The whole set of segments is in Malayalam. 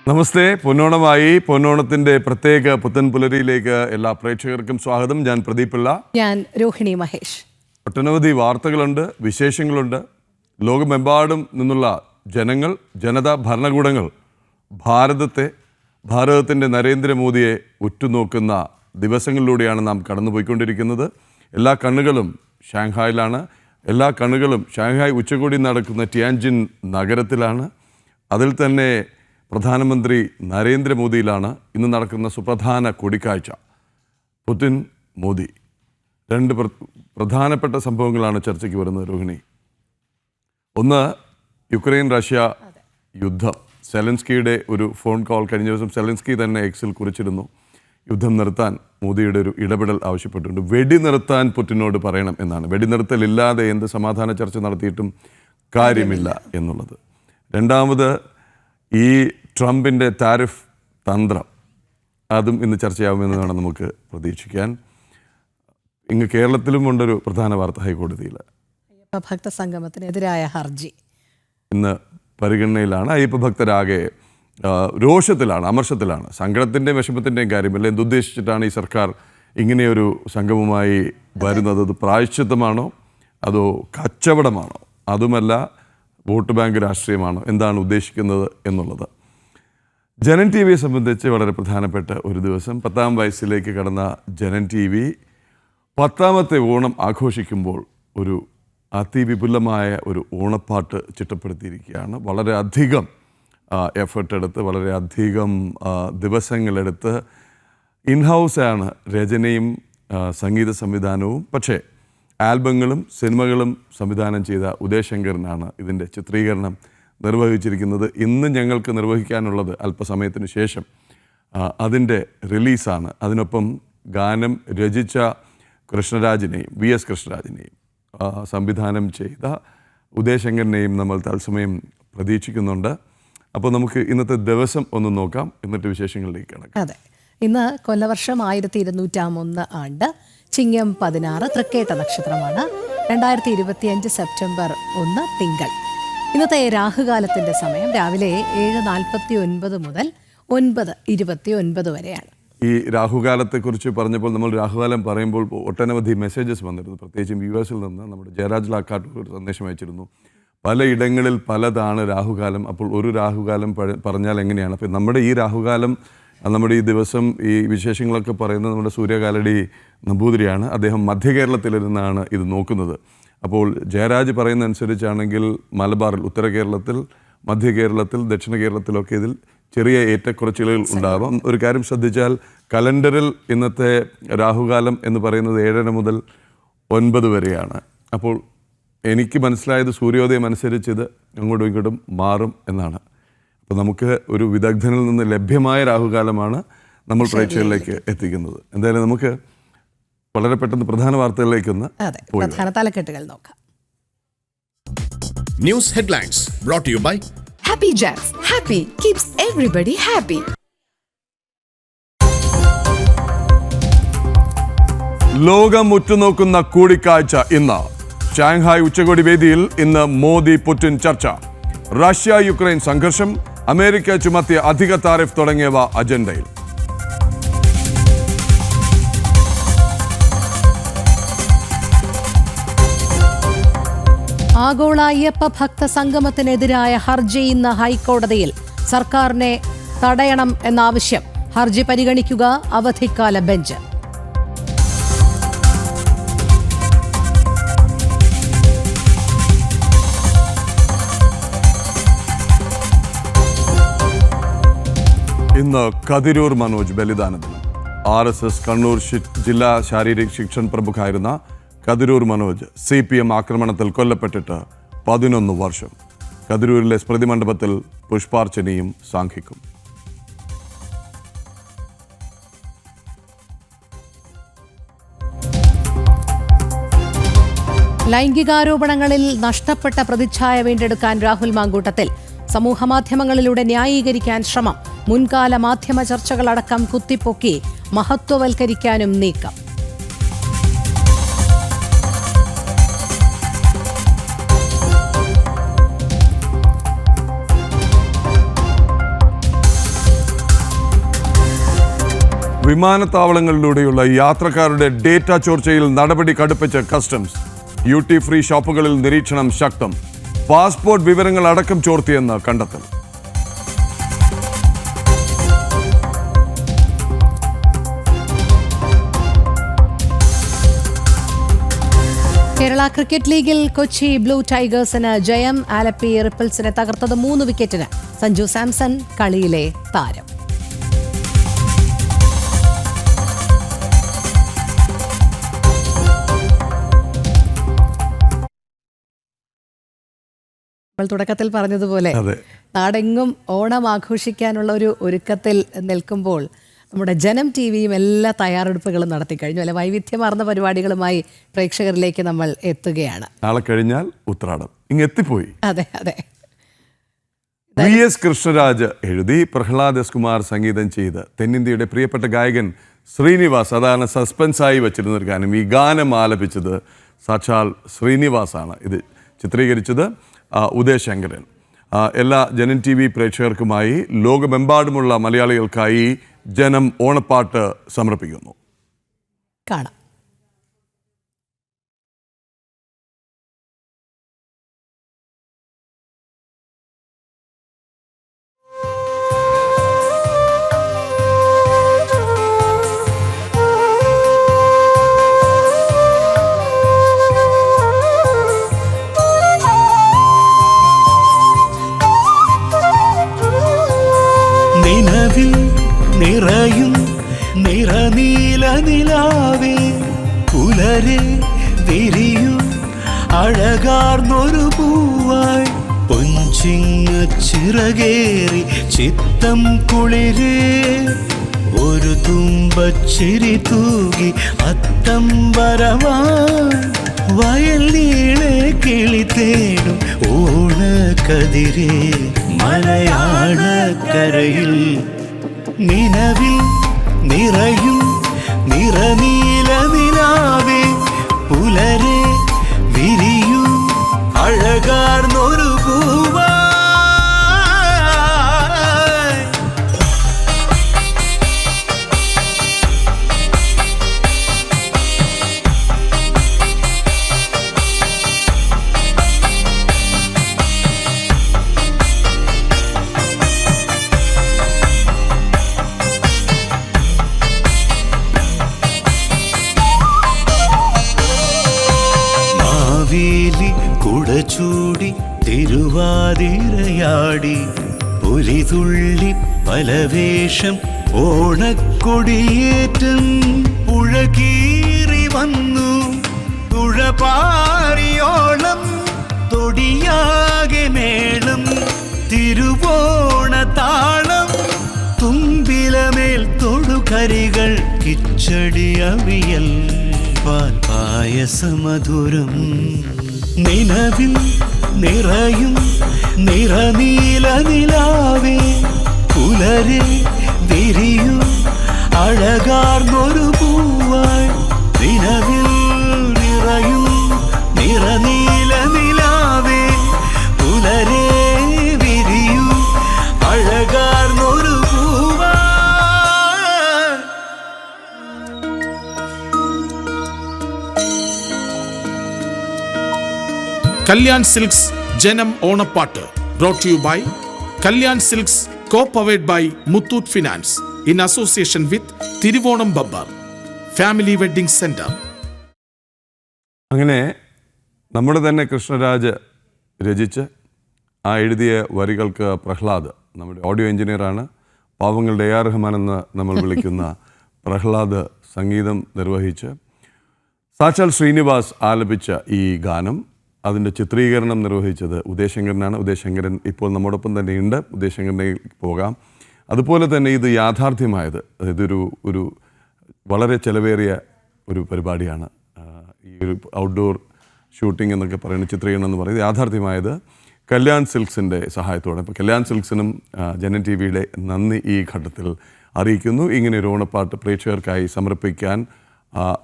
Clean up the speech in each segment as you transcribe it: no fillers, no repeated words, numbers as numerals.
നമസ്തേ. പൊന്നോണമായി. പൊന്നോണത്തിന്റെ പ്രത്യേക പുത്തൻ പുലരിയിലേക്ക് എല്ലാ പ്രേക്ഷകർക്കും സ്വാഗതം. ഞാൻ പ്രദീപ് പിള്ള. ഞാൻ രോഹിണി മഹേഷ്. ഒട്ടനവധി വാർത്തകളുണ്ട്, വിശേഷങ്ങളുണ്ട്. ലോകമെമ്പാടും നിന്നുള്ള ജനങ്ങൾ, ജനത, ഭരണകൂടങ്ങൾ ഭാരതത്തിൻ്റെ നരേന്ദ്രമോദിയെ ഉറ്റുനോക്കുന്ന ദിവസങ്ങളിലൂടെയാണ് നാം കടന്നുപോയിക്കൊണ്ടിരിക്കുന്നത്. എല്ലാ കണ്ണുകളും ഷാങ്ഹായിലാണ്. എല്ലാ കണ്ണുകളും ഷാങ്ഹായ് ഉച്ചകോടി നടക്കുന്ന ടിയാൻജിൻ നഗരത്തിലാണ്. അതിൽ തന്നെ പ്രധാനമന്ത്രി നരേന്ദ്രമോദിയിലാണ് ഇന്ന് നടക്കുന്ന സുപ്രധാന കൂടിക്കാഴ്ച. പുതിൻ, മോദി, രണ്ട് പ്രധാനപ്പെട്ട സംഭവങ്ങളാണ് ചർച്ചയ്ക്ക് വരുന്നത്. രോഹിണി, ഒന്ന് യുക്രൈൻ റഷ്യ യുദ്ധം. സെലൻസ്കിയുടെ ഒരു ഫോൺ കോൾ കഴിഞ്ഞ ദിവസം സെലൻസ്കി തന്നെ എക്സിൽ കുറിച്ചിരുന്നു. യുദ്ധം നിർത്താൻ മോദിയുടെ ഒരു ഇടപെടൽ ആവശ്യപ്പെട്ടിട്ടുണ്ട്. വെടിനിർത്താൻ പുടിനോട് പറയണം എന്നാണ്. വെടിനിർത്തലില്ലാതെ എന്ത് സമാധാന ചർച്ച നടത്തിയിട്ടും കാര്യമില്ല എന്നുള്ളത്. രണ്ടാമത്, ഈ ട്രംപിൻ്റെ താരിഫ് തന്ത്രം, അതും ഇന്ന് ചർച്ചയാവുമെന്ന് വേണം നമുക്ക് പ്രതീക്ഷിക്കാൻ. ഇങ്ങ് കേരളത്തിലും കൊണ്ടൊരു പ്രധാന വാർത്ത. ഹൈക്കോടതിയിൽ അയ്യപ്പ ഭക്ത സംഗമത്തിനെതിരായ ഹർജി ഇന്ന് പരിഗണനയിലാണ്. അയ്യപ്പ ഭക്തരാകെ രോഷത്തിലാണ്, അമർഷത്തിലാണ്. സങ്കടത്തിൻ്റെയും വിഷമത്തിൻ്റെയും കാര്യമില്ല. എന്തുദ്ദേശിച്ചിട്ടാണ് ഈ സർക്കാർ ഇങ്ങനെയൊരു സംഗമമായി വരുന്നത്? അത് പ്രായശ്ചിത്തമാണോ അതോ കച്ചവടമാണോ? അതുമല്ല, വോട്ട് ബാങ്ക് രാഷ്ട്രീയമാണോ? എന്താണ് ഉദ്ദേശിക്കുന്നത് എന്നുള്ളത്. ജനൻ ടി വിയെ സംബന്ധിച്ച് വളരെ പ്രധാനപ്പെട്ട ഒരു ദിവസം. 10ാം വയസ്സിലേക്ക് കടന്ന ജനൻ ടി വി 10ാമത്തെ ഓണം ആഘോഷിക്കുമ്പോൾ ഒരു അതിവിപുലമായ ഒരു ഓണപ്പാട്ട് ചിട്ടപ്പെടുത്തിയിരിക്കുകയാണ്. വളരെയധികം എഫേർട്ട് എടുത്ത്, വളരെയധികം ദിവസങ്ങളെടുത്ത് ഇൻഹൗസാണ് രചനയും സംഗീത സംവിധാനവും. പക്ഷേ ആൽബങ്ങളും സിനിമകളും സംവിധാനം ചെയ്ത ഉദയശങ്കറിനാണ് ഇതിൻ്റെ ചിത്രീകരണം നിർവഹിച്ചിരിക്കുന്നത്. ഇന്ന് ഞങ്ങൾക്ക് നിർവഹിക്കാനുള്ളത് അല്പസമയത്തിന് ശേഷം അതിൻ്റെ റിലീസാണ്. അതിനൊപ്പം ഗാനം രചിച്ച കൃഷ്ണരാജിനെയും VS കൃഷ്ണരാജിനെയും സംവിധാനം ചെയ്ത ഉദയശങ്കറിനെയും നമ്മൾ തത്സമയം പ്രതീക്ഷിക്കുന്നുണ്ട്. അപ്പോൾ നമുക്ക് ഇന്നത്തെ ദിവസം ഒന്ന് നോക്കാം, എന്നിട്ട് വിശേഷങ്ങളിലേക്ക് കിടക്കാം. അതെ, ഇന്ന് കൊല്ലവർഷം 1201 ആണ്ട്, ചിങ്ങം 16, തൃക്കേട്ട നക്ഷത്രമാണ്. 2025 സെപ്റ്റംബർ 1 തിങ്കൾ. ഇന്നത്തെ രാഹുകാലത്തിൻ്റെ സമയം രാവിലെ 7:49 മുതൽ 9:29 വരെയാണ്. ഈ രാഹുകാലത്തെക്കുറിച്ച് പറഞ്ഞപ്പോൾ, നമ്മൾ രാഹുകാലം പറയുമ്പോൾ ഒട്ടനവധി മെസ്സേജസ് വന്നിരുന്നു. പ്രത്യേകിച്ചും യുഎസിൽ നിന്ന് നമ്മുടെ ജയരാജ് ലാക്കാട്ട് ഒരു സന്ദേശം അയച്ചിരുന്നു. പലയിടങ്ങളിൽ പലതാണ് രാഹുകാലം. അപ്പോൾ ഒരു രാഹുകാലം പറഞ്ഞാൽ എങ്ങനെയാണ്? അപ്പോൾ നമ്മുടെ ഈ രാഹുകാലം, നമ്മുടെ ഈ ദിവസം, ഈ വിശേഷങ്ങളൊക്കെ പറയുന്നത് നമ്മുടെ സൂര്യകാലടി നമ്പൂതിരിയാണ്. അദ്ദേഹം മധ്യകേരളത്തിലിരുന്നാണ് ഇത് നോക്കുന്നത്. അപ്പോൾ ജയരാജ് പറയുന്ന അനുസരിച്ചാണെങ്കിൽ മലബാറിൽ, ഉത്തര കേരളത്തിൽ, മധ്യ കേരളത്തിൽ, ദക്ഷിണ കേരളത്തിലൊക്കെ ഇതിൽ ചെറിയ ഏറ്റക്കുറച്ചിലുകൾ ഉണ്ടാവാം. ഒരു കാര്യം ശ്രദ്ധിച്ചാൽ, കലണ്ടറിൽ ഇന്നത്തെ രാഹുകാലം എന്ന് പറയുന്നത് 7:30 മുതൽ 9 വരെയാണ്. അപ്പോൾ എനിക്ക് മനസ്സിലായത് സൂര്യോദയം അനുസരിച്ച് ഇത് അങ്ങോട്ടും ഇങ്ങോട്ടും മാറും എന്നാണ്. അപ്പോൾ നമുക്ക് ഒരു വിദഗ്ധനിൽ നിന്ന് ലഭ്യമായ രാഹുകാലമാണ് നമ്മൾ പ്രേക്ഷകരിലേക്ക് എത്തിക്കുന്നത്. എന്തായാലും നമുക്ക് വളരെ പെട്ടെന്ന് പ്രധാന വാർത്തകളിലേക്കൊന്ന് പ്രധാന തലക്കെട്ടുകൾ നോക്കാം. News headlines brought to you by Happy Jacks. Happy keeps everybody happy. ലോകം ഉറ്റുനോക്കുന്ന കൂടിക്കാഴ്ച ഇന്ന്. ഷാങ്ഹായ് ഉച്ചകോടി വേദിയിൽ ഇന്ന് മോദി പുടിൻ ചർച്ച. റഷ്യ യുക്രൈൻ സംഘർഷം, അമേരിക്ക ചുമത്തിയ അധിക താരിഫ് തുടങ്ങിയവ അജണ്ടയിൽ. ആഗോള അയ്യപ്പ ഭക്ത സംഗമത്തിനെതിരായ ഹർജി ഇന്ന് ഹൈക്കോടതിയിൽ. സർക്കാരിനെ തടയണം എന്നാവശ്യം. ഹർജി പരിഗണിക്കുക അവധിക്കാല ബെഞ്ച്. ഇന്ന് കതിരൂർ മനോജ് ബലിദാന ദിനം. RSS കണ്ണൂർ ജില്ലാ ശാരീരിക് ശിക്ഷൺ പ്രമുഖായിരുന്ന കതിരൂർ മനോജ് CPM ആക്രമണത്തിൽ കൊല്ലപ്പെട്ടിട്ട് 11 വർഷം. കതിരൂരിലെ സ്മൃതി മണ്ഡപത്തിൽ പുഷ്പാർച്ചനയും സാംഘിക്കും. ലൈംഗികാരോപണങ്ങളിൽ നഷ്ടപ്പെട്ട പ്രതിച്ഛായ വീണ്ടെടുക്കാൻ രാഹുൽ മാങ്കൂട്ടത്തിൽ. സമൂഹമാധ്യമങ്ങളിലൂടെ ന്യായീകരിക്കാൻ ശ്രമം. മുൻകാല മാധ്യമ ചർച്ചകളടക്കം കുത്തിപ്പൊക്കി മഹത്വവൽക്കരിക്കാനും നീക്കം. വിമാനത്താവളങ്ങളിലൂടെയുള്ള യാത്രക്കാരുടെ ഡേറ്റ ചോർച്ചയിൽ നടപടി കടുപ്പിച്ച കസ്റ്റംസ്. ഡ്യൂട്ടി ഫ്രീ ഷോപ്പുകളിൽ നിരീക്ഷണം ശക്തം. പാസ്പോർട്ട് വിവരങ്ങൾ അടക്കം ചോർത്തിയെന്ന് കണ്ടെത്തൽ. കേരള ക്രിക്കറ്റ് ലീഗിൽ കൊച്ചി ബ്ലൂ ടൈഗേഴ്സിന് ജയം. ആലപ്പി റിപ്പിൾസിനെ തകർത്തത് 3 വിക്കറ്റിന്. സഞ്ജു സാംസൺ കളിയിലെ താരം. നമ്മൾ തുടക്കത്തിൽ പറഞ്ഞതുപോലെ നാടെങ്ങും ഓണം ആഘോഷിക്കാനുള്ള ഒരു ഒരുക്കത്തിൽ നിൽക്കുമ്പോൾ നമ്മുടെ ജനം ടി വിയും എല്ലാ തയ്യാറെടുപ്പുകളും നടത്തി കഴിഞ്ഞു. അല്ലെ, വൈവിധ്യമാർന്ന പരിപാടികളുമായി പ്രേക്ഷകരിലേക്ക് നമ്മൾ എത്തുകയാണ്. നാളെ കഴിഞ്ഞാൽ ഉത്രാടം എത്തിപ്പോയി. അതെ അതെ. VS കൃഷ്ണരാജ് എഴുതി പ്രഹ്ലാദ് എസ് കുമാർ സംഗീതം ചെയ്ത് തെന്നിന്ത്യയുടെ പ്രിയപ്പെട്ട ഗായകൻ ശ്രീനിവാസ്, അതാണ് സസ്പെൻസായി വെച്ചിരുന്ന ഒരു ഗാനം. ഈ ഗാനം ആലപിച്ചത് സാക്ഷാൽ ശ്രീനിവാസാണ്. ഇത് ചിത്രീകരിച്ചത് ഉദയശങ്കരൻ. എല്ലാ ജനം ടി വി പ്രേക്ഷകർക്കുമായി ലോകമെമ്പാടുമുള്ള മലയാളികൾക്കായി ജനം ഓണപ്പാട്ട് സമർപ്പിക്കുന്നു. കാണാം. നിലവിൽ നിറയും നിറനീല നിലാവേ, പുലരെ വിരിയൂ അഴകാർന്നൊരു പൂവായി, പൊഞ്ചിങ്ങ ചിറകേറി ചിത്തം കുളിരേ, ഒരു തുമ്പച്ചിരി തൂകി അത്തം വരവാൻ, വയൽ നീളെ കിളി തേടും ഓണക്കതിരേ, മലയാളക്കരയിൽ നിലവിൽ നിറയും നിറനീല നിലാവേ, പുലരെ വിരിയൂ അഴകാർന്നൊരു പൂവാ. കുടചൂടി തിരുവാതിരയാടി പുലിതുള്ളി പലവേഷം ഓണക്കൊടിയേറ്റം, പുഴകീറി വന്നു തുഴപാറിയോളം, തൊടിയാകെ മേളം തിരുവോണത്താളം, തുമ്പിലമേൽ തൊടുകരികൾ കിച്ചടി അവിയൽ പായസമധുരം. നിലവിൽ നിറയും നിറനീല നിലാവേ, പുലരെ വിരിയൂ അഴകാർന്നൊരു പൂവായി, നിലവിൽ നിറയും നിറനീല നിലാവേ, പുലരെ വിരിയൂ അഴകാർന്നൊരു പൂവായി. കല്യാൺ സിൽക്സ് ജനം ഓണപ്പാട്ട് brought to you by Kalyan silks, co-powered by Muthoot finance in association with Thiruvonam Babbar family wedding centre. അങ്ങനെ നമ്മുടെ തന്നെ കൃഷ്ണരാജ് രചിച്ച് എഴുതിയ വരികൾക്ക് പ്രഹ്ലാദ്, നമ്മുടെ ഓഡിയോ എഞ്ചിനീയറാണ്, പാവങ്ങളുടെ AR റഹ്മാൻ എന്ന് നമ്മൾ വിളിക്കുന്ന പ്രഹ്ലാദ് സംഗീതം നിർവഹിച്ച് സാക്ഷാൽ ശ്രീനിവാസ് ആലപിച്ച ഈ ഗാനം, അതിൻ്റെ ചിത്രീകരണം നിർവഹിച്ചത് ഉദയശങ്കരനാണ്. ഉദയശങ്കരൻ ഇപ്പോൾ നമ്മോടൊപ്പം തന്നെ ഉണ്ട്. ഉദയശങ്കരനിലേക്ക് പോകാം. അതുപോലെ തന്നെ ഇത് യാഥാർത്ഥ്യമായത്, ഇതൊരു വളരെ ചിലവേറിയ ഒരു പരിപാടിയാണ്. ഈ ഒരു ഔട്ട്ഡോർ ഷൂട്ടിംഗ് എന്നൊക്കെ പറയുന്ന ചിത്രീകരണം എന്ന് പറയുന്നത് യാഥാർത്ഥ്യമായത് കല്യാൺ സിൽക്സിൻ്റെ സഹായത്തോടെ. അപ്പോൾ കല്യാൺ സിൽക്സിനും ജനം ടി വിയുടെ നന്ദി ഈ ഘട്ടത്തിൽ അറിയിക്കുന്നു. ഇങ്ങനെ ഒരു ഓണപ്പാട്ട് പ്രേക്ഷകർക്കായി സമർപ്പിക്കാൻ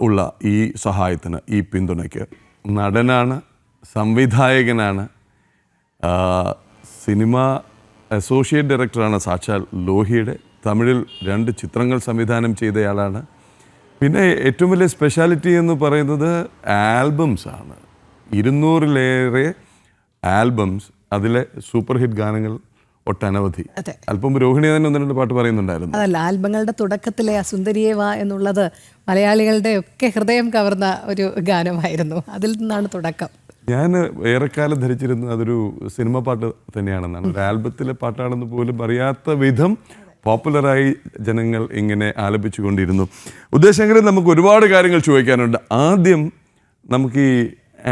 ഉള്ള ഈ സഹായത്തിന്, ഈ പിന്തുണയ്ക്ക് നടനാണ്, സംവിധായകനാണ്, സിനിമ അസോസിയേറ്റ് ഡയറക്ടറാണ് സാക്ഷാൽ ലോഹിയുടെ, തമിഴിൽ 2 ചിത്രങ്ങൾ സംവിധാനം ചെയ്തയാളാണ്. പിന്നെ ഏറ്റവും വലിയ സ്പെഷ്യാലിറ്റി എന്ന് പറയുന്നത് ആൽബംസ് ആണ്. 200-ലേറെ ആൽബംസ്, അതിലെ സൂപ്പർ ഹിറ്റ് ഗാനങ്ങൾ ഒട്ടനവധി. അതെ. അല്പം രോഹിണി തന്നെ 1-2 പാട്ട് പറയുന്നുണ്ടായിരുന്നു. അതല്ല, ആൽബങ്ങളുടെ തുടക്കത്തിലെ ആ സുന്ദരിയെ വാ എന്നുള്ളത് മലയാളികളുടെ ഒക്കെ ഹൃദയം കവർന്ന ഒരു ഗാനമായിരുന്നു. അതിൽ നിന്നാണ് തുടക്കം. ഞാൻ ഏറെക്കാലം ധരിച്ചിരുന്നു അതൊരു സിനിമ പാട്ട് തന്നെയാണെന്നാണ്. ഒരു ആൽബത്തിലെ പാട്ടാണെന്ന് പോലും അറിയാത്ത വിധം പോപ്പുലറായി ജനങ്ങൾ ഇങ്ങനെ ആലപിച്ചുകൊണ്ടിരുന്നു. ഉദ്ദേശങ്ങളിൽ നമുക്ക് ഒരുപാട് കാര്യങ്ങൾ ചോദിക്കാനുണ്ട്. ആദ്യം നമുക്ക് ഈ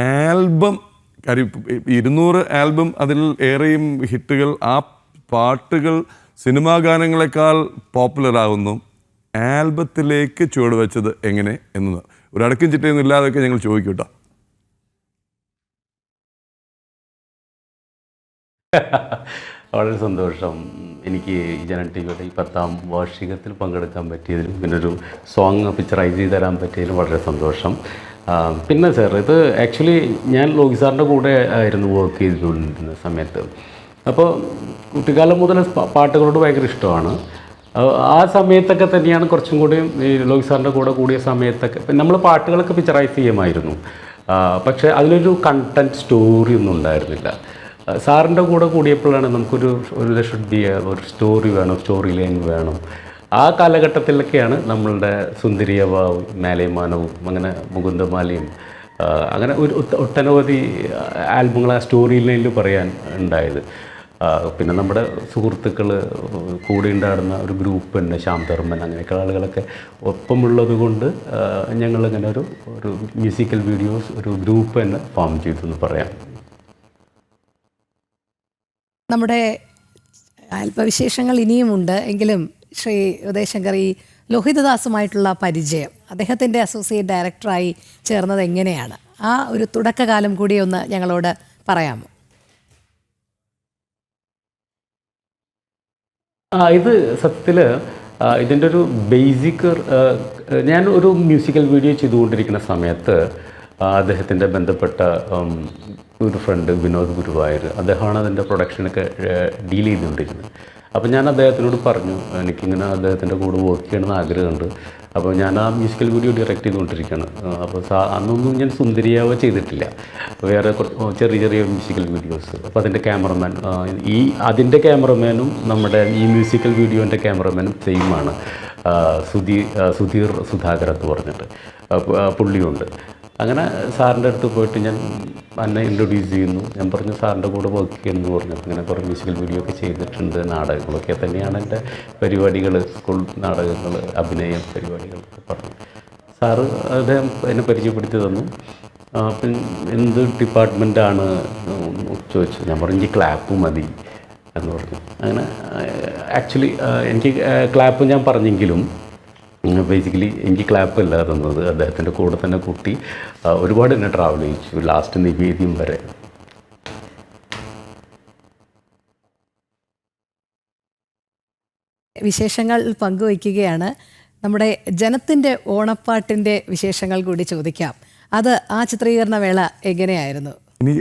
ആൽബം, 200 ആൽബം, അതിൽ ഏറെയും ഹിറ്റുകൾ, ആ പാട്ടുകൾ സിനിമാ ഗാനങ്ങളെക്കാൾ പോപ്പുലറാകുന്നു. ആൽബത്തിലേക്ക് ചുവടുവെച്ചത് എങ്ങനെ എന്ന് ഒരു അടക്കും ചിട്ടയൊന്നും ഇല്ലാതൊക്കെ ഞങ്ങൾ ചോദിക്കും കേട്ടോ. വളരെ സന്തോഷം. എനിക്ക് ജനം ടി വിയുടെ ഈ 10ാം വാർഷികത്തിൽ പങ്കെടുക്കാൻ പറ്റിയതിലും പിന്നെ ഒരു സോങ് പിക്ചറൈസ് ചെയ്ത് തരാൻ പറ്റിയതിലും വളരെ സന്തോഷം. പിന്നെ സാർ, ഇത് ആക്ച്വലി ഞാൻ ലോകി സാറിൻ്റെ കൂടെ ആയിരുന്നു വർക്ക് ചെയ്തുകൊണ്ടിരുന്ന സമയത്ത്. അപ്പോൾ കുട്ടിക്കാലം മുതൽ പാട്ടുകളോട് ഭയങ്കര ഇഷ്ടമാണ്. ആ സമയത്തൊക്കെ തന്നെയാണ് കുറച്ചും കൂടി ഈ ലോകി സാറിൻ്റെ കൂടെ കൂടിയ സമയത്തൊക്കെ നമ്മൾ പാട്ടുകളൊക്കെ പിക്ചറൈസ് ചെയ്യുമായിരുന്നു. പക്ഷേ അതിലൊരു കണ്ടൻറ് സ്റ്റോറി ഒന്നും ഉണ്ടായിരുന്നില്ല. സാറിൻ്റെ കൂടെ കൂടിയപ്പോഴാണ് നമുക്കൊരു ഷുഡ് ബി ഒരു സ്റ്റോറി വേണം, സ്റ്റോറി ലൈൻ വേണം. ആ കാലഘട്ടത്തിലൊക്കെയാണ് നമ്മളുടെ സുന്ദരിയവാവും മേലയമാനവും അങ്ങനെ മുകുന്ദമാലയും അങ്ങനെ ഒരു ഒട്ടനവധി ആൽബങ്ങൾ ആ സ്റ്റോറി ലൈനിൽ പറയാൻ ഉണ്ടായത്. പിന്നെ നമ്മുടെ സുഹൃത്തുക്കൾ കൂടെ ഉണ്ടായിരുന്ന ഒരു ഗ്രൂപ്പ് തന്നെ, ശ്യാം ധർമ്മൻ, അങ്ങനെയൊക്കെ ആളുകളൊക്കെ ഒപ്പമുള്ളത് കൊണ്ട് ഞങ്ങളിങ്ങനെ ഒരു മ്യൂസിക്കൽ വീഡിയോസ് ഒരു ഗ്രൂപ്പ് തന്നെ ഫോം ചെയ്തു എന്ന് പറയാം. നമ്മുടെ അല്പവിശേഷങ്ങൾ ഇനിയുമുണ്ട്. എങ്കിലും ശ്രീ ഉദയശങ്കർ, ഈ ലോഹിതദാസുമായിട്ടുള്ള പരിചയം, അദ്ദേഹത്തിൻ്റെ അസോസിയേറ്റ് ഡയറക്ടറായി ചേർന്നത് എങ്ങനെയാണ്? ആ ഒരു തുടക്കകാലം കൂടി ഒന്ന് ഞങ്ങളോട് പറയാമോ? ഇത് സത്യത്തിൽ ഇതിൻ്റെ ഒരു ബേസിക്, ഞാൻ ഒരു മ്യൂസിക്കൽ വീഡിയോ ചെയ്തുകൊണ്ടിരിക്കുന്ന സമയത്ത് അദ്ദേഹത്തിൻ്റെ ബന്ധപ്പെട്ട ഒരു ഫ്രണ്ട് വിനോദ് ഗുരുവായൂർ, അദ്ദേഹമാണ് അതിൻ്റെ പ്രൊഡക്ഷനൊക്കെ ഡീൽ ചെയ്തുകൊണ്ടിരുന്നത്. അപ്പോൾ ഞാൻ അദ്ദേഹത്തിനോട് പറഞ്ഞു, എനിക്കിങ്ങനെ അദ്ദേഹത്തിൻ്റെ കൂടെ വർക്ക് ചെയ്യണമെന്ന് ആഗ്രഹമുണ്ട്. അപ്പോൾ ഞാൻ ആ മ്യൂസിക്കൽ വീഡിയോ ഡയറക്റ്റ് ചെയ്തുകൊണ്ടിരിക്കുകയാണ്. അപ്പോൾ അന്നൊന്നും ഞാൻ സുന്ദരിയാവ ചെയ്തിട്ടില്ല, വേറെ ചെറിയ ചെറിയ മ്യൂസിക്കൽ വീഡിയോസ്. അപ്പോൾ അതിൻ്റെ ക്യാമറമാൻ, അതിൻ്റെ ക്യാമറമാനും നമ്മുടെ ഈ മ്യൂസിക്കൽ വീഡിയോൻ്റെ ക്യാമറമാനും സെയിമാണ്, സുധീർ സുധാകർ എന്ന് പറഞ്ഞിട്ട് പുള്ളിയുണ്ട്. അങ്ങനെ സാറിൻ്റെ അടുത്ത് പോയിട്ട് ഞാൻ എന്നെ ഇൻട്രൊഡ്യൂസ് ചെയ്യുന്നു. ഞാൻ പറഞ്ഞു സാറിൻ്റെ കൂടെ വർക്ക് ചെയ്യുമെന്ന് പറഞ്ഞു. അങ്ങനെ കുറേ മ്യൂസിക്കൽ വീഡിയോ ഒക്കെ ചെയ്തിട്ടുണ്ട്. നാടകങ്ങളൊക്കെ തന്നെയാണ് എൻ്റെ പരിപാടികൾ, സ്കൂൾ നാടകങ്ങൾ, അഭിനയം പരിപാടികളൊക്കെ പറഞ്ഞു. സാറ് അദ്ദേഹം എന്നെ പരിചയപ്പെടുത്തി തന്നു. പിന്നെ എന്ത് ഡിപ്പാർട്ട്മെൻറ്റാണ് ചോദിച്ചു. ഞാൻ പറഞ്ഞു എനിക്ക് ക്ലാപ്പ് മതി എന്ന് പറഞ്ഞു. അങ്ങനെ ആക്ച്വലി എനിക്ക് ക്ലാപ്പ് ഞാൻ പറഞ്ഞെങ്കിലും ബേസിക്കലി എനിക്ക് ക്ലാപ്പ് അല്ല തന്നത്, അദ്ദേഹത്തിൻ്റെ കൂടെ തന്നെ കൂട്ടി ഒരുപാട് എന്നെ ട്രാവൽ ചെയ്യിച്ചു, ലാസ്റ്റ് നിവേദ്യം വരെ. വിശേഷങ്ങൾ പങ്കുവയ്ക്കുകയാണ്. നമ്മുടെ ജനത്തിൻ്റെ ഓണപ്പാട്ടിൻ്റെ വിശേഷങ്ങൾ കൂടി ചോദിക്കാം. അത് ആ ചിത്രീകരണ വേള എങ്ങനെയായിരുന്നു?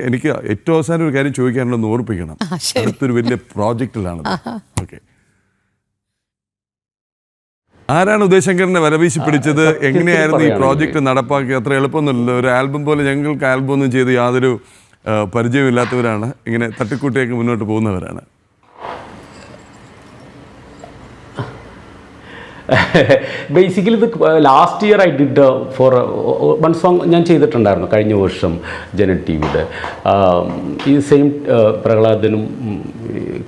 എനിക്ക് ഏറ്റവും അവസാനം ഒരു കാര്യം ചോദിക്കാനുണ്ടെന്ന് ഓർപ്പിക്കണം. അടുത്തൊരു വലിയ പ്രോജക്റ്റിലാണ്. ഓക്കെ, ആരാണ് ഉദയശങ്കറിനെ വലവീശി പിടിച്ചത്? എങ്ങനെയായിരുന്നു ഈ പ്രോജക്റ്റ് നടപ്പാക്കി? അത്ര എളുപ്പമൊന്നുമില്ല. ഒരു ആൽബം പോലെ ഞങ്ങൾക്ക് ആൽബം ഒന്നും ചെയ്ത് യാതൊരു പരിചയമില്ലാത്തവരാണ്, ഇങ്ങനെ തട്ടിക്കൂട്ടിയൊക്കെ മുന്നോട്ട് പോകുന്നവരാണ്. ബേസിക്കലി ഇത് last year I did for one song ഞാൻ ചെയ്തിട്ടുണ്ടായിരുന്നു കഴിഞ്ഞ വർഷം ജനൻ ടി വിയുടെ. ഈ സെയിം പ്രഹ്ലാദനും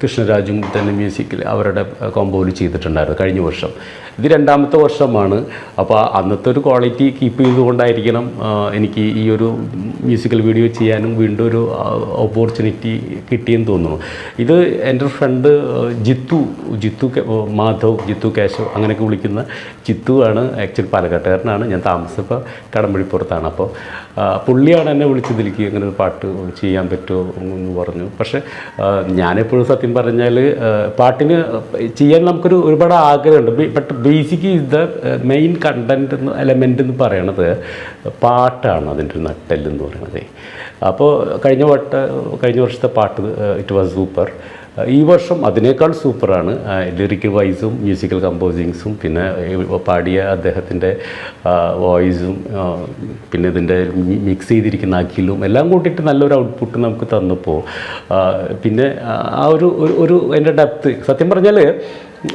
കൃഷ്ണരാജും തന്നെ മ്യൂസിക്കിൽ അവരുടെ കോമ്പോയിൽ ചെയ്തിട്ടുണ്ടായിരുന്നു കഴിഞ്ഞ വർഷം. ഇത് 2ാമത്തെ വർഷമാണ്. അപ്പോൾ അന്നത്തെ ഒരു ക്വാളിറ്റി കീപ്പ് ചെയ്തുകൊണ്ടായിരിക്കണം എനിക്ക് ഈ ഒരു മ്യൂസിക്കൽ വീഡിയോ ചെയ്യാനും വീണ്ടും ഒരു ഓപ്പർച്യൂണിറ്റി കിട്ടിയെന്ന് തോന്നുന്നു. ഇത് എൻ്റെ ഫ്രണ്ട് ജിത്തു മാധവ്, ജിത്തു കേശവ് അങ്ങനെയൊക്കെ വിളിക്കുന്ന ജിത്തു ആണ്. ആക്ച്വലി പാലക്കാട്ടുകാരനാണ്. ഞാൻ താമസിപ്പോൾ കടമ്പഴിപ്പുറത്താണ്. അപ്പോൾ പുള്ളിയാണ് എന്നെ വിളിച്ചതിലേക്ക് ഇങ്ങനെ ഒരു പാട്ട് ചെയ്യാൻ പറ്റുമോ എന്ന് പറഞ്ഞു. പക്ഷേ ഞാനെപ്പോഴും സത്യം പറഞ്ഞാൽ പാട്ടിന് ചെയ്യാൻ നമുക്കൊരു ഒരുപാട് ആഗ്രഹമുണ്ട്. But basic is the main content element എന്ന് പറയണത് പാട്ടാണ്, അതിൻ്റെ ഒരു നട്ടെല്ലെന്ന് പറയണത്. അപ്പോൾ കഴിഞ്ഞ വർഷത്തെ പാട്ട് ഇറ്റ് വാസ് സൂപ്പർ. ഈ വർഷം അതിനേക്കാൾ സൂപ്പറാണ്. ലിറിക്കൽ വൈസും മ്യൂസിക്കൽ കമ്പോസിങ്സും പിന്നെ പാടിയ അദ്ദേഹത്തിൻ്റെ വോയിസും പിന്നെ ഇതിൻ്റെ മിക്സ് ചെയ്തിരിക്കുന്ന അഖിലും എല്ലാം കൂട്ടിയിട്ട് നല്ലൊരു ഔട്ട്പുട്ട് നമുക്ക് തന്നപ്പോൾ പിന്നെ ആ ഒരു എൻ്റെ ഡെപ്ത് സത്യം പറഞ്ഞാൽ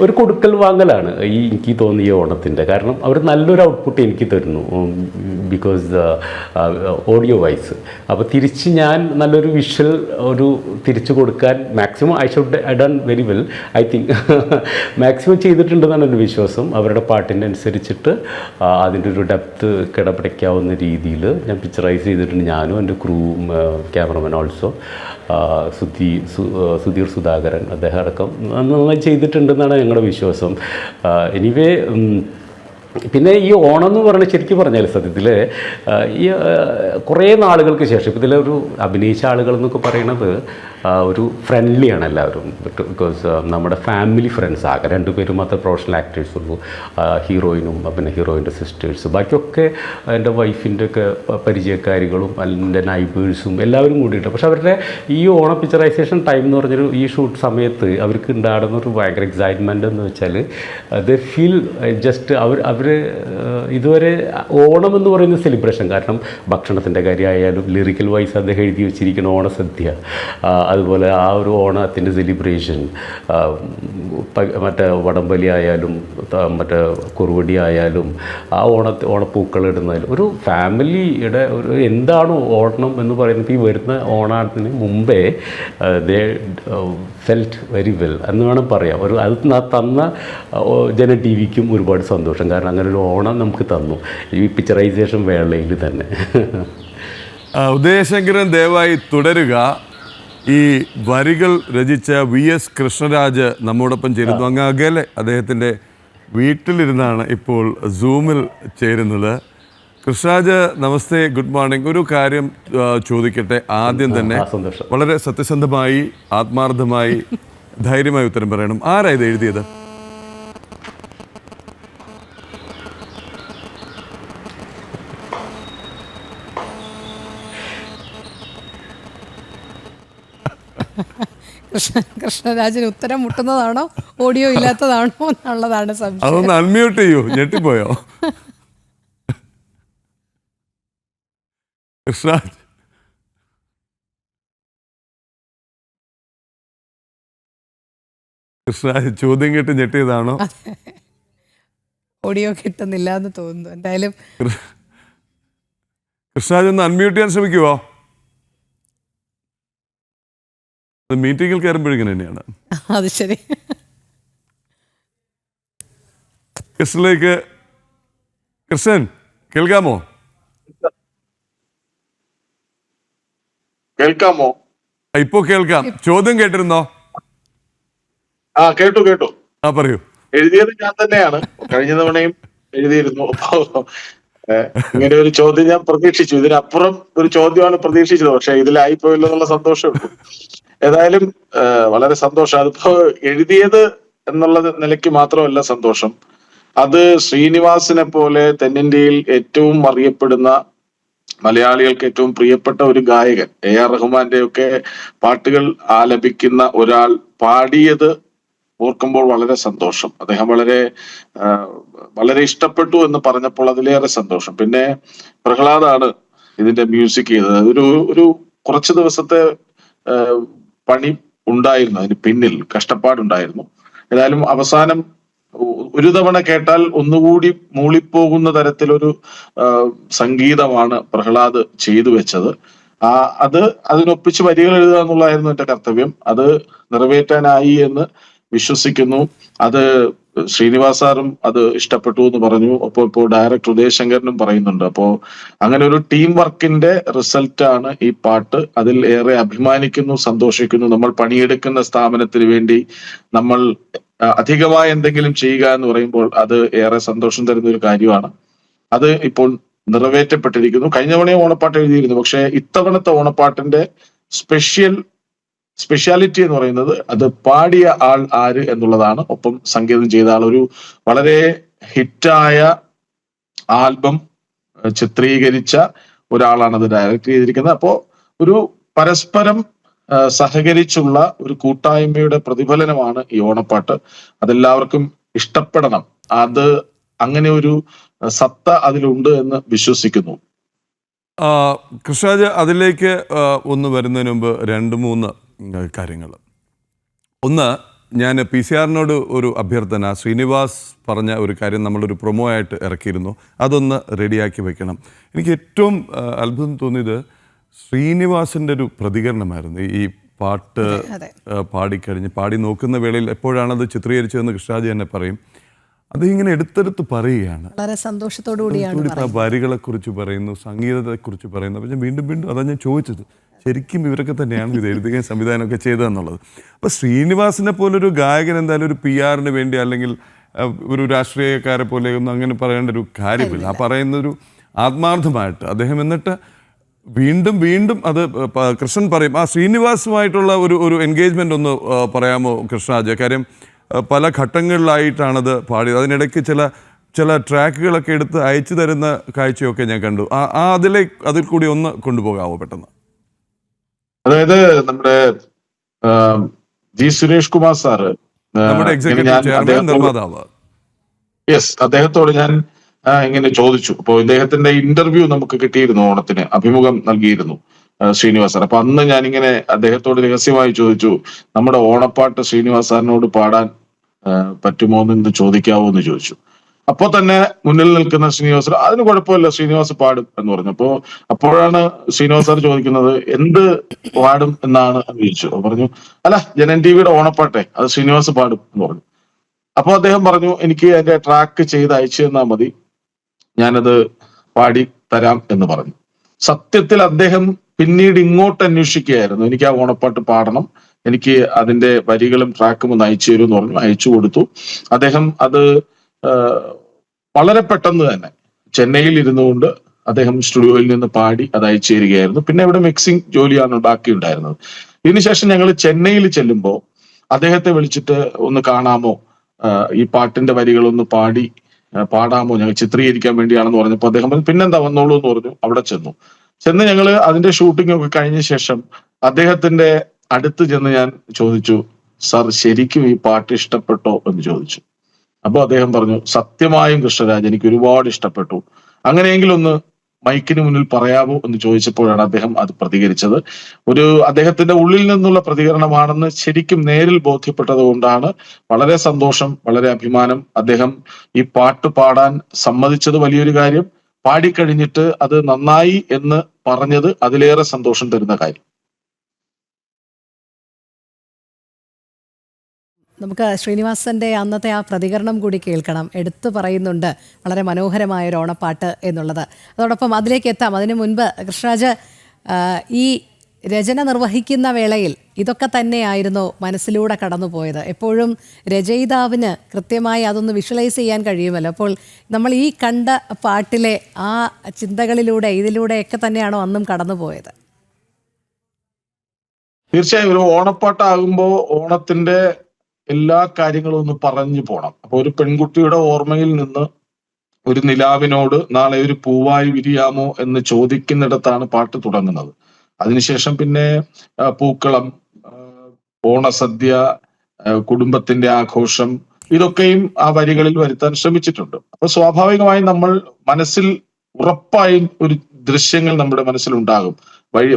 ഒരു കൊടുക്കൽ വാങ്ങലാണ് എനിക്ക് തോന്നിയ ഓണത്തിൻ്റെ. കാരണം അവർ നല്ലൊരു ഔട്ട്പുട്ട് എനിക്ക് തരുന്നു ബിക്കോസ് ഓഡിയോ വൈസ്. അപ്പോൾ തിരിച്ച് ഞാൻ നല്ലൊരു വിഷ്വൽ തിരിച്ചു കൊടുക്കാൻ maximum I done very well. I think maximum ചെയ്തിട്ടുണ്ടെന്നാണ് എൻ്റെ വിശ്വാസം. അവരുടെ പാട്ടിൻ്റെ അനുസരിച്ചിട്ട് അതിൻ്റെ ഒരു ഡെപ്ത് കിടപിടിക്കാവുന്ന രീതിയിൽ ഞാൻ പിക്ചറൈസ് ചെയ്തിട്ടുണ്ട്. ഞാനും എൻ്റെ ക്രൂവും ക്യാമറമാൻ ഓൾസോ സുധീർ സുധാകരൻ അദ്ദേഹം അടക്കം നന്നായി ചെയ്തിട്ടുണ്ടെന്നാണ് ഞങ്ങളുടെ വിശ്വാസം. എനിവേ പിന്നെ ഈ ഓണം എന്ന് പറഞ്ഞാൽ ശരിക്കും പറഞ്ഞാൽ സത്യത്തിൽ ഈ കുറേ നാളുകൾക്ക് ശേഷം ഇപ്പോൾ ഇതിലൊരു അഭിനയിച്ച ആളുകൾ എന്നൊക്കെ പറയണത് ഒരു ഫ്രണ്ട്ലിയാണ് എല്ലാവരും. ബിക്കോസ് നമ്മുടെ ഫാമിലി ഫ്രണ്ട്സ് ആകെ 2 പേരും മാത്രമേ പ്രൊഫഷണൽ ആക്ടേഴ്സ് ഉള്ളൂ, ഹീറോയിനും പിന്നെ ഹീറോയിൻ്റെ സിസ്റ്റേഴ്സ്. ബാക്കിയൊക്കെ എൻ്റെ വൈഫിൻ്റെ ഒക്കെ പരിചയക്കാരികളും എൻ്റെ നൈബേഴ്സും എല്ലാവരും കൂടിയിട്ട്. പക്ഷെ അവരുടെ ഈ ഓണ പിക്ചറൈസേഷൻ ടൈം എന്ന് പറഞ്ഞൊരു ഈ ഷൂട്ട് സമയത്ത് അവർക്ക് ഉണ്ടാകുന്നൊരു ഭയങ്കര എക്സൈറ്റ്മെൻ്റ് എന്ന് വെച്ചാൽ ദ ഫീൽ ജസ്റ്റ് അവർ ഇതുവരെ ഓണം എന്ന് പറയുന്ന സെലിബ്രേഷൻ, കാരണം ഭക്ഷണത്തിൻ്റെ കാര്യമായാലും ലിറിക്കൽ വൈസ് അദ്ദേഹം എഴുതി വെച്ചിരിക്കുന്ന ഓണസദ്യ, അതുപോലെ ആ ഒരു ഓണത്തിൻ്റെ സെലിബ്രേഷൻ, മറ്റേ വടംവലി ആയാലും മറ്റേ കുറുവടി ആയാലും ആ ഓണപ്പൂക്കളിടുന്നതിൽ ഒരു ഫാമിലിയുടെ ഒരു എന്താണ് ഓണം എന്ന് പറയുന്നത്. ഈ വരുന്ന ഓണത്തിന് മുമ്പേ ദേ ഫെൽറ്റ് വെരി വെൽ എന്ന് വേണം പറയാം. അത് തന്ന ജനം ടി വിക്കും ഒരുപാട് സന്തോഷം. കാരണം അങ്ങനെ ഒരു ഓണം നമുക്ക് തന്നു ഈ പിക്ചറൈസേഷൻ വേളയിൽ തന്നെ. ഉദയശങ്കരൻ ദയവായി തുടരുക. ഈ വരികൾ രചിച്ച VS കൃഷ്ണരാജ് നമ്മോടൊപ്പം ചേരുന്നു. അങ്ങ് അകലെ അദ്ദേഹത്തിൻ്റെ വീട്ടിലിരുന്നാണ് ഇപ്പോൾ സൂമിൽ ചേരുന്നത്. കൃഷ്ണരാജ് നമസ്തേ, ഗുഡ് മോർണിംഗ്. ഒരു കാര്യം ചോദിക്കട്ടെ ആദ്യം തന്നെ. വളരെ സത്യസന്ധമായി ആത്മാർത്ഥമായി ധൈര്യമായി ഉത്തരം പറയണം. ആരാ ഇത് എഴുതിയത്? കൃഷ്ണരാജന് ഉത്തരം മുട്ടുന്നതാണോ ഓഡിയോ ഇല്ലാത്തതാണോ എന്നുള്ളതാണ് സംശയം. അതൊന്ന് അൺമ്യൂട്ട് ചെയ്യൂ. ഞെട്ടിപ്പോയോ കൃഷ്ണരാജ്? കൃഷ്ണരാജ് ചോദ്യം കേട്ട് ഞെട്ടിയതാണോ? ഓഡിയോ കിട്ടുന്നില്ല എന്ന് തോന്നുന്നു. എന്തായാലും കൃഷ്ണരാജ് ഒന്ന് അൺമ്യൂട്ട് ചെയ്യാൻ ശ്രമിക്കുവോ? മീറ്റിംഗിൽ കയറുമ്പോഴിങ്ങനെ തന്നെയാണ്. അത് ശരി. കൃഷ്ണനിലേക്ക് കൃഷ്ണൻ കേൾക്കാമോ? കേൾക്കാമോ? ഇപ്പോ കേൾക്കാം. ചോദ്യം കേട്ടിരുന്നോ? കേട്ടു. പറയൂ. എഴുതിയത് ഞാൻ തന്നെയാണ്. കഴിഞ്ഞ തവണയും എഴുതിയിരുന്നു. ഇങ്ങനെ ഒരു ചോദ്യം ഞാൻ പ്രതീക്ഷിച്ചു. ഇതിനപ്പുറം ഒരു ചോദ്യമാണ് പ്രതീക്ഷിച്ചത്. പക്ഷെ ഇതിലായിപ്പോയല്ലോ എന്നുള്ള സന്തോഷമുണ്ട്. ഏതായാലും വളരെ സന്തോഷം. അതിപ്പോ എഴുതിയത് എന്നുള്ള നിലയ്ക്ക് മാത്രമല്ല സന്തോഷം, അത് ശ്രീനിവാസിനെ പോലെ തെന്നിന്ത്യയിൽ ഏറ്റവും അറിയപ്പെടുന്ന, മലയാളികൾക്ക് ഏറ്റവും പ്രിയപ്പെട്ട ഒരു ഗായകൻ, AR റഹ്മാന്റെ ഒക്കെ പാട്ടുകൾ ആലപിക്കുന്ന ഒരാൾ പാടിയത് ഓർക്കുമ്പോൾ വളരെ സന്തോഷം. അദ്ദേഹം വളരെ ഇഷ്ടപ്പെട്ടു എന്ന് പറഞ്ഞപ്പോൾ അതിലേറെ സന്തോഷം. പിന്നെ പ്രഹ്ലാദാണ് ഇതിന്റെ മ്യൂസിക് ചെയ്തത്. ഒരു കുറച്ച് ദിവസത്തെ പണി ഉണ്ടായിരുന്നു, അതിന് പിന്നിൽ കഷ്ടപ്പാടുണ്ടായിരുന്നു. ഏതായാലും അവസാനം ഒരു തവണ കേട്ടാൽ ഒന്നുകൂടി മൂളിപ്പോകുന്ന തരത്തിലൊരു സംഗീതമാണ് പ്രഹ്ലാദ് ചെയ്തു വെച്ചത്. അതിനൊപ്പിച്ച് വരികൾ എഴുതുക എന്നുള്ളതായിരുന്നു എന്റെ കർത്തവ്യം. അത് നിറവേറ്റാനായി എന്ന് വിശ്വസിക്കുന്നു. അത് ശ്രീനിവാസ് സാറും അത് ഇഷ്ടപ്പെട്ടു എന്ന് പറഞ്ഞു. ഇപ്പോൾ ഡയറക്ടർ ഉദയശങ്കരനും പറയുന്നുണ്ട്. അപ്പോ അങ്ങനെ ഒരു ടീം വർക്കിന്റെ റിസൾട്ടാണ് ഈ പാട്ട്. അതിൽ ഏറെ അഭിമാനിക്കുന്നു, സന്തോഷിക്കുന്നു. നമ്മൾ പണിയെടുക്കുന്ന സ്ഥാപനത്തിന് വേണ്ടി നമ്മൾ അധികമായി എന്തെങ്കിലും ചെയ്യുക എന്ന് പറയുമ്പോൾ അത് ഏറെ സന്തോഷം തരുന്ന ഒരു കാര്യമാണ്. അത് ഇപ്പോൾ നിറവേറ്റപ്പെട്ടിരിക്കുന്നു. കഴിഞ്ഞ തവണയും ഓണപ്പാട്ട് എഴുതിയിരുന്നു. പക്ഷെ ഇത്തവണത്തെ ഓണപ്പാട്ടിന്റെ സ്പെഷ്യാലിറ്റി എന്ന് പറയുന്നത് അത് പാടിയ ആൾ ആര് എന്നുള്ളതാണ്. ഒപ്പം സംഗീതം ചെയ്ത ആൾ ഒരു വളരെ ഹിറ്റായ ആൽബം ചിത്രീകരിച്ച ഒരാളാണ് അത് ഡയറക്റ്റ് ചെയ്തിരിക്കുന്നത്. അപ്പോ ഒരു പരസ്പരം സഹകരിച്ചുള്ള ഒരു കൂട്ടായ്മയുടെ പ്രതിഫലനമാണ് ഈ ഓണപ്പാട്ട്. അതെല്ലാവർക്കും ഇഷ്ടപ്പെടണം. അത് അങ്ങനെ ഒരു സത്ത അതിലുണ്ട് എന്ന് വിശ്വസിക്കുന്നു. കൃഷ്ണരാജ്, അതിലേക്ക് ഒന്ന് വരുന്നതിന് മുമ്പ് 2-3 കാര്യങ്ങൾ. ഒന്ന്, ഞാൻ PCR-നോട് ഒരു അഭ്യർത്ഥന, ശ്രീനിവാസ് പറഞ്ഞ ഒരു കാര്യം നമ്മളൊരു പ്രൊമോ ആയിട്ട് ഇറക്കിയിരുന്നു, അതൊന്ന് റെഡിയാക്കി വെക്കണം. എനിക്ക് ഏറ്റവും അത്ഭുതം തോന്നിയത് ശ്രീനിവാസിൻ്റെ ഒരു പ്രതികരണമായിരുന്നു. ഈ പാട്ട് പാടി നോക്കുന്ന വേളയിൽ എപ്പോഴാണത് ചിത്രീകരിച്ചതെന്ന് കൃഷ്ണരാജ് തന്നെ പറയും. അത് ഇങ്ങനെ എടുത്തെടുത്ത് പറയുകയാണ്. വളരെ സന്തോഷത്തോടു കൂടിയാണ് വരികളെ കുറിച്ച് പറയുന്നു, സംഗീതത്തെക്കുറിച്ച് പറയുന്നു. അപ്പം ഞാൻ വീണ്ടും അതാണ് ഞാൻ ചോദിച്ചത്, ശരിക്കും ഇവരൊക്കെ തന്നെയാണ് ഇത് എഴുതുകയും സംവിധാനമൊക്കെ ചെയ്തതെന്നുള്ളത്. അപ്പോൾ ശ്രീനിവാസിനെ പോലൊരു ഗായകൻ എന്തായാലും ഒരു PR-ന് വേണ്ടി അല്ലെങ്കിൽ ഒരു രാഷ്ട്രീയക്കാരെ പോലെയൊന്നും അങ്ങനെ പറയേണ്ട ഒരു കാര്യമില്ല. ആ പറയുന്നൊരു ആത്മാർത്ഥമായിട്ട് അദ്ദേഹം, എന്നിട്ട് വീണ്ടും അത് കൃഷ്ണൻ പറയും. ആ ശ്രീനിവാസുമായിട്ടുള്ള ഒരു എൻഗേജ്മെൻ്റ് ഒന്ന് പറയാമോ കൃഷ്ണരാജ്? കാര്യം പല ഘട്ടങ്ങളിലായിട്ടാണത് പാടിയത്. അതിനിടയ്ക്ക് ചില ട്രാക്കുകളൊക്കെ എടുത്ത് അയച്ചു തരുന്ന കാഴ്ചയൊക്കെ ഞാൻ കണ്ടു. അതിൽ കൂടി ഒന്ന് കൊണ്ടുപോകാമോ പെട്ടെന്ന്? അതായത് നമ്മുടെ ജി സുരേഷ് കുമാർ സാറ്, നമ്മുടെ എക്സിക്യൂട്ടീവ് ചെയർമാൻ, നിർമ്മാതാവ്, അദ്ദേഹത്തോട് ഞാൻ ഇങ്ങനെ ചോദിച്ചു. അപ്പോൾ ഇദ്ദേഹത്തിന്റെ ഇന്റർവ്യൂ നമുക്ക് കിട്ടിയിരുന്നു, ഓണത്തിന് അഭിമുഖം നൽകിയിരുന്നു ശ്രീനിവാസ് സാർ. അപ്പൊ അന്ന് ഞാനിങ്ങനെ അദ്ദേഹത്തോട് രഹസ്യമായി ചോദിച്ചു, നമ്മുടെ ഓണപ്പാട്ട് ശ്രീനിവാസ് സാറിനോട് പാടാൻ പറ്റുമോ എന്ന് ചോദിക്കാവോ എന്ന് ചോദിച്ചു. അപ്പോൾ തന്നെ മുന്നിൽ നിൽക്കുന്ന ശ്രീനിവാസ് സാർ, അതിന് കുഴപ്പമില്ല, ശ്രീനിവാസ് പാടും എന്ന് പറഞ്ഞു. അപ്പോഴാണ് ശ്രീനിവാസ് സാർ ചോദിക്കുന്നത്, എന്ത് പാടും എന്നാണ് ചോദിച്ചു. പറഞ്ഞു, അല്ല, ജനൻ ടിവിയുടെ ഓണപ്പാട്ടെ, അത് ശ്രീനിവാസ് പാടും എന്ന് പറഞ്ഞു. അപ്പൊ അദ്ദേഹം പറഞ്ഞു, എനിക്ക് അതിന്റെ ട്രാക്ക് ചെയ്ത് അയച്ചു തന്നാൽ മതി, ഞാനത് പാടി തരാം എന്ന് പറഞ്ഞു. സത്യത്തിൽ അദ്ദേഹം പിന്നീട് ഇങ്ങോട്ട് അന്വേഷിക്കുകയായിരുന്നു, എനിക്ക് ആ ഓണപ്പാട്ട് പാടണം, എനിക്ക് അതിന്റെ വരികളും ട്രാക്കും ഒന്ന് അയച്ചു തരും എന്ന് പറഞ്ഞു. അയച്ചു കൊടുത്തു. അദ്ദേഹം അത് വളരെ പെട്ടെന്ന് തന്നെ ചെന്നൈയിൽ ഇരുന്നുകൊണ്ട് അദ്ദേഹം സ്റ്റുഡിയോയിൽ നിന്ന് പാടി അത് അയച്ചു തരികയായിരുന്നു. പിന്നെ ഇവിടെ മിക്സിംഗ് ജോലിയാണ് ബാക്കിയുണ്ടായിരുന്നത്. ഇതിനുശേഷം ഞങ്ങൾ ചെന്നൈയിൽ ചെല്ലുമ്പോൾ അദ്ദേഹത്തെ വിളിച്ചിട്ട് ഒന്ന് കാണാമോ, ഈ പാട്ടിന്റെ വരികളൊന്ന് പാടാമോ, ഞങ്ങൾ ചിത്രീകരിക്കാൻ വേണ്ടിയാണെന്ന് പറഞ്ഞപ്പോൾ അദ്ദേഹം പിന്നെന്താ, വന്നോളൂ എന്ന് പറഞ്ഞു. അവിടെ ചെന്ന് ഞങ്ങൾ അതിന്റെ ഷൂട്ടിംഗ് ഒക്കെ കഴിഞ്ഞ ശേഷം അദ്ദേഹത്തിന്റെ അടുത്ത് ചെന്ന് ഞാൻ ചോദിച്ചു, സാർ ശരിക്കും ഈ പാട്ട് ഇഷ്ടപ്പെട്ടോ എന്ന് ചോദിച്ചു. അപ്പൊ അദ്ദേഹം പറഞ്ഞു, സത്യമായും കൃഷ്ണരാജ്, എനിക്ക് ഒരുപാട് ഇഷ്ടപ്പെട്ടു, അങ്ങനെയെങ്കിൽ ഒന്ന് മൈക്കിന് മുന്നിൽ പറയാമോ എന്ന് ചോദിച്ചപ്പോഴാണ് അദ്ദേഹം അത് പ്രതികരിച്ചത്. അദ്ദേഹത്തിന്റെ ഉള്ളിൽ നിന്നുള്ള പ്രതികരണമാണെന്ന് ശരിക്കും നേരിൽ ബോധ്യപ്പെട്ടത് കൊണ്ടാണ് വളരെ സന്തോഷം, വളരെ അഭിമാനം. അദ്ദേഹം ഈ പാട്ട് പാടാൻ സമ്മതിച്ചത് വലിയൊരു കാര്യം, പാടിക്കഴിഞ്ഞിട്ട് അത് നന്നായി എന്ന് പറഞ്ഞത് അതിലേറെ സന്തോഷം തരുന്ന കാര്യം. നമുക്ക് ശ്രീനിവാസന്റെ അന്നത്തെ ആ പ്രതികരണം കൂടി കേൾക്കണം. എടുത്തു പറയുന്നുണ്ട് വളരെ മനോഹരമായ ഒരു ഓണപ്പാട്ട് എന്നുള്ളത്. അതോടൊപ്പം അതിലേക്ക് എത്താം. അതിനു മുൻപ് കൃഷ്ണരാജ്, ഈ രചന നിർവഹിക്കുന്ന വേളയിൽ ഇതൊക്കെ തന്നെയായിരുന്നു മനസ്സിലൂടെ കടന്നുപോയത്? എപ്പോഴും രചയിതാവിന് കൃത്യമായി അതൊന്ന് വിഷ്വലൈസ് ചെയ്യാൻ കഴിയുമല്ലോ. അപ്പോൾ നമ്മൾ ഈ കണ്ട പാട്ടിലെ ആ ചിന്തകളിലൂടെ ഇതിലൂടെയൊക്കെ തന്നെയാണോ അന്നും കടന്നുപോയത്? തീർച്ചയായും ഒരു ഓണപ്പാട്ടാകുമ്പോൾ ഓണത്തിന്റെ എല്ലാ കാര്യങ്ങളും ഒന്ന് പറഞ്ഞു പോണം. അപ്പൊ ഒരു പെൺകുട്ടിയുടെ ഓർമ്മയിൽ നിന്ന് ഒരു നിലാവിനോട് നാളെ ഒരു പൂവായി വിരിയാമോ എന്ന് ചോദിക്കുന്നിടത്താണ് പാട്ട് തുടങ്ങുന്നത്. അതിനുശേഷം പിന്നെ പൂക്കളം, ഓണസദ്യ, കുടുംബത്തിന്റെ ആഘോഷം, ഇതൊക്കെയും ആ വരികളിൽ വരുത്താൻ ശ്രമിച്ചിട്ടുണ്ട്. അപ്പൊ സ്വാഭാവികമായും നമ്മൾ മനസ്സിൽ ഉറപ്പായും ഒരു ദൃശ്യങ്ങൾ നമ്മുടെ മനസ്സിലുണ്ടാകും.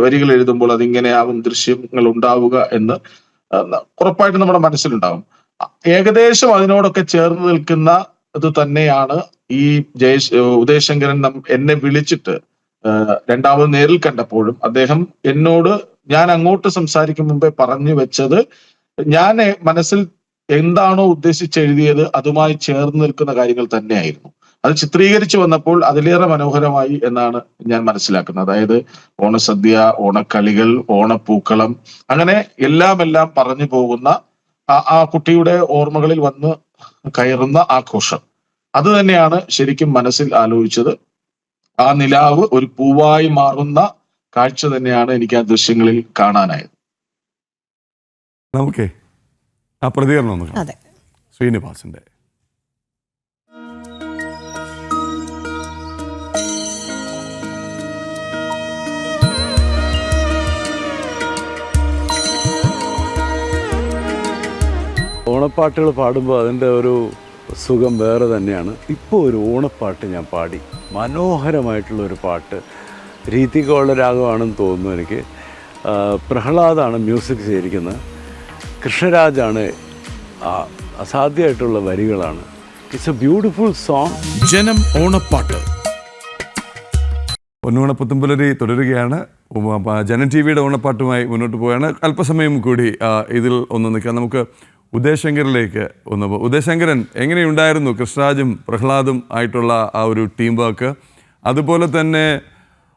വരികൾ എഴുതുമ്പോൾ അതിങ്ങനെയാവും ദൃശ്യങ്ങൾ ഉണ്ടാവുക എന്ന് ഉറപ്പായിട്ടും നമ്മുടെ മനസ്സിലുണ്ടാകും. ഏകദേശം അതിനോടൊക്കെ ചേർന്ന് നിൽക്കുന്ന ഇത് തന്നെയാണ് ഈ ഉദയശങ്കരൻ എന്നെ വിളിച്ചിട്ട് രണ്ടാമത് നേരിൽ കണ്ടപ്പോഴും അദ്ദേഹം എന്നോട്, ഞാൻ അങ്ങോട്ട് സംസാരിക്കും മുമ്പേ പറഞ്ഞു വെച്ചത്, ഞാൻ മനസ്സിൽ എന്താണോ ഉദ്ദേശിച്ചെഴുതിയത് അതുമായി ചേർന്ന് നിൽക്കുന്ന കാര്യങ്ങൾ തന്നെയായിരുന്നു. അത് ചിത്രീകരിച്ചു വന്നപ്പോൾ അതിലേറെ മനോഹരമായി എന്നാണ് ഞാൻ മനസ്സിലാക്കുന്നത്. അതായത് ഓണസദ്യ, ഓണക്കളികൾ, ഓണപ്പൂക്കളം, അങ്ങനെ എല്ലാം പറഞ്ഞു പോകുന്ന ആ കുട്ടിയുടെ ഓർമ്മകളിൽ വന്ന് കയറുന്ന ആഘോഷം, അത് തന്നെയാണ് ശരിക്കും മനസ്സിൽ ആലോചിച്ചത്. ആ നിലാവ് ഒരു പൂവായി മാറുന്ന കാഴ്ച തന്നെയാണ് എനിക്ക് ആ ദൃശ്യങ്ങളിൽ കാണാനായത്. നമുക്കേ ആ പ്രതികരണം ഒന്ന് കാണാം. ശ്രീനിവാസിന്റെ ഓണപ്പാട്ടുകൾ പാടുമ്പോൾ അതിൻ്റെ ഒരു സുഖം വേറെ തന്നെയാണ്. ഇപ്പോൾ ഒരു ഓണപ്പാട്ട് ഞാൻ പാടി, മനോഹരമായിട്ടുള്ളൊരു പാട്ട്, രീതികോള രാഗമാണെന്ന് തോന്നുന്നു എനിക്ക്. പ്രഹ്ലാദാണ് മ്യൂസിക് ചെയ്തിരിക്കുന്നത്, കൃഷ്ണരാജാണ്, അസാധ്യമായിട്ടുള്ള വരികളാണ്. It's A beautiful song. ജനം ഓണപ്പാട്ട്. പൊന്നോണ പുത്തുമ്പുലരി തുടരുകയാണ്. ജനം ടി വിയുടെ ഓണപ്പാട്ടുമായി മുന്നോട്ട് പോവുകയാണ്. അല്പസമയം കൂടി ഇതിൽ ഒന്ന് നിൽക്കാം. നമുക്ക് ഉദയശങ്കറിലേക്ക് ഒന്ന് പോകും. ഉദയശങ്കരൻ, എങ്ങനെയുണ്ടായിരുന്നു കൃഷ്ണരാജും പ്രഹ്ലാദും ആയിട്ടുള്ള ആ ഒരു ടീം വർക്ക്? അതുപോലെ തന്നെ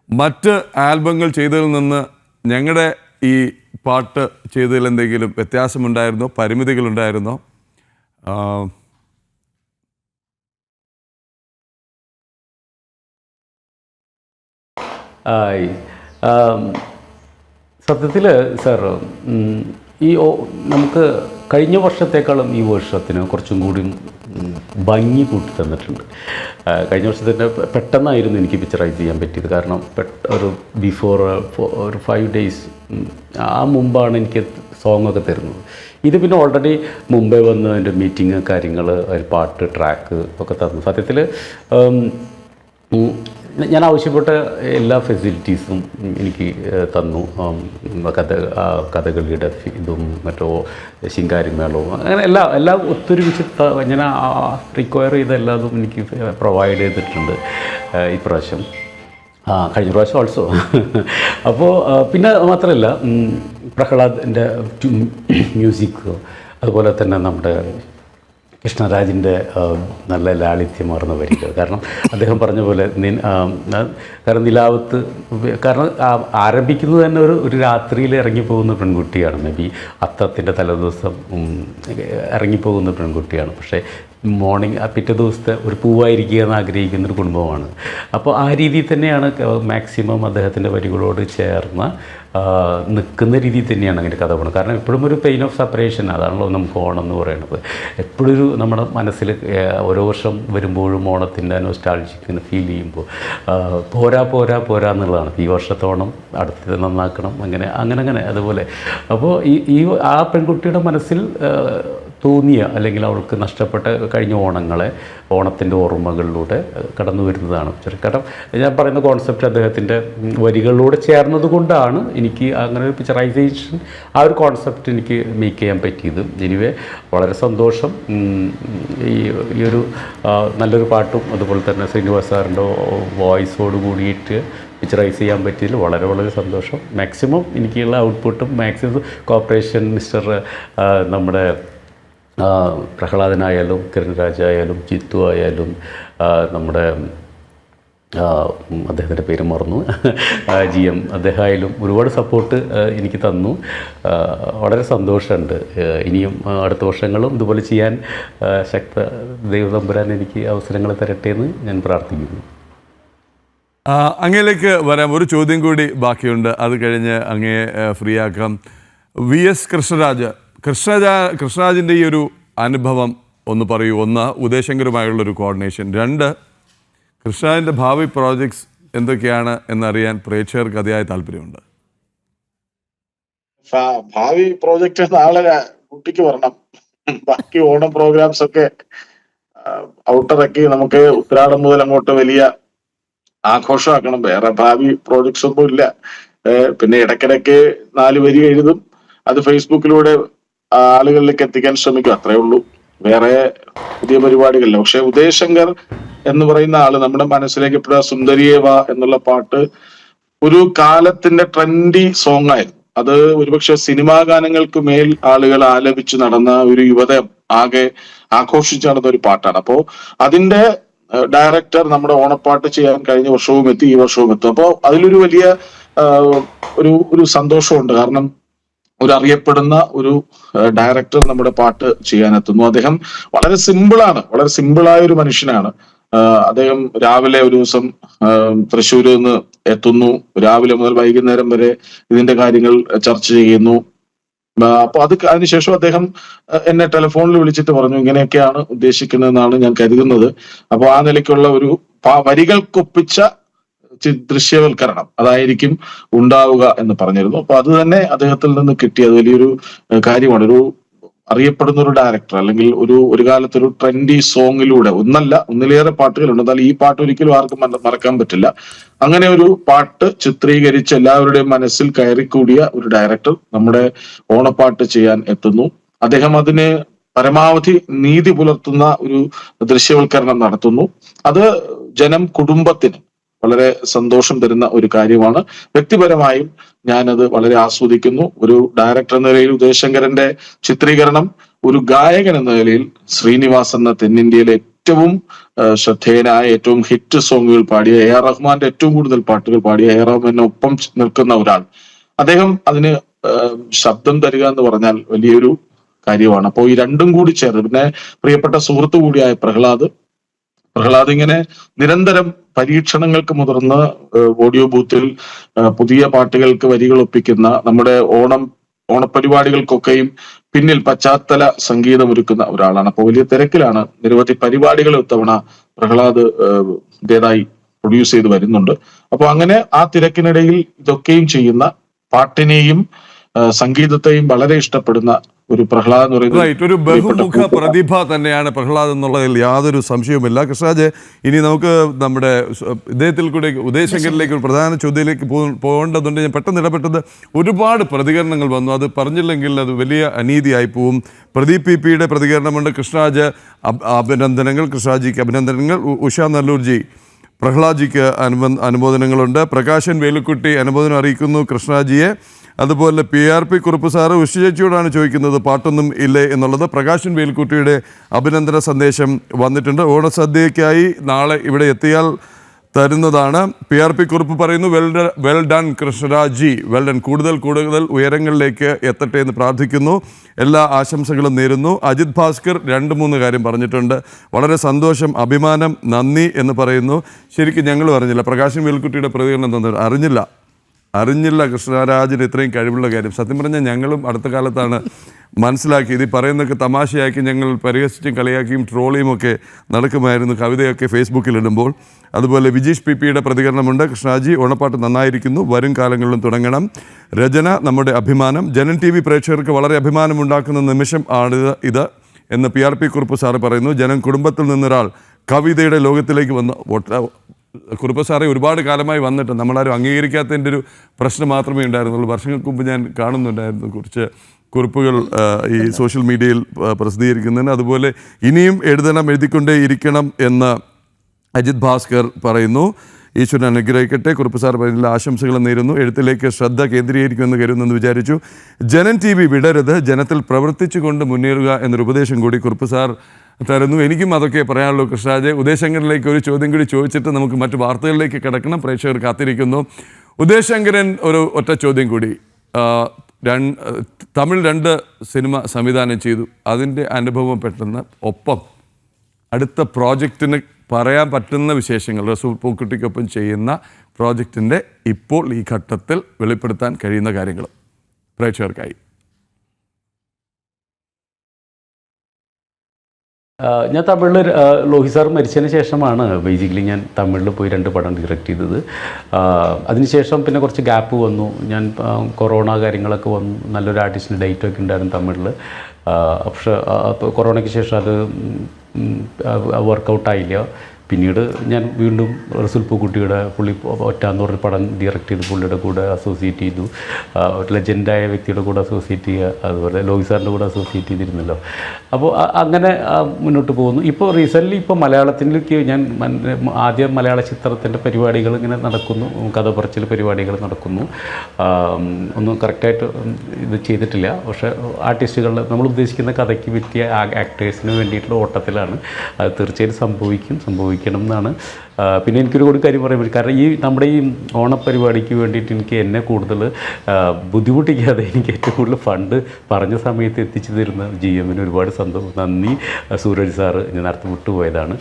മറ്റ് ആൽബങ്ങൾ ചെയ്തതിൽ നിന്ന് ഞങ്ങളുടെ ഈ പാട്ട് ചെയ്തതിൽ എന്തെങ്കിലും വ്യത്യാസമുണ്ടായിരുന്നോ, പരിമിതികളുണ്ടായിരുന്നോ? സത്യത്തിൽ സാർ, നമുക്ക് കഴിഞ്ഞ വർഷത്തേക്കാളും ഈ വർഷത്തിന് കുറച്ചും കൂടി ഭംഗി കൂട്ടി തന്നിട്ടുണ്ട്. കഴിഞ്ഞ വർഷത്തിൻ്റെ പെട്ടെന്നായിരുന്നു എനിക്ക് പിക്ചറൈസ് ചെയ്യാൻ പറ്റിയത്. കാരണം ഒരു ബിഫോർ ഒരു 5 days ആ മുമ്പാണ് എനിക്ക് സോങ്ങൊക്കെ തരുന്നത്. ഇത് പിന്നെ ഓൾറെഡി മുമ്പേ വന്ന് അതിൻ്റെ മീറ്റിങ് കാര്യങ്ങൾ, അതിൽ പാട്ട്, ട്രാക്ക് ഒക്കെ തന്നു. സത്യത്തിൽ ഞാൻ ആവശ്യപ്പെട്ട എല്ലാ ഫെസിലിറ്റീസും എനിക്ക് തന്നു. കഥകളിയുടെ ഇതും മറ്റോ ശിങ്കാരിമേളവും അങ്ങനെ എല്ലാം ഒത്തൊരുമിച്ച് ഞാൻ റിക്വയർ ചെയ്ത എല്ലാതും എനിക്ക് പ്രൊവൈഡ് ചെയ്തിട്ടുണ്ട് ഇപ്രാവശ്യം. കഴിഞ്ഞ പ്രാവശ്യം ഓൾസോ. അപ്പോൾ പിന്നെ മാത്രമല്ല, പ്രഹ്ലാദിൻ്റെ മ്യൂസിക്, അതുപോലെ തന്നെ നമ്മുടെ കൃഷ്ണരാജിൻ്റെ നല്ല ലാളിത്യമാർന്ന വരികൾ. കാരണം അദ്ദേഹം പറഞ്ഞ പോലെ കാരണം നിലാവത്ത്, കാരണം ആരംഭിക്കുന്നത് തന്നെ ഒരു രാത്രിയിൽ ഇറങ്ങിപ്പോകുന്ന പെൺകുട്ടിയാണ്. മേ ബി അത്തത്തിൻ്റെ തലേദിവസം ഇറങ്ങിപ്പോകുന്ന പെൺകുട്ടിയാണ്. പക്ഷേ മോർണിംഗ് പിറ്റേ ദിവസത്തെ ഒരു പൂവായിരിക്കുക എന്ന് ആഗ്രഹിക്കുന്നൊരു കുടുംബമാണ്. അപ്പോൾ ആ രീതിയിൽ തന്നെയാണ് മാക്സിമം അദ്ദേഹത്തിൻ്റെ വരികളോട് ചേർന്ന് നിൽക്കുന്ന രീതിയിൽ തന്നെയാണ് അങ്ങനെ കഥ പോകുന്നത്. കാരണം എപ്പോഴും ഒരു പെയിൻ ഓഫ് സെപ്പറേഷൻ, അതാണല്ലോ നമുക്ക് ഓണം എന്ന് പറയുന്നത്. എപ്പോഴൊരു നമ്മുടെ മനസ്സിൽ ഓരോ വർഷം വരുമ്പോഴും ഓണത്തിൻ്റെ നൊസ്റ്റാൾജിക്ക് ഫീൽ ചെയ്യുമ്പോൾ പോരാ പോരാ പോരാ എന്നുള്ളതാണ്. ഈ വർഷത്തെ ഓണം അടുത്തത് നന്നാക്കണം, അങ്ങനെ അതുപോലെ. അപ്പോൾ ഈ ആ പെൺകുട്ടിയുടെ മനസ്സിൽ തോന്നിയ, അല്ലെങ്കിൽ അവൾക്ക് നഷ്ടപ്പെട്ട കഴിഞ്ഞ ഓണത്തിൻ്റെ ഓർമ്മകളിലൂടെ കടന്നു വരുന്നതാണ്. കാരണം ഞാൻ പറയുന്ന കോൺസെപ്റ്റ് അദ്ദേഹത്തിൻ്റെ വരികളിലൂടെ ചേർന്നത് കൊണ്ടാണ് എനിക്ക് അങ്ങനെ ഒരു പിക്ചറൈസേഷൻ, ആ ഒരു കോൺസെപ്റ്റ് എനിക്ക് മേക്ക് ചെയ്യാൻ പറ്റിയത്. എനിവേ വളരെ സന്തോഷം. ഈ ഒരു നല്ലൊരു പാട്ടും അതുപോലെ തന്നെ ശ്രീനിവാസ് സാറിൻ്റെ വോയിസോട് കൂടിയിട്ട് പിക്ചറൈസ് ചെയ്യാൻ പറ്റിയതിൽ വളരെ വളരെ സന്തോഷം. മാക്സിമം എനിക്കുള്ള ഔട്ട്പുട്ടും മാക്സിമം കോപ്പറേഷൻ മിസ്റ്റർ നമ്മുടെ പ്രഹ്ലാദനായാലും കിരൺരാജായാലും ചിത്തു ആയാലും നമ്മുടെ അദ്ദേഹത്തിൻ്റെ പേര് മറന്നു, GM അദ്ദേഹമായാലും ഒരുപാട് സപ്പോർട്ട് എനിക്ക് തന്നു. വളരെ സന്തോഷമുണ്ട്. ഇനിയും അടുത്ത വർഷങ്ങളും ഇതുപോലെ ചെയ്യാൻ ദൈവതമ്പുരാൻ എനിക്ക് അവസരങ്ങൾ തരട്ടെ എന്ന് ഞാൻ പ്രാർത്ഥിക്കുന്നു. അങ്ങയിലേക്ക് വരാം. ഒരു ചോദ്യം കൂടി ബാക്കിയുണ്ട്, അത് കഴിഞ്ഞ് അങ്ങയെ ഫ്രീ ആക്കാം. VS കൃഷ്ണരാജിൻ്റെ ഈ ഒരു അനുഭവം ഒന്ന് പറയൂ. ഒന്ന്, ഉദയശങ്കരുമായുള്ളൊരു കോർഡിനേഷൻ. 2, കൃഷ്ണരാജിൻ്റെ ഭാവി പ്രോജക്ട്സ് എന്തൊക്കെയാണ് എന്നറിയാൻ പ്രേക്ഷകർക്ക് അതിയായ താല്പര്യമുണ്ട്. ഭാവി പ്രോജക്റ്റ് നാളെ കുട്ടിക്ക് വരണം. ബാക്കി ഓണം പ്രോഗ്രാംസ് ഒക്കെ ഔട്ടിറക്കി നമുക്ക് ഉത്രാടം മുതൽ അങ്ങോട്ട് വലിയ ആഘോഷമാക്കണം. വേറെ ഭാവി പ്രോജക്ട്സ് ഒന്നും ഇല്ല. പിന്നെ ഇടയ്ക്കിടയ്ക്ക് 4 വരി എഴുതും, അത് ഫേസ്ബുക്കിലൂടെ ആളുകളിലേക്ക് എത്തിക്കാൻ ശ്രമിക്കും, അത്രേ ഉള്ളൂ. വേറെ പുതിയ പരിപാടികളില്ല. പക്ഷെ ഉദയശങ്കർ എന്ന് പറയുന്ന ആള് നമ്മുടെ മനസ്സിലേക്ക് എപ്പോഴും സുന്ദരിയേവ എന്നുള്ള പാട്ട് ഒരു കാലത്തിന്റെ ട്രെൻഡി സോങ് ആയിരുന്നു. അത് ഒരുപക്ഷെ സിനിമാ ഗാനങ്ങൾക്ക് മേൽ ആളുകൾ ആലപിച്ചു നടന്ന ഒരു യുവത ആകെ ആഘോഷിച്ചു നടന്ന ഒരു പാട്ടാണ്. അപ്പോ അതിന്റെ ഡയറക്ടർ നമ്മുടെ ഓണപ്പാട്ട് ചെയ്യാൻ കഴിഞ്ഞ വർഷവും എത്തി, ഈ വർഷവും എത്തും. അപ്പോൾ അതിലൊരു വലിയ ഒരു സന്തോഷമുണ്ട്. കാരണം ഒരു അറിയപ്പെടുന്ന ഒരു ഡയറക്ടർ നമ്മുടെ പാട്ട് ചെയ്യാനെത്തുന്നു. അദ്ദേഹം വളരെ സിമ്പിളായ ഒരു മനുഷ്യനാണ്. അദ്ദേഹം രാവിലെ ഒരു ദിവസം തൃശ്ശൂരിൽ നിന്ന് എത്തുന്നു, രാവിലെ മുതൽ വൈകുന്നേരം വരെ ഇതിന്റെ കാര്യങ്ങൾ ചർച്ച ചെയ്യുന്നു. അപ്പൊ അതിനുശേഷം അദ്ദേഹം എന്നെ ടെലിഫോണിൽ വിളിച്ചിട്ട് പറഞ്ഞു, ഇങ്ങനെയൊക്കെയാണ് ഉദ്ദേശിക്കുന്നതെന്നാണ് ഞാൻ കരുതുന്നത്. അപ്പൊ ആ നിലയ്ക്കുള്ള ഒരു വരികൾക്കൊപ്പിച്ച ദൃശ്യവൽക്കരണം അതായിരിക്കും ഉണ്ടാവുക എന്ന് പറഞ്ഞിരുന്നു. അപ്പൊ അത് തന്നെ അദ്ദേഹത്തിൽ നിന്ന് കിട്ടിയത് വലിയൊരു കാര്യമാണ്. അറിയപ്പെടുന്ന ഒരു ഡയറക്ടർ, അല്ലെങ്കിൽ ഒരു കാലത്ത് ഒരു ട്രെൻഡി സോങ്ങിലൂടെ ഒന്നിലേറെ പാട്ടുകളുണ്ട്, എന്നാൽ ഈ പാട്ട് ഒരിക്കലും ആർക്കും മറക്കാൻ പറ്റില്ല. അങ്ങനെ ഒരു പാട്ട് ചിത്രീകരിച്ച് എല്ലാവരുടെയും മനസ്സിൽ കയറിക്കൂടിയ ഒരു ഡയറക്ടർ നമ്മുടെ ഓണപ്പാട്ട് ചെയ്യാൻ എത്തുന്നു. അദ്ദേഹം അതിന് പരമാവധി നീതി പുലർത്തുന്ന ഒരു ദൃശ്യവൽക്കരണം നടത്തുന്നു. അത് കുടുംബത്തിന് വളരെ സന്തോഷം തരുന്ന ഒരു കാര്യമാണ്. വ്യക്തിപരമായും ഞാനത് വളരെ ആസ്വദിക്കുന്നു. ഒരു ഡയറക്ടർ എന്ന നിലയിൽ ഉദയശങ്കരന്റെ ചിത്രീകരണം, ഒരു ഗായകൻ എന്ന നിലയിൽ ശ്രീനിവാസ് എന്ന തെന്നിന്ത്യയിലെ ഏറ്റവും ശ്രദ്ധേയനായ, ഏറ്റവും ഹിറ്റ് സോങ്ങുകൾ പാടിയ, AR റഹ്മാന്റെ ഏറ്റവും കൂടുതൽ പാട്ടുകൾ പാടിയ, AR റഹ്മാനൊപ്പം നിൽക്കുന്ന ഒരാൾ, അദ്ദേഹം അതിന് ശബ്ദം തരിക എന്ന് പറഞ്ഞാൽ വലിയൊരു കാര്യമാണ്. അപ്പോൾ ഈ രണ്ടും കൂടി ചേർന്ന്, പിന്നെ പ്രിയപ്പെട്ട സുഹൃത്തു കൂടിയായ പ്രഹ്ലാദ് ഇങ്ങനെ നിരന്തരം പരീക്ഷണങ്ങൾക്ക് മുതിർന്ന് ഓഡിയോ ബൂത്തിൽ പുതിയ പാട്ടുകൾക്ക് വരികൾ ഒപ്പിക്കുന്ന, നമ്മുടെ ഓണപരിപാടികൾക്കൊക്കെയും പിന്നിൽ പശ്ചാത്തല സംഗീതം ഒരുക്കുന്ന ഒരാളാണ്. അപ്പോൾ വലിയ തിരക്കിലാണ്. നിരവധി പരിപാടികൾ ഇത്തവണ പ്രഹ്ലാദ് ഇതേതായി പ്രൊഡ്യൂസ് ചെയ്ത് വരുന്നുണ്ട്. അപ്പോൾ അങ്ങനെ ആ തിരക്കിനിടയിൽ ഇതൊക്കെയും ചെയ്യുന്ന, പാട്ടിനെയും സംഗീതത്തെയും വളരെ ഇഷ്ടപ്പെടുന്ന ഒരു പ്രഹ്ലാദ് എന്ന് പറയുന്നത് ഒരു ബഹുമുഖ പ്രതിഭ തന്നെയാണ് പ്രഹ്ലാദ് എന്നുള്ളതിൽ യാതൊരു സംശയവുമില്ല. കൃഷ്ണരാജ്, ഇനി നമുക്ക് നമ്മുടെ ഇദ്ദേഹത്തിൽ കൂടെ ഉദയശങ്കറിലേക്ക് ഒരു പ്രധാന ചോദ്യത്തിലേക്ക് പോകേണ്ടതുണ്ട്. ഞാൻ പെട്ടെന്ന് ഇടപെട്ടത്, ഒരുപാട് പ്രതികരണങ്ങൾ വന്നു. അത് പറഞ്ഞില്ലെങ്കിൽ അത് വലിയ അനീതിയായി പോവും. പ്രദീപ് PP-യുടെ പ്രതികരണമുണ്ട്. കൃഷ്ണരാജ് അഭിനന്ദനങ്ങൾ, കൃഷ്ണരാജിക്ക് അഭിനന്ദനങ്ങൾ. ഉഷ നല്ലൂർജി പ്രഹ്ലാദ്ജിക്ക് അനുമോദനങ്ങളുണ്ട്. പ്രകാശൻ വേലുക്കുട്ടി അനുമോദനം അറിയിക്കുന്നു കൃഷ്ണരാജിയെ. അതുപോലെ PRP കുറുപ്പ് സാറ് ഉഷ ചേച്ചിയോടാണ് ചോദിക്കുന്നത് പാട്ടൊന്നും ഇല്ലേ എന്നുള്ളത്. പ്രകാശൻ വേൽക്കുട്ടിയുടെ അഭിനന്ദന സന്ദേശം വന്നിട്ടുണ്ട്. ഓണസദ്യയ്ക്കായി നാളെ ഇവിടെ എത്തിയാൽ തരുന്നതാണ്. PRP കുറുപ്പ് പറയുന്നു, well done Krishnaraj, well done, കൂടുതൽ ഉയരങ്ങളിലേക്ക് എത്തട്ടെ എന്ന് പ്രാർത്ഥിക്കുന്നു. എല്ലാ ആശംസകളും നേരുന്നു. അജിത് ഭാസ്കർ 2-3 കാര്യം പറഞ്ഞിട്ടുണ്ട്. വളരെ സന്തോഷം, അഭിമാനം, നന്ദി എന്ന് പറയുന്നു. ശരിക്കും ഞങ്ങളും അറിഞ്ഞില്ല, പ്രകാശൻ വേൽക്കുട്ടിയുടെ പ്രതികരണം തന്നിട്ട് അറിഞ്ഞില്ല കൃഷ്ണരാജിന് ഇത്രയും കഴിവുള്ള കാര്യം. സത്യം പറഞ്ഞാൽ ഞങ്ങളും അടുത്ത കാലത്താണ് മനസ്സിലാക്കിയത്. ഈ പറയുന്നതൊക്കെ തമാശയാക്കി ഞങ്ങൾ പരിഹസിച്ചും കളിയാക്കിയും ട്രോളിയും ഒക്കെ നടക്കുമായിരുന്നു, കവിതയൊക്കെ ഫേസ്ബുക്കിൽ ഇടുമ്പോൾ. അതുപോലെ വിജീഷ് PP-യുടെ പ്രതികരണമുണ്ട്. കൃഷ്ണരാജി, ഓണപ്പാട്ട് നന്നായിരിക്കുന്നു, വരും കാലങ്ങളിലും തുടങ്ങണം. രചന, നമ്മുടെ അഭിമാനം. ജനം TV പ്രേക്ഷകർക്ക് വളരെ അഭിമാനമുണ്ടാക്കുന്ന നിമിഷം ആണ് ഇത് എന്ന് PRP കുറുപ്പ് സാറ് പറയുന്നു. കുടുംബത്തിൽ നിന്നൊരാൾ കവിതയുടെ ലോകത്തിലേക്ക് വന്ന്, കുറുപ്പ് സാറെ ഒരുപാട് കാലമായി വന്നിട്ട് നമ്മളാരും അംഗീകരിക്കാത്തതിൻ്റെ ഒരു പ്രശ്നം മാത്രമേ ഉണ്ടായിരുന്നുള്ളൂ. വർഷങ്ങൾക്ക് മുമ്പ് ഞാൻ കാണുന്നുണ്ടായിരുന്നു കുറച്ച് കുറിപ്പുകൾ ഈ സോഷ്യൽ മീഡിയയിൽ പ്രസിദ്ധീകരിക്കുന്നതിന്. അതുപോലെ ഇനിയും എഴുതിക്കൊണ്ടേ ഇരിക്കണം എന്ന് അജിത് ഭാസ്കർ പറയുന്നു. ഈശ്വരൻ അനുഗ്രഹിക്കട്ടെ. കുറുപ്പ് സാർ പറയുന്ന ആശംസകൾ നേരുന്നു. എഴുത്തിലേക്ക് ശ്രദ്ധ കേന്ദ്രീകരിക്കുമെന്ന് കരുതുന്നെന്ന് വിചാരിച്ചു. ജനം TV വിടരുത്, ജനത്തിൽ പ്രവർത്തിച്ചുകൊണ്ട് മുന്നേറുക എന്നൊരു ഉപദേശം കൂടി കുറുപ്പ് സാർ തരുന്നു. എനിക്കും അതൊക്കെ പറയാനുള്ളൂ. കൃഷ്ണരാജ്, ഉദയശങ്കറിലേക്ക് ഒരു ചോദ്യം കൂടി ചോദിച്ചിട്ട് നമുക്ക് മറ്റു വാർത്തകളിലേക്ക് കിടക്കണം. പ്രേക്ഷകർ കാത്തിരിക്കുന്നു. ഉദയശങ്കരൻ, ഒരു ഒറ്റ ചോദ്യം കൂടി. തമിഴ് 2 സിനിമ സംവിധാനം ചെയ്തു, അതിൻ്റെ അനുഭവം പെട്ടെന്ന് ഒപ്പം അടുത്ത പ്രോജക്റ്റിന് പറയാൻ പറ്റുന്ന വിശേഷങ്ങൾ, റസൂൽ പൂക്കുട്ടിക്കൊപ്പം ചെയ്യുന്ന പ്രോജക്റ്റിൻ്റെ ഇപ്പോൾ ഈ ഘട്ടത്തിൽ വെളിപ്പെടുത്താൻ കഴിയുന്ന കാര്യങ്ങൾ പ്രേക്ഷകർക്കായി. ഞാൻ തമിഴിൽ ലോഹി സാർ മരിച്ചതിന് ശേഷമാണ് ബേസിക്കലി ഞാൻ തമിഴിൽ പോയി 2 പടം ഡയറക്റ്റ് ചെയ്തത്. അതിനുശേഷം പിന്നെ കുറച്ച് ഗ്യാപ്പ് വന്നു. ഞാൻ കൊറോണ കാര്യങ്ങളൊക്കെ വന്നു. നല്ലൊരു ആർട്ടിസ്റ്റിന് ഡേറ്റൊക്കെ ഉണ്ടായിരുന്നു തമിഴിൽ. പക്ഷേ കൊറോണയ്ക്ക് ശേഷം അത് വർക്കൗട്ടായില്ല. പിന്നീട് ഞാൻ വീണ്ടും റസൂൽ പൂക്കുട്ടിയുടെ പുള്ളി ഒറ്റാന്ന് പറഞ്ഞ പടം ഡയറക്റ്റ് ചെയ്ത് പുള്ളിയുടെ കൂടെ അസോസിയേറ്റ് ചെയ്തു. ഒരു ലെജൻഡായ വ്യക്തിയുടെ കൂടെ അസോസിയേറ്റ് ചെയ്യുക, അതുപോലെ ലോഹി സാറിൻ്റെ കൂടെ അസോസിയേറ്റ് ചെയ്തിരുന്നല്ലോ. അപ്പോൾ അങ്ങനെ മുന്നോട്ട് പോകുന്നു. ഇപ്പോൾ റീസെൻ്റ്ലി മലയാളത്തിലേക്ക് ഞാൻ ആദ്യം മലയാള ചിത്രത്തിൻ്റെ പരിപാടികൾ ഇങ്ങനെ നടക്കുന്നു, കഥ പറച്ചിൽ പരിപാടികൾ നടക്കുന്നു. ഒന്നും കറക്റ്റായിട്ട് ഇത് ചെയ്തിട്ടില്ല. പക്ഷേ ആർട്ടിസ്റ്റുകളുടെ നമ്മൾ ഉദ്ദേശിക്കുന്ന കഥയ്ക്ക് പറ്റിയ ആക്ടേഴ്സിന് വേണ്ടിയിട്ടുള്ള ഓട്ടത്തിലാണ്. അത് തീർച്ചയായിട്ടും സംഭവിക്കണം എന്നാണ്. പിന്നെ എനിക്കൊരു കൂടി കാര്യം പറയാൻ പറ്റും. കാരണം നമ്മുടെ ഈ ഓണപ്പരിപാടിക്ക് വേണ്ടിയിട്ട് എന്നെ കൂടുതൽ ബുദ്ധിമുട്ടിക്കാതെ എനിക്ക് ഏറ്റവും കൂടുതൽ ഫണ്ട് പറഞ്ഞ സമയത്ത് എത്തിച്ചു തരുന്ന GM-ന് ഒരുപാട് നന്ദി. സൂരജ് സാറ് ഞാൻ നേരത്തെ വിട്ടുപോയതാണ്.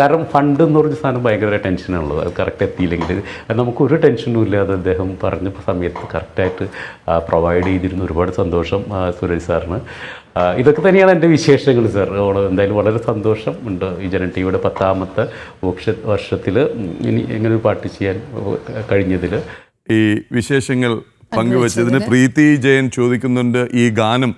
കാരണം ഫണ്ട് എന്ന് പറഞ്ഞ സാധനം ഭയങ്കര ടെൻഷനാണുള്ളത്. അത് കറക്റ്റ് എത്തിയില്ലെങ്കിൽ നമുക്കൊരു ടെൻഷനും ഇല്ലാതെ അദ്ദേഹം പറഞ്ഞ സമയത്ത് കറക്റ്റായിട്ട് പ്രൊവൈഡ് ചെയ്തിരുന്നു. ഒരുപാട് സന്തോഷം സൂരജ് സാറിന്. ഇതൊക്കെ തന്നെയാണ് എൻ്റെ വിശേഷങ്ങൾ സാർ. എന്തായാലും വളരെ സന്തോഷം ഉണ്ട് ഈ ജനം TV-യുടെ 10ാമത്തെ വർഷത്തിൽ ഇനി എങ്ങനെ ഒരു പാട്ട് ചെയ്യാൻ കഴിഞ്ഞതിൽ. ഈ വിശേഷങ്ങൾ പങ്കുവച്ചതിന് പ്രീതി ജയൻ ചോദിക്കുന്നുണ്ട്, ഈ ഗാനം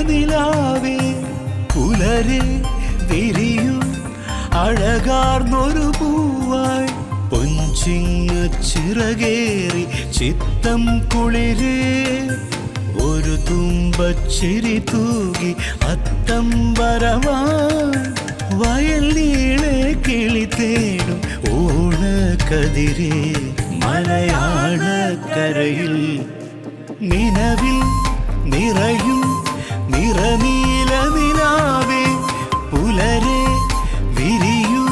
നിലാവേ പുലരെ വിരിയൂ അഴകാർന്നൊരു പൂവായി പൊഞ്ചിങ്ങ ചിറകേറി ചിത്തം കുളിരേ ഒരു തുമ്പച്ചിരി തൂകി അത്തം വരവാൻ വയൽ നീളെ കിളി തേടും ഓണക്കതിരേ മലയാളക്കരയിൽ നിലവിൽ നിറയും നിറനീല നിലാവേ പുലരെ വിരിയൂ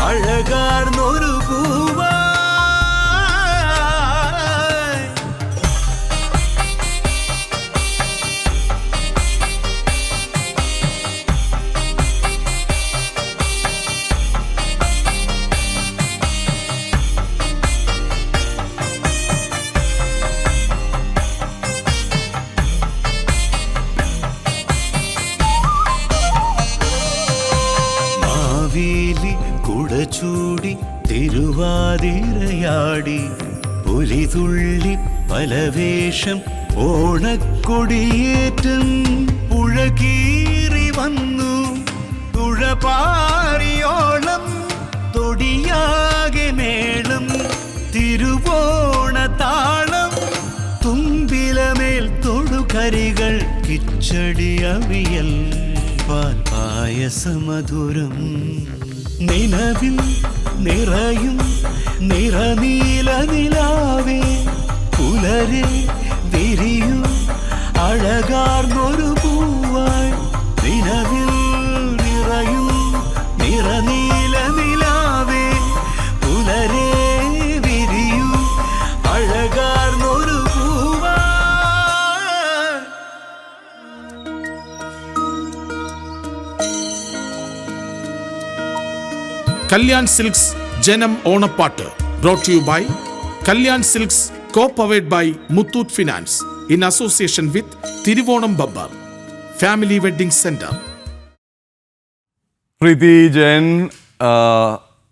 അഴകാർന്നൊരു പൂവാ കുടചൂടി തിരുവാതിരയാടി പുലിതുള്ളി പലവേഷം ഓണക്കൊടിയേറ്റം പുഴകീറി വന്നു തുഴപാറിയോളം തൊടിയാകെ മേളം തിരുവോണത്താളം തുമ്പിലമേൽ തൊടുകരികൾ കിച്ചടി അവിയൽ പായസമധുരം നിലവിൽ നിറയും നിറനീല നിലാവേ പുലരെ വിരിയൂ അഴകാർന്നൊരു പൂവായി നിലവിൽ നിറയും നിറനീല നിലാവേ പുലരെ വിരിയൂ അഴകാർന്നൊരു പൂവായി കല്യാൺ സിൽക്സ് ജനം ഓണപ്പാട്ട് brought to you by Kalyan silks co-powered by Muthoot finance in association with Thiruvonam Babbar family wedding centre. Preethi Jayan,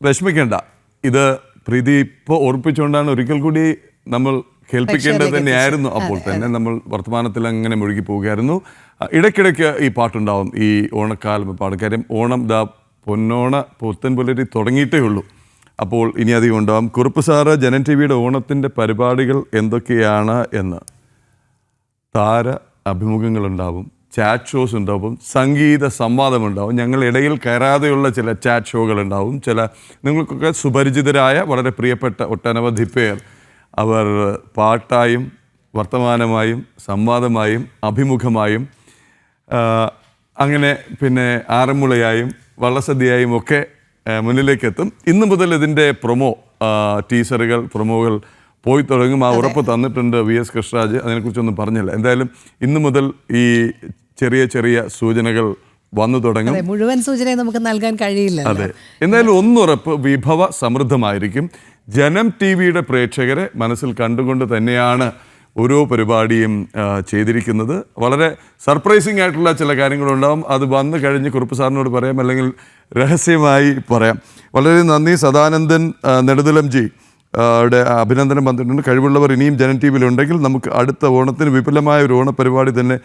വിഷമിക്കേണ്ട. ഇത് പ്രീതി ഇപ്പോൾ ഓർപ്പിച്ചുകൊണ്ടാണ് ഒരിക്കൽ കൂടി നമ്മൾ കേൾപ്പിക്കേണ്ടത് തന്നെയായിരുന്നു. അപ്പോൾ തന്നെ നമ്മൾ വർത്തമാനത്തിൽ അങ്ങനെ മുഴുകി പോവുകയായിരുന്നു. ഇടയ്ക്കിടയ്ക്ക് ഈ പാട്ടുണ്ടാവും, ഈ ഓണക്കാലം പാടും. കാര്യം ഓണം പൊന്നോണ പുത്തൻ പുലരി തുടങ്ങിയിട്ടേ ഉള്ളൂ. അപ്പോൾ ഇനി അധികം ഉണ്ടാവും. കുറുപ്പ് സാറ് ജനം ടി വിയുടെ ഓണത്തിൻ്റെ പരിപാടികൾ എന്തൊക്കെയാണ് എന്ന്, താര അഭിമുഖങ്ങളുണ്ടാവും, ചാറ്റ് ഷോസ് ഉണ്ടാവും, സംഗീത സംവാദമുണ്ടാവും, ഞങ്ങൾ ഇടയിൽ കയറാതെയുള്ള ചില ചാറ്റ് ഷോകളുണ്ടാവും. ചില നിങ്ങൾക്കൊക്കെ സുപരിചിതരായ വളരെ പ്രിയപ്പെട്ട ഒട്ടനവധി പേർ അവർ പാട്ടായും വർത്തമാനമായും സംവാദമായും അഭിമുഖമായും അങ്ങനെ പിന്നെ ആറന്മുളയായും വള്ളസദ്യയായും ഒക്കെ മുന്നിലേക്ക് എത്തും. ഇന്ന് മുതൽ ഇതിൻ്റെ ടീസറുകൾ പ്രൊമോകൾ പോയി തുടങ്ങും. ആ ഉറപ്പ് തന്നിട്ടുണ്ട് VS കൃഷ്ണരാജ്. അതിനെക്കുറിച്ചൊന്നും പറഞ്ഞില്ല. എന്തായാലും ഇന്ന് മുതൽ ഈ ചെറിയ ചെറിയ സൂചനകൾ വന്നു തുടങ്ങും. മുഴുവൻ സൂചനയും നമുക്ക് നൽകാൻ കഴിയില്ല. അതെ, എന്തായാലും ഒന്നുറപ്പ്, വിഭവ സമൃദ്ധമായിരിക്കും. ജനം ടി വിയുടെ പ്രേക്ഷകരെ മനസ്സിൽ കണ്ടുകൊണ്ട് തന്നെയാണ് ഓരോ പരിപാടിയും ചെയ്തിരിക്കുന്നത്. വളരെ സർപ്രൈസിങ് ആയിട്ടുള്ള ചില കാര്യങ്ങളുണ്ടാവും. അത് വന്നു കഴിഞ്ഞ് കുറുപ്പ് സാറിനോട് പറയാം, അല്ലെങ്കിൽ രഹസ്യമായി പറയാം. വളരെ നന്ദി. സദാനന്ദൻ നെടുതലംജി യുടെ അഭിനന്ദനം വന്നിട്ടുണ്ട്. കഴിവുള്ളവർ ഇനിയും ജനം ടി വിയിലുണ്ടെങ്കിൽ നമുക്ക് അടുത്ത ഓണത്തിന് വിപുലമായ ഒരു ഓണപരിപാടി തന്നെ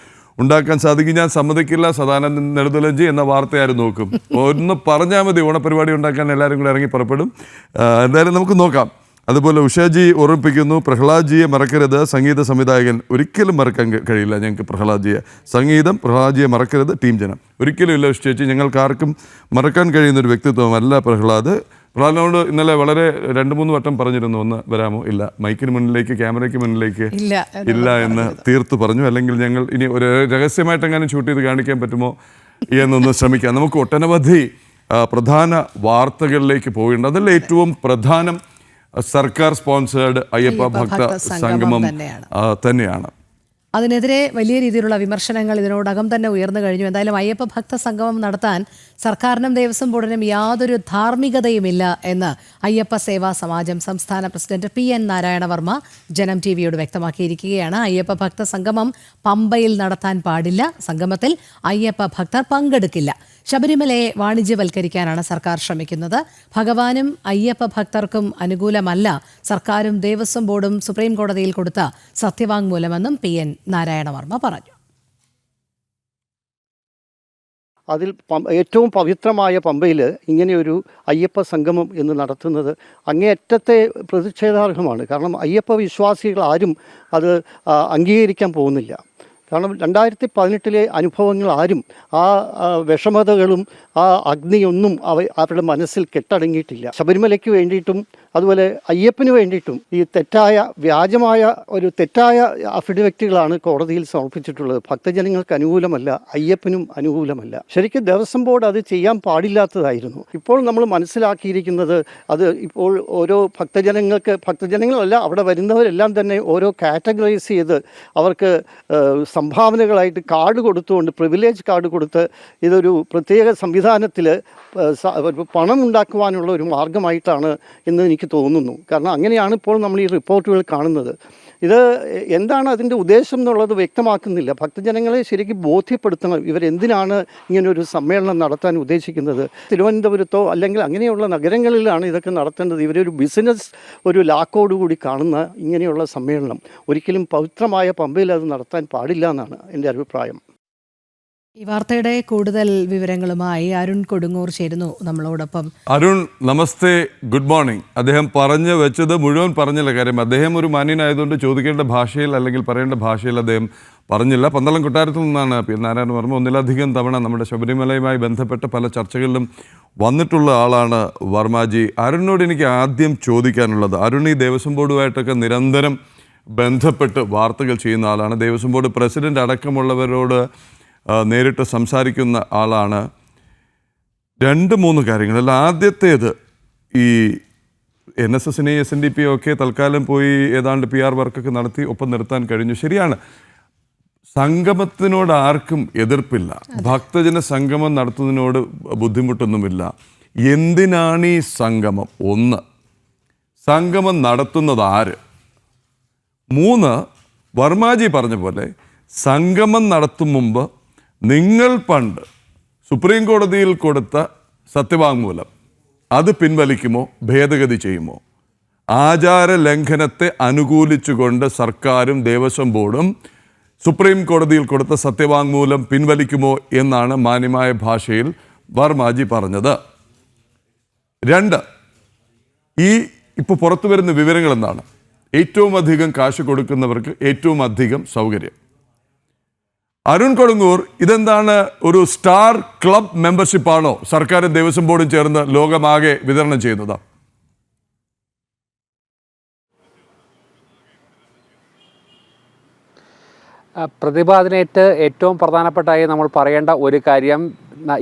ഉണ്ടാക്കാൻ സാധിക്കും. ഞാൻ സമ്മതിക്കില്ല സദാനന്ദൻ നെടുതലംജി എന്ന വാർത്തയാരും നോക്കും. ഒന്ന് പറഞ്ഞാൽ മതി, ഓണപരിപാടി ഉണ്ടാക്കാൻ എല്ലാവരും കൂടെ ഇറങ്ങി പുറപ്പെടും. എന്തായാലും നമുക്ക് നോക്കാം. അതുപോലെ ഉഷാജി ഓർമ്മിപ്പിക്കുന്നു, പ്രഹ്ലാദ്ജിയെ മറക്കരുത്. സംഗീത സംവിധായകൻ, ഒരിക്കലും മറക്കാൻ കഴിയില്ല ഞങ്ങൾക്ക് പ്രഹ്ലാദ്ജിയെ. സംഗീതം, പ്രഹ്ലാദ്ജിയെ മറക്കരുത്. ടീം ജനം ഒരിക്കലും ഇല്ല ഉഷേച്ചി, ഞങ്ങൾക്ക് ആർക്കും മറക്കാൻ കഴിയുന്നൊരു വ്യക്തിത്വമല്ല പ്രഹ്ലാദ്. പ്രഹ്ലാദിനോട് ഇന്നലെ വളരെ 2-3 വട്ടം പറഞ്ഞിരുന്നു, ഒന്ന് വരാമോ? ഇല്ല, മൈക്കിന് മുന്നിലേക്ക് ക്യാമറയ്ക്ക് മുന്നിലേക്ക് ഇല്ല എന്ന് തീർത്ത് പറഞ്ഞു. അല്ലെങ്കിൽ ഞങ്ങൾ ഇനി ഒരു രഹസ്യമായിട്ടെങ്ങാനും ഷൂട്ട് ചെയ്ത് കാണിക്കാൻ പറ്റുമോ എന്നൊന്ന് ശ്രമിക്കാം. നമുക്ക് ഒട്ടനവധി പ്രധാന വാർത്തകളിലേക്ക് പോയിട്ടുണ്ട്. അതിൽ ഏറ്റവും പ്രധാനം സർക്കാർ സ്പോൺസേർഡ് അയ്യപ്പ ഭക്ത സംഗമം തന്നെയാണ്. അതിനെതിരെ വലിയ രീതിയിലുള്ള വിമർശനങ്ങൾ ഇതിനോടകം തന്നെ ഉയർന്നു കഴിഞ്ഞു. എന്തായാലും അയ്യപ്പ ഭക്ത സംഗമം നടത്താൻ സർക്കാരിനും ദേവസ്വം ബോർഡിനും യാതൊരു ധാർമ്മികതയുമില്ല എന്ന് അയ്യപ്പ സേവാ സമാജം സംസ്ഥാന പ്രസിഡന്റ് PN നാരായണവർമ്മ ജനം ടി വിയോട് വ്യക്തമാക്കിയിരിക്കുകയാണ്. അയ്യപ്പ ഭക്ത സംഗമം പമ്പയിൽ നടത്താൻ പാടില്ല. സംഗമത്തിൽ അയ്യപ്പ ഭക്തർ പങ്കെടുക്കില്ല. ശബരിമലയെ വാണിജ്യവൽക്കരിക്കാനാണ് സർക്കാർ ശ്രമിക്കുന്നത്. ഭഗവാനും അയ്യപ്പ ഭക്തർക്കും അനുകൂലമല്ല സർക്കാരും ദേവസ്വം ബോർഡും സുപ്രീം കോടതിയിൽ കൊടുത്ത സത്യവാങ്മൂലമെന്നും PN നാരായണവർമ്മ പറഞ്ഞു. അതിൽ ഏറ്റവും പവിത്രമായ പമ്പയിൽ ഇങ്ങനെയൊരു അയ്യപ്പ സംഗമം എന്ന് നടത്തുന്നത് അങ്ങേയറ്റത്തെ പ്രതിഷേധാർഹമാണ്. കാരണം അയ്യപ്പ വിശ്വാസികൾ ആരും അത് അംഗീകരിക്കാൻ പോകുന്നില്ല. കാരണം 2018 അനുഭവങ്ങൾ ആരും ആ വിഷമതകളും ആ അഗ്നിയൊന്നും അവരുടെ മനസ്സിൽ കെട്ടടങ്ങിയിട്ടില്ല. ശബരിമലയ്ക്ക് വേണ്ടിയിട്ടും അതുപോലെ അയ്യപ്പന് വേണ്ടിയിട്ടും ഈ വ്യാജമായ അഫിഡവിറ്റുകളാണ് കോടതിയിൽ സമർപ്പിച്ചിട്ടുള്ളത്. ഭക്തജനങ്ങൾക്ക് അനുകൂലമല്ല, അയ്യപ്പനും അനുകൂലമല്ല. ശരിക്കും ദേവസ്വം ബോർഡ് അത് ചെയ്യാൻ പാടില്ലാത്തതായിരുന്നു. ഇപ്പോൾ നമ്മൾ മനസ്സിലാക്കിയിരിക്കുന്നത് അത് ഇപ്പോൾ ഓരോ ഭക്തജനങ്ങളല്ല, അവിടെ വരുന്നവരെല്ലാം തന്നെ ഓരോ കാറ്റഗറൈസ് ചെയ്ത് അവർക്ക് സംഭാവനകളായിട്ട് കാർഡ് കൊടുത്തുകൊണ്ട്, പ്രിവിലേജ് കാർഡ് കൊടുത്ത് ഇതൊരു പ്രത്യേക സംവിധാനത്തിൽ പണം ഉണ്ടാക്കുവാനുള്ള ഒരു മാർഗമായിട്ടാണ് എന്ന് എനിക്ക് തോന്നുന്നു. കാരണം അങ്ങനെയാണ് ഇപ്പോൾ നമ്മൾ ഈ റിപ്പോർട്ടുകൾ കാണുന്നത്. ഇത് എന്താണ് അതിൻ്റെ ഉദ്ദേശം എന്നുള്ളത് വ്യക്തമാക്കുന്നില്ല. ഭക്തജനങ്ങളെ ശരിക്കും ബോധ്യപ്പെടുത്തണം ഇവരെന്തിനാണ് ഇങ്ങനൊരു സമ്മേളനം നടത്താൻ ഉദ്ദേശിക്കുന്നത്. തിരുവനന്തപുരത്തോ അല്ലെങ്കിൽ അങ്ങനെയുള്ള നഗരങ്ങളിലാണ് ഇതൊക്കെ നടത്തേണ്ടത്. ഇവരൊരു ബിസിനസ് ഒരു ലാക്കോടുകൂടി കാണുന്ന ഇങ്ങനെയുള്ള സമ്മേളനം ഒരിക്കലും പവിത്രമായ പമ്പയിൽ അത് നടത്താൻ പാടില്ല എന്നാണ് എൻ്റെ അഭിപ്രായം. ഈ വാർത്തയുടെ കൂടുതൽ വിവരങ്ങളുമായി അരുൺ കൊടുങ്ങൂർ ചേരുന്നു നമ്മളോടൊപ്പം. അരുൺ, നമസ്തേ, ഗുഡ് മോർണിംഗ്. അദ്ദേഹം പറഞ്ഞു വെച്ചത് മുഴുവൻ പറഞ്ഞില്ല. കാര്യം അദ്ദേഹം ഒരു മാന്യനായതുകൊണ്ട് ചോദിക്കേണ്ട ഭാഷയിൽ അല്ലെങ്കിൽ പറയേണ്ട ഭാഷയിൽ അദ്ദേഹം പറഞ്ഞില്ല. പന്തളം കൊട്ടാരത്തിൽ നിന്നാണ് പി നാരായണ വർമ്മ ഒന്നിലധികം തവണ നമ്മുടെ ശബരിമലയുമായി ബന്ധപ്പെട്ട പല ചർച്ചകളിലും വന്നിട്ടുള്ള ആളാണ് വർമ്മജി. അരുണിനോട് എനിക്ക് ആദ്യം ചോദിക്കാനുള്ളത്, അരുൺ ഈ ദേവസ്വം ബോർഡുമായിട്ടൊക്കെ നിരന്തരം ബന്ധപ്പെട്ട് വാർത്തകൾ ചെയ്യുന്ന ആളാണ്. ദേവസ്വം ബോർഡ് പ്രസിഡന്റ് അടക്കമുള്ളവരോട് നേരിട്ട് സംസാരിക്കുന്ന ആളാണ്. 2-3 കാര്യങ്ങളിൽ ആദ്യത്തേത്, ഈ NSSനെയും SNDP ഒക്കെ തൽക്കാലം പോയി ഏതാണ്ട് PR വർക്കൊക്കെ നടത്തി ഒപ്പം നിർത്താൻ കഴിഞ്ഞു. ശരിയാണ്, സംഗമത്തിനോട് ആർക്കും എതിർപ്പില്ല, ഭക്തജന സംഗമം നടത്തുന്നതിനോട് ബുദ്ധിമുട്ടൊന്നുമില്ല. എന്തിനാണ് ഈ സംഗമം? 1, സംഗമം നടത്തുന്നത് ആര്? 3, വർമാജി പറഞ്ഞ പോലെ സംഗമം നടത്തും മുമ്പ് നിങ്ങൾ പണ്ട് സുപ്രീം കോടതിയിൽ കൊടുത്ത സത്യവാങ്മൂലം അത് പിൻവലിക്കുമോ, ഭേദഗതി ചെയ്യുമോ? ആചാര ലംഘനത്തെ അനുകൂലിച്ചുകൊണ്ട് സർക്കാരും ദേവസ്വം ബോർഡും സുപ്രീം കോടതിയിൽ കൊടുത്ത സത്യവാങ്മൂലം പിൻവലിക്കുമോ എന്നാണ് മാന്യമായ ഭാഷയിൽ വർമാജി പറഞ്ഞത്. 2, ഇപ്പോൾ പുറത്തു വരുന്ന വിവരങ്ങൾ എന്താണ്? ഏറ്റവും അധികം കാശ് കൊടുക്കുന്നവർക്ക് ഏറ്റവും അധികം സൗകര്യം. അരുൺ കൊടുങ്ങൂർ, ഇതെന്താണ്, ഒരു സ്റ്റാർ ക്ലബ് മെമ്പർഷിപ്പാണോ സർക്കാരും ദേവസ്വം ബോർഡും ചേർന്ന് ലോകമാകെ വിതരണം ചെയ്യുന്നത്? പ്രതിപാദനേറ്റ് ഏറ്റവും പ്രധാനപ്പെട്ടായി നമ്മൾ പറയേണ്ട ഒരു കാര്യം,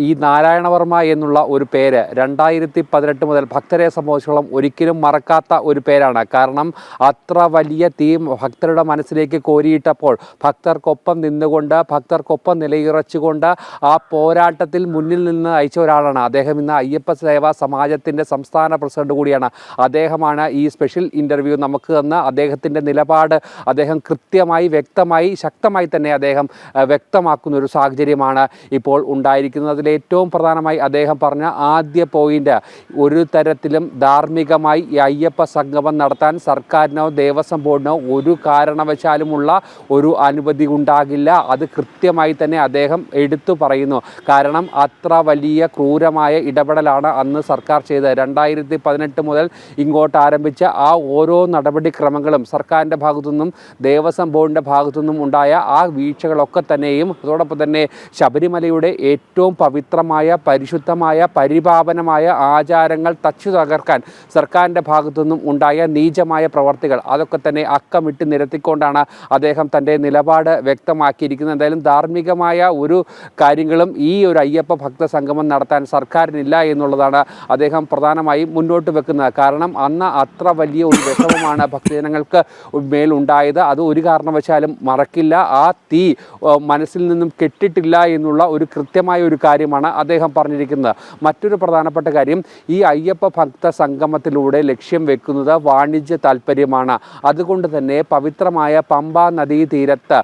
ഈ നാരായണവർമ്മ എന്നുള്ള ഒരു പേര് 2018 മുതൽ ഭക്തരെ സംബന്ധിച്ചോളം ഒരിക്കലും മറക്കാത്ത ഒരു പേരാണ്. കാരണം അത്ര വലിയ തീം ഭക്തരുടെ മനസ്സിലേക്ക് കോരിയിട്ടപ്പോൾ ഭക്തർക്കൊപ്പം നിന്നുകൊണ്ട്, ഭക്തർക്കൊപ്പം നിലയുറച്ചുകൊണ്ട് ആ പോരാട്ടത്തിൽ മുന്നിൽ നിന്ന് അയച്ച ഒരാളാണ് അദ്ദേഹം. ഇന്ന് അയ്യപ്പ സേവാ സമാജത്തിൻ്റെ സംസ്ഥാന പ്രസിഡന്റ് കൂടിയാണ്. അദ്ദേഹമാണ് ഈ സ്പെഷ്യൽ ഇൻ്റർവ്യൂ നമുക്ക് തന്ന് അദ്ദേഹത്തിൻ്റെ നിലപാട് അദ്ദേഹം കൃത്യമായി, വ്യക്തമായി, ശക്തമായി തന്നെ അദ്ദേഹം വ്യക്തമാക്കുന്ന ഒരു സാഹചര്യമാണ് ഇപ്പോൾ ഉണ്ടായിരിക്കുന്നത്. അതിലേറ്റവും പ്രധാനമായി അദ്ദേഹം പറഞ്ഞ ആദ്യ പോയിന്റ്, ഒരു തരത്തിലും ധാർമ്മികമായി ഈ അയ്യപ്പ സംഗമം നടത്താൻ സർക്കാരിനോ ദേവസ്വം ബോർഡിനോ ഒരു കാരണവശാലുമുള്ള ഒരു അനുമതി ഉണ്ടാകില്ല. അത് കൃത്യമായി തന്നെ അദ്ദേഹം എടുത്തു പറയുന്നു. കാരണം അത്ര വലിയ ക്രൂരമായ ഇടപെടലാണ് അന്ന് സർക്കാർ ചെയ്തത്. 2018 മുതൽ ഇങ്ങോട്ട് ആരംഭിച്ച ആ ഓരോ നടപടിക്രമങ്ങളും സർക്കാരിൻ്റെ ഭാഗത്തുനിന്നും ദേവസ്വം ബോർഡിൻ്റെ ഭാഗത്തുനിന്നും ഉണ്ടായ ആ വീഴ്ചകളൊക്കെ തന്നെയും, അതോടൊപ്പം തന്നെ ശബരിമലയുടെ ഏറ്റവും പവിത്രമായ, പരിശുദ്ധമായ, പരിപാവനമായ ആചാരങ്ങൾ തച്ചു തകർക്കാൻ സർക്കാരിൻ്റെ ഭാഗത്തുനിന്നും ഉണ്ടായ നീചമായ പ്രവർത്തികൾ, അതൊക്കെ തന്നെ അക്കമിട്ട് നിരത്തിക്കൊണ്ടാണ് അദ്ദേഹം തൻ്റെ നിലപാട് വ്യക്തമാക്കിയിരിക്കുന്നത്. എന്തായാലും ധാർമ്മികമായ ഒരു കാര്യങ്ങളും ഈ ഒരു അയ്യപ്പ ഭക്ത സംഗമം നടത്താൻ സർക്കാരിനില്ല എന്നുള്ളതാണ് അദ്ദേഹം പ്രധാനമായും മുന്നോട്ട് വെക്കുന്നത്. കാരണം അന്ന് അത്ര വലിയ ഒരു വിഷമമാണ് ഭക്തജനങ്ങൾക്ക് മേലുണ്ടായത്. അത് ഒരു കാരണവശാലും മറക്കില്ല. ആ തീ മനസ്സിൽ നിന്നും കെട്ടിട്ടില്ല എന്നുള്ള ഒരു കൃത്യമായ ഒരു കാര്യമാണ് അദ്ദേഹം പറഞ്ഞിരിക്കുന്നത്. മറ്റൊരു പ്രധാനപ്പെട്ട കാര്യം, ഈ അയ്യപ്പ ഭക്ത സംഗമത്തിലൂടെ ലക്ഷ്യം വെക്കുന്നത് വാണിജ്യ താല്പര്യമാണ്. അതുകൊണ്ട് തന്നെ പവിത്രമായ പമ്പാ നദീ തീരത്ത്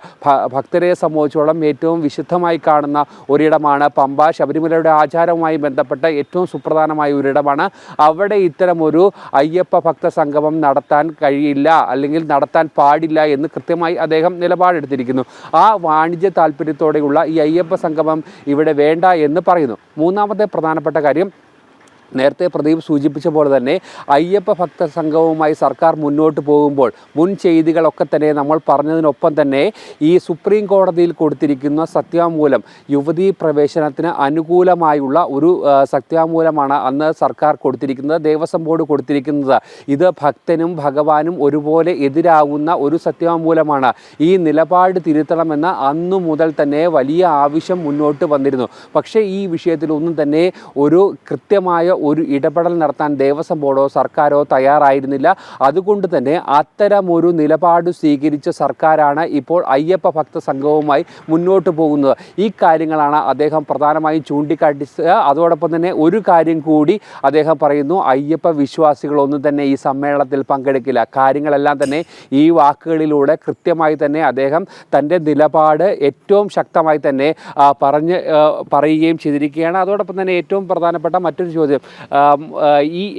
ഭക്തരെ സംബന്ധിച്ചോളം ഏറ്റവും വിശുദ്ധമായി കാണുന്ന ഒരിടമാണ് പമ്പ. ശബരിമലയുടെ ആചാരവുമായി ബന്ധപ്പെട്ട ഏറ്റവും സുപ്രധാനമായ ഒരിടമാണ്. അവിടെ ഇത്തരമൊരു അയ്യപ്പ ഭക്ത സംഗമം നടത്താൻ കഴിയില്ല, അല്ലെങ്കിൽ നടത്താൻ പാടില്ല എന്ന് കൃത്യമായി അദ്ദേഹം നിലപാടെടുത്തിരിക്കുന്നു. ആ വാണിജ്യ താല്പര്യത്തോടെയുള്ള ഈ അയ്യപ്പ സംഗമം ഇവിടെ വേണ്ട വേണ്ട എന്ന് പറയുന്നു. മൂന്നാമത്തെ പ്രധാനപ്പെട്ട കാര്യം, നേരത്തെ പ്രദീപ് സൂചിപ്പിച്ച പോലെ തന്നെ അയ്യപ്പ ഭക്ത സംഘവുമായി സർക്കാർ മുന്നോട്ട് പോകുമ്പോൾ മുൻ ചെയ്തികളൊക്കെ തന്നെ നമ്മൾ പറഞ്ഞതിനൊപ്പം തന്നെ ഈ സുപ്രീം കോടതിയിൽ കൊടുത്തിരിക്കുന്ന സത്യവാങ്മൂലം, യുവതീ പ്രവേശനത്തിന് അനുകൂലമായുള്ള ഒരു സത്യവാങ്മൂലമാണ് അന്ന് സർക്കാർ കൊടുത്തിരിക്കുന്നത്, ദേവസ്വം ബോർഡ് കൊടുത്തിരിക്കുന്നത്. ഇത് ഭക്തനും ഭഗവാനും ഒരുപോലെ എതിരാകുന്ന ഒരു സത്യവാങ്മൂലമാണ്. ഈ നിലപാട് തിരുത്തണമെന്ന് അന്നു മുതൽ തന്നെ വലിയ ആവശ്യം മുന്നോട്ട് വന്നിരുന്നു. പക്ഷേ ഈ വിഷയത്തിൽ ഒന്നും തന്നെ ഒരു കൃത്യമായ ഒരു ഇടപെടൽ നടത്താൻ ദേവസ്വം ബോർഡോ സർക്കാരോ തയ്യാറായിരുന്നില്ല. അതുകൊണ്ട് തന്നെ അത്തരമൊരു നിലപാട് സ്വീകരിച്ച സർക്കാരാണ് ഇപ്പോൾ അയ്യപ്പ ഭക്ത സംഘവുമായി മുന്നോട്ട് പോകുന്നത്. ഈ കാര്യങ്ങളാണ് അദ്ദേഹം പ്രധാനമായും ചൂണ്ടിക്കാട്ടിച്ചത്. അതോടൊപ്പം തന്നെ ഒരു കാര്യം കൂടി അദ്ദേഹം പറയുന്നു, അയ്യപ്പ വിശ്വാസികളൊന്നും തന്നെ ഈ സമ്മേളനത്തിൽ പങ്കെടുക്കില്ല. കാര്യങ്ങളെല്ലാം തന്നെ ഈ വാക്കുകളിലൂടെ കൃത്യമായി തന്നെ അദ്ദേഹം തൻ്റെ നിലപാട് ഏറ്റവും ശക്തമായി തന്നെ പറയുകയും ചെയ്തിരിക്കുകയാണ്. അതോടൊപ്പം തന്നെ ഏറ്റവും പ്രധാനപ്പെട്ട മറ്റൊരു ചോദ്യം,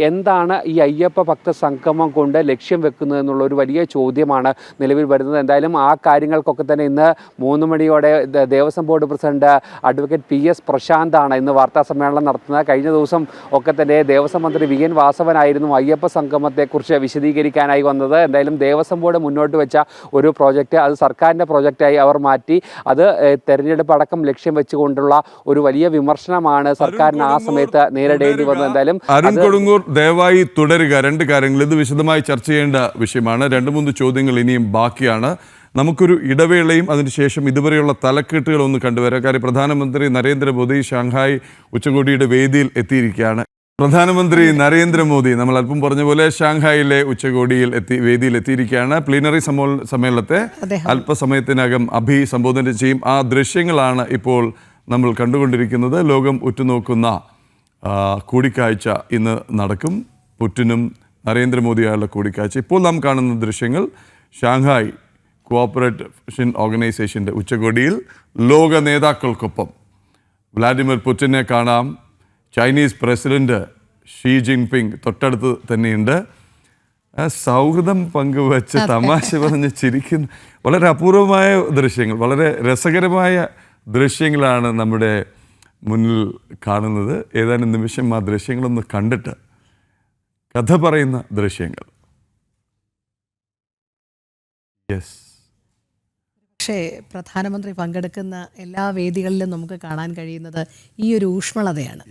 എന്താണ് ഈ അയ്യപ്പ ഭക്ത സംഗമം കൊണ്ട് ലക്ഷ്യം വെക്കുന്നത് എന്നുള്ള ഒരു വലിയ ചോദ്യമാണ് നിലവിൽ വരുന്നത്. എന്തായാലും ആ കാര്യങ്ങൾക്കൊക്കെ തന്നെ ഇന്ന് 3 മണിയോടെ Devaswom board president advocate PS പ്രശാന്താണ് ഇന്ന് വാർത്താ സമ്മേളനം നടത്തുന്നത്. കഴിഞ്ഞ ദിവസം ഒക്കെ തന്നെ ദേവസ്വം മന്ത്രി VN വാസവനായിരുന്നു അയ്യപ്പ സംഗമത്തെക്കുറിച്ച് വിശദീകരിക്കാനായി വന്നത്. എന്തായാലും ദേവസ്വം ബോർഡ് മുന്നോട്ട് വെച്ച ഒരു പ്രോജക്റ്റ് അത് സർക്കാരിൻ്റെ പ്രോജക്റ്റായി അവർ മാറ്റി. അത് തെരഞ്ഞെടുപ്പ് അടക്കം ലക്ഷ്യം വെച്ചുകൊണ്ടുള്ള ഒരു വലിയ വിമർശനമാണ് സർക്കാരിന് ആ സമയത്ത് നേരിടേണ്ടി വന്നത്. എന്തായാലും അരുൺ കൊടുങ്ങൂർ, ദയവായി തുടരുക. 2 കാര്യങ്ങൾ ഇത് വിശദമായി ചർച്ച ചെയ്യേണ്ട വിഷയമാണ്. 2-3 ചോദ്യങ്ങൾ ഇനിയും ബാക്കിയാണ്. നമുക്കൊരു ഇടവേളയും അതിനുശേഷം ഇതുവരെയുള്ള തലക്കെട്ടുകളൊന്ന് കണ്ടുവരാം. കാര്യം പ്രധാനമന്ത്രി നരേന്ദ്രമോദി ഷാങ്ഹായ് ഉച്ചകോടിയുടെ വേദിയിൽ എത്തിയിരിക്കുകയാണ്. പ്രധാനമന്ത്രി നരേന്ദ്രമോദി നമ്മൾ അല്പം പറഞ്ഞ പോലെ ഷാങ്ഹായിലെ ഉച്ചകോടിയിൽ വേദിയിൽ എത്തിയിരിക്കുകയാണ്. പ്ലീനറി സമ്മേളനത്തെ അല്പസമയത്തിനകം അഭിസംബോധന ചെയ്യും. ആ ദൃശ്യങ്ങളാണ് ഇപ്പോൾ നമ്മൾ കണ്ടുകൊണ്ടിരിക്കുന്നത്. ലോകം ഉറ്റുനോക്കുന്ന കൂടിക്കാഴ്ച ഇന്ന് നടക്കും. പുടിനും നരേന്ദ്രമോദിയായുള്ള കൂടിക്കാഴ്ച. ഇപ്പോൾ നാം കാണുന്ന ദൃശ്യങ്ങൾ ഷാങ്ഹായ് കോഓപ്പറേഷൻ ഓർഗനൈസേഷൻ്റെ ഉച്ചകോടിയിൽ ലോക നേതാക്കൾക്കൊപ്പം വ്ളാഡിമിർ പുടിനെ കാണാം. ചൈനീസ് പ്രസിഡന്റ് ഷീ ജിൻപിങ് തൊട്ടടുത്ത് തന്നെയുണ്ട്. സൗഹൃദം പങ്കുവച്ച് തമാശ പറഞ്ഞ് ചിരിക്കുന്ന വളരെ അപൂർവമായ ദൃശ്യങ്ങൾ, വളരെ രസകരമായ ദൃശ്യങ്ങളാണ് നമ്മുടെ മുന്നിൽ കാണുന്നത്. ഏതാനും നിമിഷം ആ ദൃശ്യങ്ങളൊന്ന് കണ്ടിട്ട് കഥ പറയുന്ന ദൃശ്യങ്ങൾ. യെസ്, പക്ഷേ പ്രധാനമന്ത്രി പങ്കെടുക്കുന്ന എല്ലാ വേദികളിലും നമുക്ക് കാണാൻ കഴിയുന്നത് ഈ ഒരു ഊഷ്മളതയാണ്.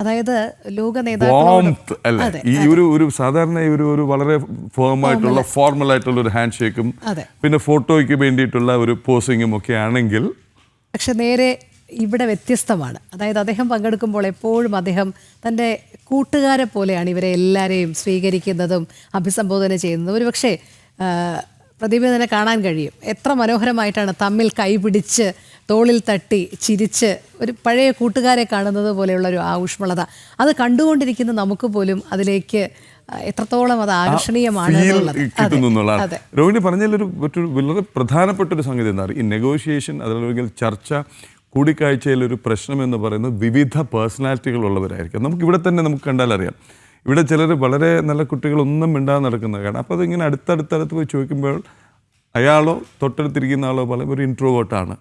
അതായത് ലോക നേതാക്കളോട് ഈ ഒരു സാധാരണ ഒരു വളരെ ഫേമായിട്ടുള്ള ഫോർമൽ ആയിട്ടുള്ള ഒരു ഹാൻഡ് ഷേക്കും പിന്നെ ഫോട്ടോയ്ക്ക് വേണ്ടിയിട്ടുള്ള ഒരു പോസിങ്ങും ഒക്കെ ആണെങ്കിൽ, പക്ഷെ നേരെ ഇവിടെ വ്യത്യസ്തമാണ്. അതായത് അദ്ദേഹം പങ്കെടുക്കുമ്പോൾ എപ്പോഴും അദ്ദേഹം തൻ്റെ കൂട്ടുകാരെ പോലെയാണ് ഇവരെ എല്ലാവരെയും സ്വീകരിക്കുന്നതും അഭിസംബോധന ചെയ്യുന്നതും. ഒരു പക്ഷേ പ്രദീപിനെ തന്നെ കാണാൻ കഴിയും എത്ര മനോഹരമായിട്ടാണ് തമ്മിൽ കൈപിടിച്ച് തോളിൽ തട്ടി ചിരിച്ച് ഒരു പഴയ കൂട്ടുകാരെ കാണുന്നത് പോലെയുള്ള ഒരു ഊഷ്മളത. അത് കണ്ടുകൊണ്ടിരിക്കുന്ന നമുക്ക് പോലും അതിലേക്ക് എത്രത്തോളം അത് ആകർഷണീയമാണ് കിട്ടുന്നുള്ളതാണ്. രോഹിണി പറഞ്ഞതിലൊരു വളരെ പ്രധാനപ്പെട്ട ഒരു സംഗതി എന്താ പറയുക, ഈ നെഗോഷിയേഷൻ അതല്ലെങ്കിൽ ചർച്ച കൂടിക്കാഴ്ചയിലൊരു പ്രശ്നം എന്ന് പറയുന്നത് വിവിധ പേഴ്സണാലിറ്റികളുള്ളവരായിരിക്കും. നമുക്കിവിടെ തന്നെ നമുക്ക് കണ്ടാലറിയാം, ഇവിടെ ചിലർ വളരെ നല്ല കുട്ടികളൊന്നും മിണ്ടാതെ നടക്കുന്നത് കാണാം. അപ്പോൾ അതിങ്ങനെ അടുത്തടുത്ത് പോയി ചോദിക്കുമ്പോൾ അയാളോ തൊട്ടടുത്തിരിക്കുന്ന ആളോ പോലെ ഒരു ഇൻട്രോവേർട്ടാണ്.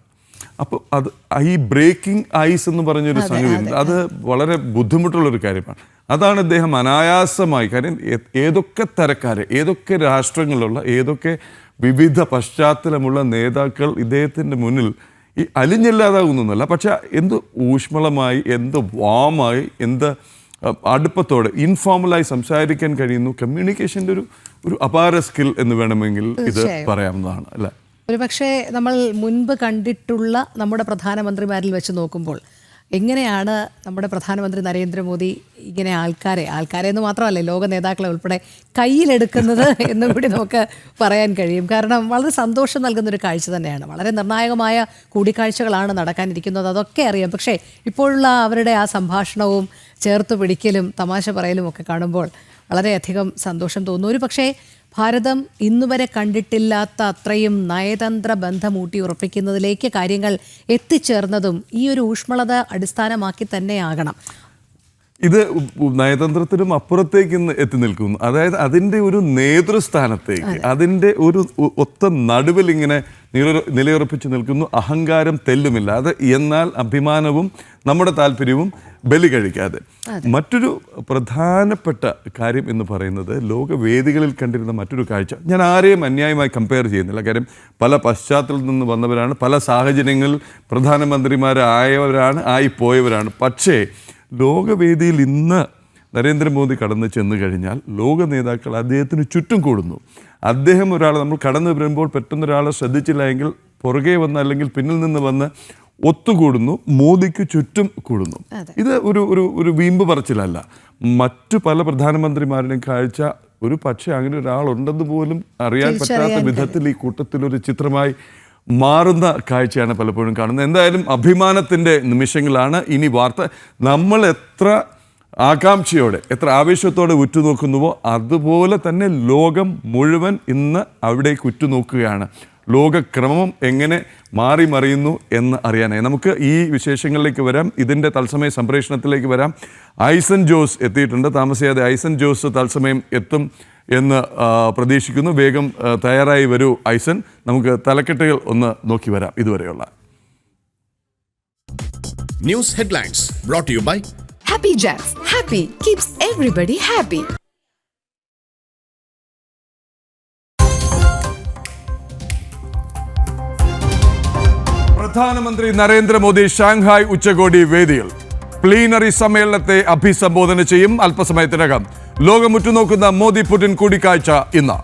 അപ്പോൾ അത് ഈ ബ്രേക്കിംഗ് ഐസ് എന്ന് പറഞ്ഞൊരു സംഗതി ഉണ്ട്. അത് വളരെ ബുദ്ധിമുട്ടുള്ളൊരു കാര്യമാണ്. അതാണ് ഇദ്ദേഹം അനായാസമായി, കാര്യം ഏതൊക്കെ തരക്കാരെ, ഏതൊക്കെ രാഷ്ട്രങ്ങളിലുള്ള, ഏതൊക്കെ വിവിധ പശ്ചാത്തലമുള്ള നേതാക്കൾ ഇദ്ദേഹത്തിൻ്റെ മുന്നിൽ ഈ അലിഞ്ഞില്ലാതാകുന്നൊന്നുമല്ല, പക്ഷെ എന്ത് ഊഷ്മളമായി, എന്ത് വാമായി, എന്ത് അടുപ്പത്തോടെ ഇൻഫോർമലായി സംസാരിക്കാൻ കഴിയുന്നു. കമ്മ്യൂണിക്കേഷൻ്റെ ഒരു അപാര സ്കിൽ എന്ന് വേണമെങ്കിൽ ഇത് പറയാവുന്നതാണ് അല്ലേ? ഒരു പക്ഷേ നമ്മൾ മുൻപ് കണ്ടിട്ടുള്ള നമ്മുടെ പ്രധാനമന്ത്രിമാരിൽ വെച്ച് നോക്കുമ്പോൾ എങ്ങനെയാണ് നമ്മുടെ പ്രധാനമന്ത്രി നരേന്ദ്രമോദി ഇങ്ങനെ ആൾക്കാരെ എന്ന് മാത്രമല്ല ലോക നേതാക്കളെ ഉൾപ്പെടെ കയ്യിലെടുക്കുന്നത് എന്നും കൂടി നമുക്ക് പറയാൻ കഴിയും. കാരണം വളരെ സന്തോഷം നൽകുന്നൊരു കാഴ്ച തന്നെയാണ്. വളരെ നിർണായകമായ കൂടിക്കാഴ്ചകളാണ് നടക്കാനിരിക്കുന്നത്, അതൊക്കെ അറിയാം. പക്ഷേ ഇപ്പോഴുള്ള അവരുടെ ആ സംഭാഷണവും ചേർത്ത് പിടിക്കലും തമാശ പറയലും ഒക്കെ കാണുമ്പോൾ വളരെയധികം സന്തോഷം തോന്നുന്നു. ഒരു പക്ഷേ ഭാരതം ഇന്നുവരെ കണ്ടിട്ടില്ലാത്ത അത്രയും നയതന്ത്ര ബന്ധം ഊട്ടിയുറപ്പിക്കുന്നതിലേക്ക് കാര്യങ്ങൾ എത്തിച്ചേർന്നതും ഈ ഒരു ഊഷ്മളത അടിസ്ഥാനമാക്കി തന്നെയാകണം. ഇത് നയതന്ത്രത്തിനും അപ്പുറത്തേക്ക് എത്തി നിൽക്കുന്നു. അതായത് അതിൻ്റെ ഒരു നേതൃസ്ഥാനത്തേക്ക്, അതിൻ്റെ ഒരു ഒത്ത നടുവിൽ ഇങ്ങനെ നിലയുറപ്പിച്ച് നിൽക്കുന്നു. അഹങ്കാരം തെല്ലുമില്ലാതെ, എന്നാൽ അഭിമാനവും നമ്മുടെ താല്പര്യവും ബലി കഴിക്കാതെ. മറ്റൊരു പ്രധാനപ്പെട്ട കാര്യം എന്ന് പറയുന്നത് ലോകവേദികളിൽ കണ്ടിരുന്ന മറ്റൊരു കാഴ്ച, ഞാൻ ആരെയും അന്യായമായി കമ്പയർ ചെയ്യുന്നില്ല, കാര്യം പല പശ്ചാത്തലത്തിൽ നിന്ന് വന്നവരാണ്, പല സാഹചര്യങ്ങളിൽ പ്രധാനമന്ത്രിമാരായവരാണ്, ആയിപ്പോയവരാണ്. പക്ഷേ ലോകവേദിയിൽ ഇന്ന് നരേന്ദ്രമോദി കടന്നു ചെന്ന് കഴിഞ്ഞാൽ ലോക നേതാക്കൾ അദ്ദേഹത്തിന് ചുറ്റും കൂടുന്നു. അദ്ദേഹം ഒരാളെ നമ്മൾ കടന്നു വരുമ്പോൾ പെട്ടെന്നൊരാളെ ശ്രദ്ധിച്ചില്ല എങ്കിൽ പുറകെ വന്ന് അല്ലെങ്കിൽ പിന്നിൽ നിന്ന് വന്ന് ഒത്തുകൂടുന്നു, മോദിക്ക് ചുറ്റും കൂടുന്നു. ഇത് ഒരു വീമ്പ് പറച്ചിലല്ല. മറ്റു പല പ്രധാനമന്ത്രിമാരുടെയും കാഴ്ച ഒരു പക്ഷേ അങ്ങനെ ഒരാളുണ്ടെന്ന് പോലും അറിയാൻ പറ്റാത്ത വിധത്തിൽ ഈ കൂട്ടത്തിലൊരു ചിത്രമായി മാറുന്ന കാഴ്ചയാണ് പലപ്പോഴും കാണുന്നത്. എന്തായാലും അഭിമാനത്തിൻ്റെ നിമിഷങ്ങളാണ്. ഇനി വാർത്ത നമ്മൾ എത്ര ആകാംക്ഷയോടെ എത്ര ആവേശത്തോടെ ഉറ്റുനോക്കുന്നുവോ അതുപോലെ തന്നെ ലോകം മുഴുവൻ ഇന്ന് അവിടേക്ക് ഉറ്റുനോക്കുകയാണ്. ലോകക്രമം എങ്ങനെ മാറി മറിയുന്നു എന്ന് അറിയാനായി നമുക്ക് ഈ വിശേഷങ്ങളിലേക്ക് വരാം. ഇതിൻ്റെ തത്സമയ സംപ്രേഷണത്തിലേക്ക് വരാം. ഐസൻ ജോസ് എത്തിയിട്ടുണ്ട്. താമസിയാതെ ഐസൻ ജോസ് തത്സമയം എത്തും എന്ന് പ്രതീക്ഷിക്കുന്നു. വേഗം തയ്യാറായി വരൂ ഐസൻ. നമുക്ക് തലക്കെട്ടുകൾ ഒന്ന് നോക്കി വരാം. ഇതുവരെയുള്ള news headlines brought to you by Happy Jacks. Happy keeps everybody happy. പ്രധാനമന്ത്രി നരേന്ദ്രമോദി ഷാങ്ഹായ് ഉച്ചകോടി വേദിയിൽ പ്ലീനറി സമ്മേളനത്തെ അഭിസംബോധന ചെയ്യും. അല്പസമയത്തിനകം ലോകമുറ്റുനോക്കുന്ന മോദി പുടിൻ കൂടിക്കാഴ്ച ഇന്ന്.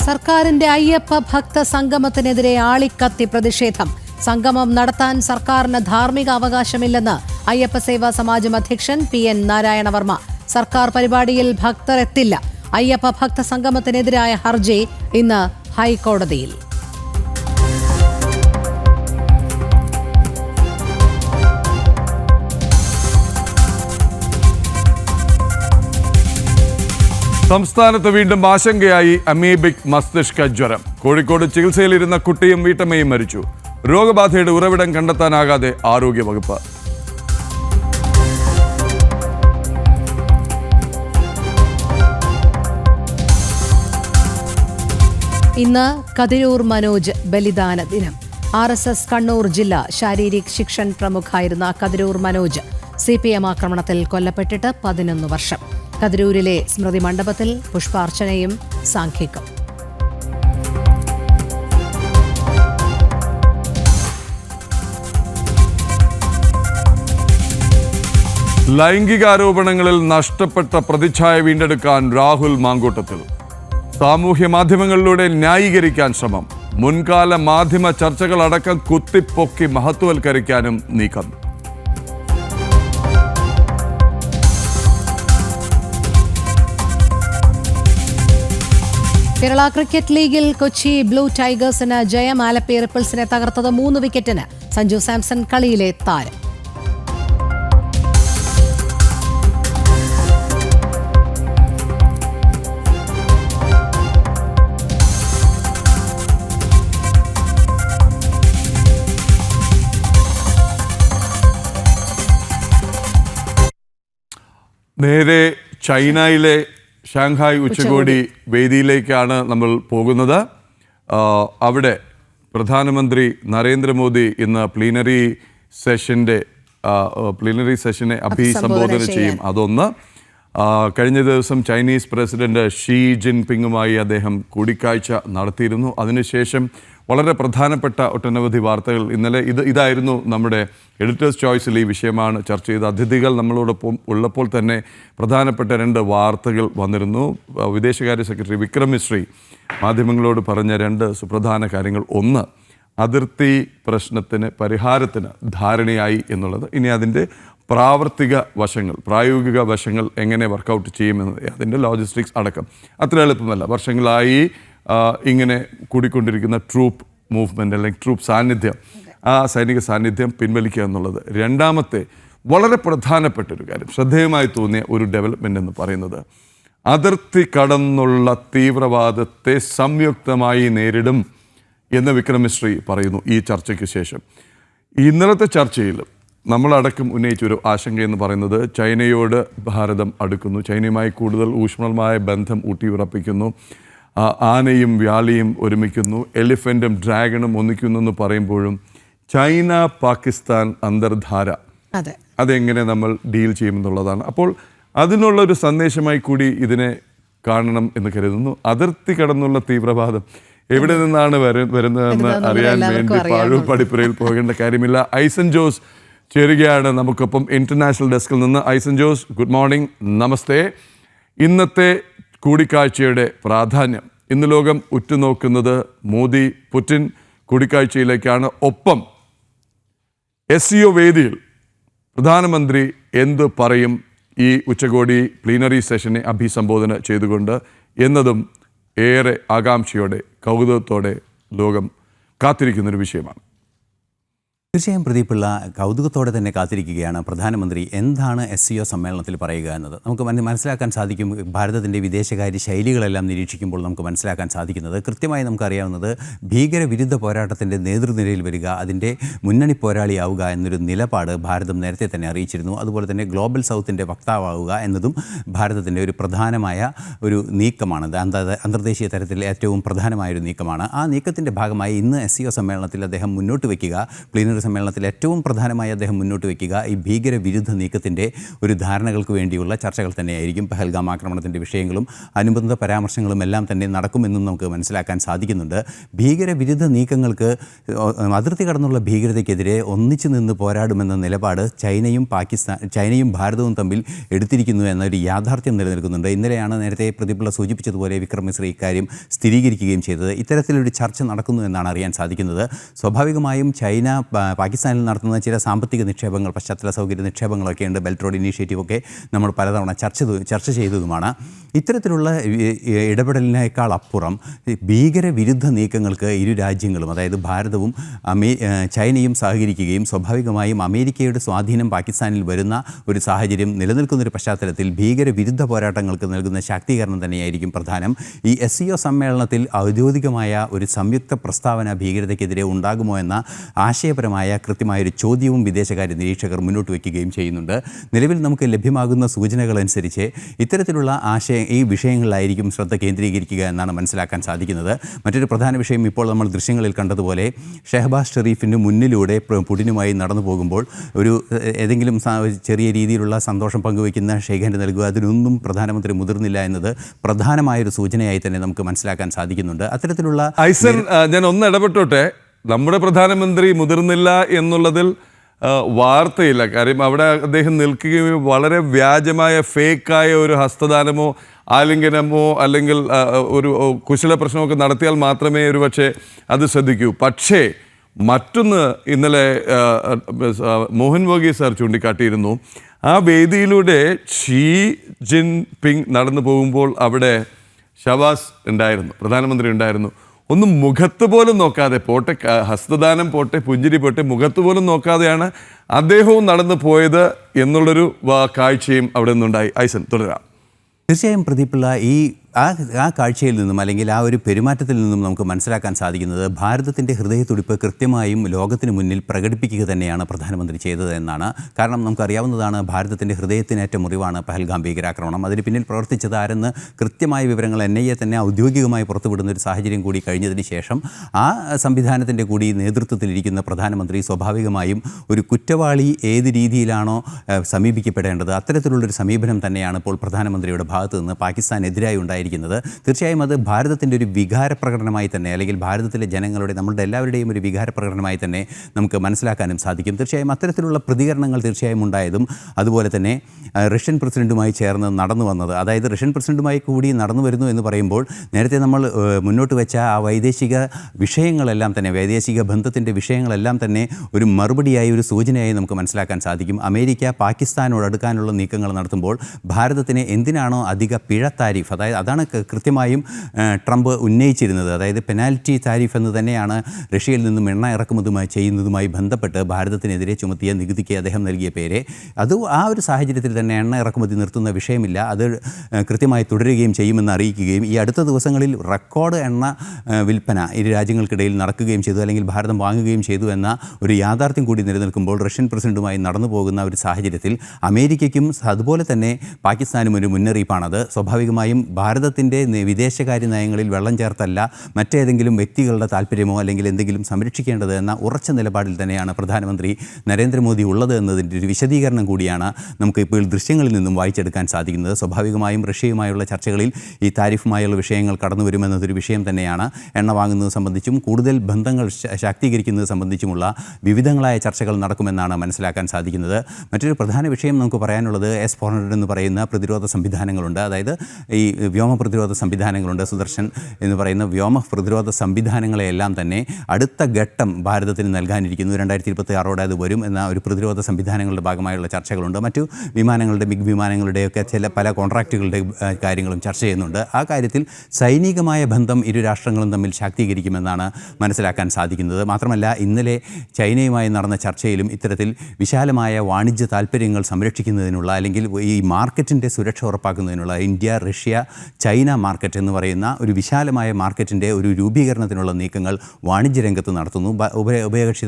സർക്കാരിന്റെ അയ്യപ്പ ഭക്ത സംഗമത്തിനെതിരെ ആളിക്കത്തി പ്രതിഷേധം. സംഗമം നടത്താൻ സർക്കാരിന് ധാർമ്മിക അവകാശമില്ലെന്ന് അയ്യപ്പ സേവാ സമാജം അധ്യക്ഷൻ PN നാരായണവർമ്മ. സർക്കാർ പരിപാടിയിൽ ഭക്തർ എത്തില്ല. അയ്യപ്പ ഭക്ത സംഗമത്തിനെതിരായ ഹർജി ഇന്ന് ഹൈക്കോടതിയിൽ. സംസ്ഥാനത്ത് വീണ്ടും ആശങ്കയായി അമീബിക് മസ്തിഷ്ക ജ്വരം. കോഴിക്കോട് ചികിത്സയിലിരുന്ന കുട്ടിയും വീട്ടമ്മയും മരിച്ചു. രോഗബാധയുടെ ഉറവിടം കണ്ടെത്താനാകാതെ ആരോഗ്യവകുപ്പ്. ഇന്ന് കതിരൂർ മനോജ് ബലിദാന ദിനം. RSS കണ്ണൂർ ജില്ലാ ശാരീരിക് ശിക്ഷൻ പ്രമുഖായിരുന്ന കതിരൂർ മനോജ് CPM ആക്രമണത്തിൽ കൊല്ലപ്പെട്ടിട്ട് 11 വർഷം. കതിരൂരിലെ സ്മൃതി മണ്ഡപത്തിൽ പുഷ്പാർച്ചനയും സാംഘികം. ലൈംഗികാരോപണങ്ങളിൽ നഷ്ടപ്പെട്ട പ്രതിച്ഛായ വീണ്ടെടുക്കാൻ രാഹുൽ മാങ്കൂട്ടത്തിൽ. സാമൂഹ്യ മാധ്യമങ്ങളിലൂടെ ന്യായീകരിക്കാൻ ശ്രമം. മുൻകാല മാധ്യമ ചർച്ചകളടക്കം കുത്തിപ്പൊക്കി മഹത്വവൽക്കരിക്കാനും നീക്കം. കേരള ക്രിക്കറ്റ് ലീഗിൽ കൊച്ചി ബ്ലൂ ടൈഗേഴ്സിന് ജയം. ആലപ്പി റിപ്പിൾസിനെ തകർത്തത് 3 വിക്കറ്റിന്. സഞ്ജു സാംസൺ കളിയിലെ താരം. നേരെ ചൈനയിലെ ഷാങ്ഹായ് ഉച്ചകോടി വേദിയിലേക്കാണ് നമ്മൾ പോകുന്നത്. അവിടെ പ്രധാനമന്ത്രി നരേന്ദ്രമോദി ഇന്ന് പ്ലീനറി സെഷനെ അഭിസംബോധന ചെയ്യും. അതൊന്ന്. കഴിഞ്ഞ ദിവസം ചൈനീസ് പ്രസിഡന്റ് ഷീ ജിൻപിങ്ങുമായി അദ്ദേഹം കൂടിക്കാഴ്ച നടത്തിയിരുന്നു. അതിനുശേഷം വളരെ പ്രധാനപ്പെട്ട ഒട്ടനവധി വാർത്തകൾ ഇന്നലെ ഇതായിരുന്നു നമ്മുടെ എഡിറ്റേഴ്സ് ചോയ്സിൽ. ഈ വിഷയമാണ് ചർച്ച ചെയ്ത അതിഥികൾ നമ്മളോടൊപ്പം ഉള്ളപ്പോൾ തന്നെ പ്രധാനപ്പെട്ട 2 വാർത്തകൾ വന്നിരുന്നു. വിദേശകാര്യ സെക്രട്ടറി വിക്രം മിശ്രി മാധ്യമങ്ങളോട് പറഞ്ഞ 2 സുപ്രധാന കാര്യങ്ങൾ. ഒന്ന്, അതിർത്തി പ്രശ്നത്തിന് പരിഹാരത്തിന് ധാരണയായി എന്നുള്ളത്. ഇനി അതിൻ്റെ പ്രായോഗിക വശങ്ങൾ എങ്ങനെ വർക്കൗട്ട് ചെയ്യുമെന്നത്, അതിൻ്റെ ലോജിസ്റ്റിക്സ് അടക്കം അത്ര എളുപ്പമല്ല. വർഷങ്ങളായി ഇങ്ങനെ കൂടിക്കൊണ്ടിരിക്കുന്ന ട്രൂപ്പ് മൂവ്മെൻറ്റ് അല്ലെങ്കിൽ ട്രൂപ്പ് സാന്നിധ്യം, ആ സൈനിക സാന്നിധ്യം പിൻവലിക്കുക എന്നുള്ളത്. രണ്ടാമത്തെ വളരെ പ്രധാനപ്പെട്ട ഒരു കാര്യം, ശ്രദ്ധേയമായി തോന്നിയ ഒരു ഡെവലപ്മെൻ്റ് എന്ന് പറയുന്നത്, അതിർത്തി കടന്നുള്ള തീവ്രവാദത്തെ സംയുക്തമായി നേരിടും എന്ന് വിക്രം മിശ്രി പറയുന്നു ഈ ചർച്ചയ്ക്ക് ശേഷം. ഇന്നലത്തെ ചർച്ചയിൽ നമ്മളടക്കം ഉന്നയിച്ചൊരു ആശങ്ക എന്ന് പറയുന്നത് ചൈനയോട് ഭാരതം അടുക്കുന്നു, ചൈനയുമായി കൂടുതൽ ഊഷ്മളമായ ബന്ധം ഊട്ടിയുറപ്പിക്കുന്നു, ആനയും വ്യാളിയും ഒരുമിക്കുന്നു, എലിഫൻറ്റും ഡ്രാഗണും ഒന്നിക്കുന്നു എന്ന് പറയുമ്പോഴും ചൈന പാകിസ്ഥാൻ അന്തർധാര അതെങ്ങനെ നമ്മൾ ഡീൽ ചെയ്യുമെന്നുള്ളതാണ്. അപ്പോൾ അതിനുള്ളൊരു സന്ദേശമായി കൂടി ഇതിനെ കാണണം എന്ന് കരുതുന്നു. അതിർത്തി കടന്നുള്ള തീവ്രവാദം എവിടെ നിന്നാണ് വരുന്നതെന്ന് അറിയാൻ വേണ്ടി പാഴു പഠിപ്പുരയിൽ പോകേണ്ട കാര്യമില്ല. ഐസൻ ജോസ് ചേരുകയാണ് നമുക്കൊപ്പം ഇന്റർനാഷണൽ ഡെസ്കിൽ നിന്ന്. ഐസൻ ജോസ്, ഗുഡ് മോർണിംഗ്, നമസ്തേ. ഇന്നത്തെ കൂടിക്കാഴ്ചയുടെ പ്രാധാന്യം, ഇന്ന് ലോകം ഉറ്റുനോക്കുന്നത് മോദി പുടിൻ കൂടിക്കാഴ്ചയിലേക്കാണ്. ഒപ്പം SCO വേദിയിൽ പ്രധാനമന്ത്രി എന്ത് പറയും ഈ ഉച്ചകോടി പ്ലീനറി സെഷനെ അഭിസംബോധന ചെയ്തുകൊണ്ട് എന്നതും ഏറെ ആകാംക്ഷയോടെ കൗതുകത്തോടെ ലോകം കാത്തിരിക്കുന്നൊരു വിഷയമാണ്. തീർച്ചയായും പ്രദീപിള്ള കൗതുകത്തോടെ തന്നെ കാത്തിരിക്കുകയാണ് പ്രധാനമന്ത്രി എന്താണ് SCO സമ്മേളനത്തിൽ പറയുക എന്നത്. നമുക്ക് മനസ്സിലാക്കാൻ സാധിക്കും. ഭാരതത്തിൻ്റെ വിദേശകാര്യ ശൈലികളെല്ലാം നിരീക്ഷിക്കുമ്പോൾ നമുക്ക് മനസ്സിലാക്കാൻ സാധിക്കുന്നത്, കൃത്യമായി നമുക്കറിയാവുന്നത്, ഭീകരവിരുദ്ധ പോരാട്ടത്തിൻ്റെ നേതൃനിരയിൽ വരിക, അതിൻ്റെ മുന്നണി പോരാളിയാവുക എന്നൊരു നിലപാട് ഭാരതം നേരത്തെ തന്നെ അറിയിച്ചിരുന്നു. അതുപോലെ തന്നെ ഗ്ലോബൽ സൗത്തിൻ്റെ വക്താവാവുക എന്നതും ഭാരതത്തിൻ്റെ ഒരു പ്രധാനമായ ഒരു നീക്കമാണ്. അന്തർദേശീയ തലത്തിൽ ഏറ്റവും പ്രധാനമായൊരു നീക്കമാണ്. ആ നീക്കത്തിൻ്റെ ഭാഗമായി ഇന്ന് SCO സമ്മേളനത്തിൽ അദ്ദേഹം മുന്നോട്ട് വയ്ക്കുക, പ്ലീനറി സമ്മേളനത്തിൽ ഏറ്റവും പ്രധാനമായി അദ്ദേഹം മുന്നോട്ട് വയ്ക്കുക ഈ ഭീകരവിരുദ്ധ നീക്കത്തിൻ്റെ ഒരു ധാരണകൾക്ക് വേണ്ടിയുള്ള ചർച്ചകൾ തന്നെയായിരിക്കും. പഹൽഗാം ആക്രമണത്തിൻ്റെ വിഷയങ്ങളും അനുബന്ധ പരാമർശങ്ങളും എല്ലാം തന്നെ നടക്കുമെന്നും നമുക്ക് മനസ്സിലാക്കാൻ സാധിക്കുന്നുണ്ട്. ഭീകരവിരുദ്ധ നീക്കങ്ങൾക്ക്, അതിർത്തി കടന്നുള്ള ഭീകരതയ്ക്കെതിരെ ഒന്നിച്ചു നിന്ന് പോരാടുമെന്ന നിലപാട് ചൈനയും ഭാരതവും തമ്മിൽ എടുത്തിരിക്കുന്നു എന്നൊരു യാഥാർത്ഥ്യം നിലനിൽക്കുന്നുണ്ട്. ഇന്നലെയാണ് നേരത്തെ പ്രതിപിള്ള സൂചിപ്പിച്ചതുപോലെ വിക്രം മിശ്രി ഇക്കാര്യം സ്ഥിരീകരിക്കുകയും ചെയ്തത്. ഇത്തരത്തിലൊരു ചർച്ച നടക്കുന്നു എന്നാണ് അറിയാൻ സാധിക്കുന്നത്. സ്വാഭാവികമായും ചൈന പാകിസ്ഥാനിൽ നടത്തുന്ന ചില സാമ്പത്തിക നിക്ഷേപങ്ങൾ, പശ്ചാത്തല സൗകര്യ നിക്ഷേപങ്ങളൊക്കെ ഉണ്ട്. ബെൽറ്റ് റോഡ് ഇനീഷ്യേറ്റീവൊക്കെ നമ്മൾ പലതവണ ചർച്ച ചെയ്തതുമാണ്. ഇത്തരത്തിലുള്ള ഇടപെടലിനേക്കാൾ അപ്പുറം ഭീകരവിരുദ്ധ നീക്കങ്ങൾക്ക് ഇരു രാജ്യങ്ങളും, അതായത് ഭാരതവും ചൈനയും സഹകരിക്കുകയും സ്വാഭാവികമായും അമേരിക്കയുടെ സ്വാധീനം പാകിസ്ഥാനിൽ വരുന്ന ഒരു സാഹചര്യം നിലനിൽക്കുന്നൊരു പശ്ചാത്തലത്തിൽ ഭീകരവിരുദ്ധ പോരാട്ടങ്ങൾക്ക് നൽകുന്ന ശാക്തീകരണം തന്നെയായിരിക്കും പ്രധാനം. ഈ SCO സമ്മേളനത്തിൽ ഔദ്യോഗികമായ ഒരു സംയുക്ത പ്രസ്താവന ഭീകരതയ്ക്കെതിരെ ഉണ്ടാകുമോ എന്ന ആശയപരമായ കൃത്യമായൊരു ചോദ്യവും വിദേശകാര്യ നിരീക്ഷകർ മുന്നോട്ട് വയ്ക്കുകയും ചെയ്യുന്നുണ്ട്. നിലവിൽ നമുക്ക് ലഭ്യമാകുന്ന സൂചനകളനുസരിച്ച് ഇത്തരത്തിലുള്ള ഈ വിഷയങ്ങളിലായിരിക്കും ശ്രദ്ധ കേന്ദ്രീകരിക്കുക എന്നാണ് മനസ്സിലാക്കാൻ സാധിക്കുന്നത്. മറ്റൊരു പ്രധാന വിഷയം, ഇപ്പോൾ നമ്മൾ ദൃശ്യങ്ങളിൽ കണ്ടതുപോലെ ഷെഹബാസ് ഷെരീഫിന് മുന്നിലൂടെ പുടിനുമായി നടന്നു പോകുമ്പോൾ ഏതെങ്കിലും ചെറിയ രീതിയിലുള്ള സന്തോഷം പങ്കുവയ്ക്കുന്ന ഷെയ്ക്ക് ഹാൻഡ് നൽകുക, അതിനൊന്നും പ്രധാനമന്ത്രി മുതിർന്നില്ല എന്നത് പ്രധാനമായൊരു സൂചനയായി തന്നെ നമുക്ക് മനസ്സിലാക്കാൻ സാധിക്കുന്നുണ്ട്. അത്തരത്തിലുള്ള ഞാൻ ഒന്ന് ഇടപെട്ടോട്ടെ. നമ്മുടെ പ്രധാനമന്ത്രി മുതിർന്നില്ല എന്നുള്ളതിൽ വാർത്തയില്ല. കാര്യം അവിടെ അദ്ദേഹം നിൽക്കുകയും വളരെ വ്യാജമായ ഫേക്കായ ഒരു ഹസ്തദാനമോ ആലിംഗനമോ അല്ലെങ്കിൽ ഒരു കുശല പ്രശ്നമൊക്കെ നടത്തിയാൽ മാത്രമേ ഒരു പക്ഷേ അത് ശ്രദ്ധിക്കൂ. പക്ഷേ മറ്റൊന്ന് ഇന്നലെ മോഹൻ വർഗീസ് സാർ ചൂണ്ടിക്കാട്ടിയിരുന്നു. ആ വേദിയിലൂടെ ഷീ ജിൻ പിങ് നടന്നു പോകുമ്പോൾ അവിടെ ഷവാസ് ഉണ്ടായിരുന്നു, പ്രധാനമന്ത്രി ഉണ്ടായിരുന്നു. ഒന്നും മുഖത്ത് പോലും നോക്കാതെ, പോട്ടെ ഹസ്തദാനം പോട്ടെ, പുഞ്ചിരി പോട്ടെ, മുഖത്ത് പോലും നോക്കാതെയാണ് അദ്ദേഹവും നടന്നു പോയത് എന്നുള്ളൊരു കാഴ്ചയും അവിടെ നിന്നുണ്ടായി. ഐസൻ, തുടരാം. തീർച്ചയായും പ്രദീപിള്ള ആ കാഴ്ചയിൽ നിന്നും അല്ലെങ്കിൽ ആ ഒരു പെരുമാറ്റത്തിൽ നിന്നും നമുക്ക് മനസ്സിലാക്കാൻ സാധിക്കുന്നത് ഭാരതത്തിൻ്റെ ഹൃദയത്തുടിപ്പ് കൃത്യമായും ലോകത്തിന് മുന്നിൽ പ്രകടിപ്പിക്കുക തന്നെയാണ് പ്രധാനമന്ത്രി ചെയ്തത് എന്നാണ്. കാരണം നമുക്കറിയാവുന്നതാണ്, ഭാരതത്തിൻ്റെ ഹൃദയത്തിനേറ്റ മുറിവാണ് പഹൽഗാം ഭീകരാക്രമണം. അതിന് പിന്നിൽ പ്രവർത്തിച്ചത് ആരെന്ന് കൃത്യമായ വിവരങ്ങൾ NIA തന്നെ ഔദ്യോഗികമായി പുറത്തുവിടുന്ന ഒരു സാഹചര്യം കൂടി കഴിഞ്ഞതിന് ശേഷം ആ സംവിധാനത്തിൻ്റെ കൂടി നേതൃത്വത്തിലിരിക്കുന്ന പ്രധാനമന്ത്രി സ്വാഭാവികമായും ഒരു കുറ്റവാളി ഏത് രീതിയിലാണോ സമീപിക്കപ്പെടേണ്ടത് അത്തരത്തിലുള്ളൊരു സമീപനം തന്നെയാണ് ഇപ്പോൾ പ്രധാനമന്ത്രിയുടെ ഭാഗത്ത് നിന്ന് പാകിസ്ഥാനെതിരായി ഉണ്ടായിരിക്കുന്നത്. തീർച്ചയായും അത് ഭാരതത്തിൻ്റെ ഒരു വികാര പ്രകടനമായി തന്നെ, അല്ലെങ്കിൽ ഭാരതത്തിലെ ജനങ്ങളുടെ, നമ്മളുടെ എല്ലാവരുടെയും ഒരു വികാര പ്രകടനമായി തന്നെ നമുക്ക് മനസ്സിലാക്കാനും സാധിക്കും. തീർച്ചയായും അത്തരത്തിലുള്ള പ്രതികരണങ്ങൾ തീർച്ചയായും ഉണ്ടായതും അതുപോലെ തന്നെ റഷ്യൻ പ്രസിഡന്റുമായി ചേർന്ന് നടന്നു വന്നത്, അതായത് റഷ്യൻ പ്രസിഡന്റുമായി കൂടി നടന്നു വരുന്നു എന്ന് പറയുമ്പോൾ നേരത്തെ നമ്മൾ മുന്നോട്ട് വെച്ച ആ വൈദേശിക വിഷയങ്ങളെല്ലാം തന്നെ, വൈദേശിക ബന്ധത്തിൻ്റെ വിഷയങ്ങളെല്ലാം തന്നെ ഒരു മറുപടിയായി, ഒരു സൂചനയായി നമുക്ക് മനസ്സിലാക്കാൻ സാധിക്കും. അമേരിക്ക പാകിസ്ഥാനോട് അടുക്കാനുള്ള നീക്കങ്ങൾ നടത്തുമ്പോൾ ഭാരതത്തിന് എന്തിനാണോ അധിക പിഴ താരിഫ്, അതായത് അതാണ് അതാണ് കൃത്യമായും ട്രംപ് ഉന്നയിച്ചിരുന്നത്. അതായത് പെനാൽറ്റി താരിഫ് എന്ന് തന്നെയാണ് റഷ്യയിൽ നിന്നും എണ്ണ ഇറക്കുമതി ചെയ്യുന്നതുമായി ബന്ധപ്പെട്ട് ഭാരതത്തിനെതിരെ ചുമത്തിയ നികുതിക്ക് അദ്ദേഹം നൽകിയ പേര്. ആ ഒരു സാഹചര്യത്തിൽ തന്നെ എണ്ണ ഇറക്കുമതി നിർത്തുന്ന വിഷയമില്ല, അത് കൃത്യമായി തുടരുകയും ചെയ്യുമെന്ന് അറിയിക്കുകയും ഈ അടുത്ത ദിവസങ്ങളിൽ റെക്കോർഡ് എണ്ണ വിൽപ്പന ഇരു രാജ്യങ്ങൾക്കിടയിൽ നടക്കുകയും ചെയ്തു, അല്ലെങ്കിൽ ഭാരതം വാങ്ങുകയും ചെയ്തു എന്ന ഒരു യാഥാർത്ഥ്യം കൂടി നിലനിൽക്കുമ്പോൾ റഷ്യൻ പ്രസിഡന്റുമായി നടന്നു പോകുന്ന ഒരു സാഹചര്യത്തിൽ അമേരിക്കയ്ക്കും അതുപോലെ തന്നെ പാകിസ്ഥാനും ഒരു മുന്നറിയിപ്പാണത്. സ്വാഭാവികമായും ഭാരതത്തിൻ്റെ വിദേശകാര്യ നയങ്ങളിൽ വെള്ളം ചേർത്തല്ല മറ്റേതെങ്കിലും വ്യക്തികളുടെ താല്പര്യമോ അല്ലെങ്കിൽ എന്തെങ്കിലും സംരക്ഷിക്കേണ്ടത് എന്ന ഉറച്ച നിലപാടിൽ തന്നെയാണ് പ്രധാനമന്ത്രി നരേന്ദ്രമോദി ഉള്ളത് എന്നതിൻ്റെ ഒരു വിശദീകരണം കൂടിയാണ് നമുക്ക് ഇപ്പോൾ ദൃശ്യങ്ങളിൽ നിന്നും വായിച്ചെടുക്കാൻ സാധിക്കുന്നത്. സ്വാഭാവികമായും റഷ്യയുമായുള്ള ചർച്ചകളിൽ ഈ താരിഫുമായുള്ള വിഷയങ്ങൾ കടന്നു വരുമെന്നതൊരു വിഷയം തന്നെയാണ്. എണ്ണ വാങ്ങുന്നത് സംബന്ധിച്ചും കൂടുതൽ ബന്ധങ്ങൾ ശാക്തീകരിക്കുന്നത് സംബന്ധിച്ചുമുള്ള വിവിധങ്ങളായ ചർച്ചകൾ നടക്കുമെന്നാണ് മനസ്സിലാക്കാൻ സാധിക്കുന്നത്. മറ്റൊരു പ്രധാന വിഷയം നമുക്ക് പറയാനുള്ളത് S-400 എന്ന് പറയുന്ന പ്രതിരോധ സംവിധാനങ്ങളുണ്ട്. അതായത് ഈ വ്യോമ പ്രതിരോധ സംവിധാനങ്ങളുണ്ട്. സുദർശൻ എന്ന് പറയുന്ന വ്യോമ പ്രതിരോധ സംവിധാനങ്ങളെയെല്ലാം തന്നെ അടുത്ത ഘട്ടം ഭാരതത്തിന് നൽകാനിരിക്കുന്നു. 2026 അത് വരും എന്ന ഒരു പ്രതിരോധ സംവിധാനങ്ങളുടെ ഭാഗമായുള്ള ചർച്ചകളുണ്ട്. മറ്റു വിമാനങ്ങളുടെ മിഗ് വിമാനങ്ങളുടെയൊക്കെ പല കോൺട്രാക്റ്റുകളുടെ കാര്യങ്ങളും ചർച്ച ചെയ്യുന്നുണ്ട്. ആ കാര്യത്തിൽ സൈനികമായ ബന്ധം ഇരു രാഷ്ട്രങ്ങളും തമ്മിൽ ശാക്തീകരിക്കുമെന്നാണ് മനസ്സിലാക്കാൻ സാധിക്കുന്നത്. മാത്രമല്ല ഇന്നലെ ചൈനയുമായി നടന്ന ചർച്ചയിലും ഇത്തരത്തിൽ വിശാലമായ വാണിജ്യ താല്പര്യങ്ങൾ സംരക്ഷിക്കുന്നതിനുള്ള അല്ലെങ്കിൽ ഈ മാർക്കറ്റിൻ്റെ സുരക്ഷ ഉറപ്പാക്കുന്നതിനുള്ള ഇന്ത്യ, റഷ്യ, ചൈന മാർക്കറ്റ് എന്ന് പറയുന്ന ഒരു വിശാലമായ മാർക്കറ്റിൻ്റെ ഒരു രൂപീകരണത്തിനുള്ള നീക്കങ്ങൾ വാണിജ്യ രംഗത്ത് നടത്തുന്നു. ഉഭയകക്ഷി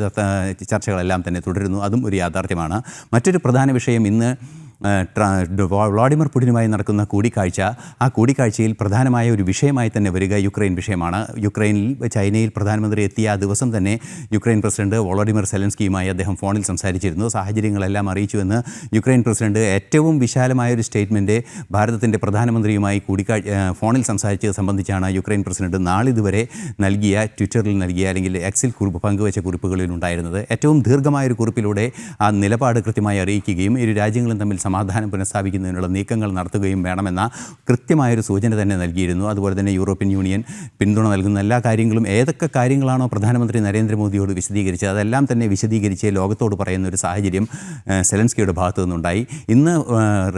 ചർച്ചകളെല്ലാം തന്നെ തുടരുന്നു. അതും ഒരു യാഥാർത്ഥ്യമാണ്. മറ്റൊരു പ്രധാന വിഷയം ഇന്ന് വ്ളാഡിമിർ പുടിനുമായി നടക്കുന്ന കൂടിക്കാഴ്ച. ആ കൂടിക്കാഴ്ചയിൽ പ്രധാനമായ ഒരു വിഷയമായി തന്നെ വരിക യുക്രൈൻ വിഷയമാണ്. യുക്രൈനിൽ ചൈനയിൽ പ്രധാനമന്ത്രി എത്തിയ ആ ദിവസം തന്നെ യുക്രൈൻ പ്രസിഡന്റ് വോളോഡിമിർ സെലൻസ്കിയുമായി അദ്ദേഹം ഫോണിൽ സംസാരിച്ചിരുന്നു. സാഹചര്യങ്ങളെല്ലാം അറിയിച്ചുവെന്ന് യുക്രൈൻ പ്രസിഡന്റ് ഏറ്റവും വിശാലമായൊരു സ്റ്റേറ്റ്മെൻറ്റ് ഭാരതത്തിൻ്റെ പ്രധാനമന്ത്രിയുമായി ഫോണിൽ സംസാരിച്ചത് സംബന്ധിച്ചാണ് യുക്രൈൻ പ്രസിഡന്റ് നാളിതുവരെ ട്വിറ്ററിൽ നൽകിയ അല്ലെങ്കിൽ എക്സിൽ പങ്കുവച്ച കുറിപ്പുകളിൽ ഉണ്ടായിരുന്നത്. ഏറ്റവും ദീർഘമായൊരു കുറിപ്പിലൂടെ ആ നിലപാട് കൃത്യമായി അറിയിക്കുകയും ഇരു രാജ്യങ്ങളും തമ്മിൽ സമാധാനം പുനഃസ്ഥാപിക്കുന്നതിനുള്ള നീക്കങ്ങൾ നടത്തുകയും വേണമെന്ന കൃത്യമായൊരു സൂചന തന്നെ നൽകിയിരുന്നു. അതുപോലെ തന്നെ യൂറോപ്യൻ യൂണിയൻ പിന്തുണ നൽകുന്ന എല്ലാ കാര്യങ്ങളും ഏതൊക്കെ കാര്യങ്ങളാണോ പ്രധാനമന്ത്രി നരേന്ദ്രമോദിയോട് വിശദീകരിച്ചത് അതെല്ലാം തന്നെ വിശദീകരിച്ച് ലോകത്തോട് പറയുന്ന ഒരു സാഹചര്യം സെലൻസ്കിയുടെ ഭാഗത്തു നിന്നുണ്ടായി. ഇന്ന്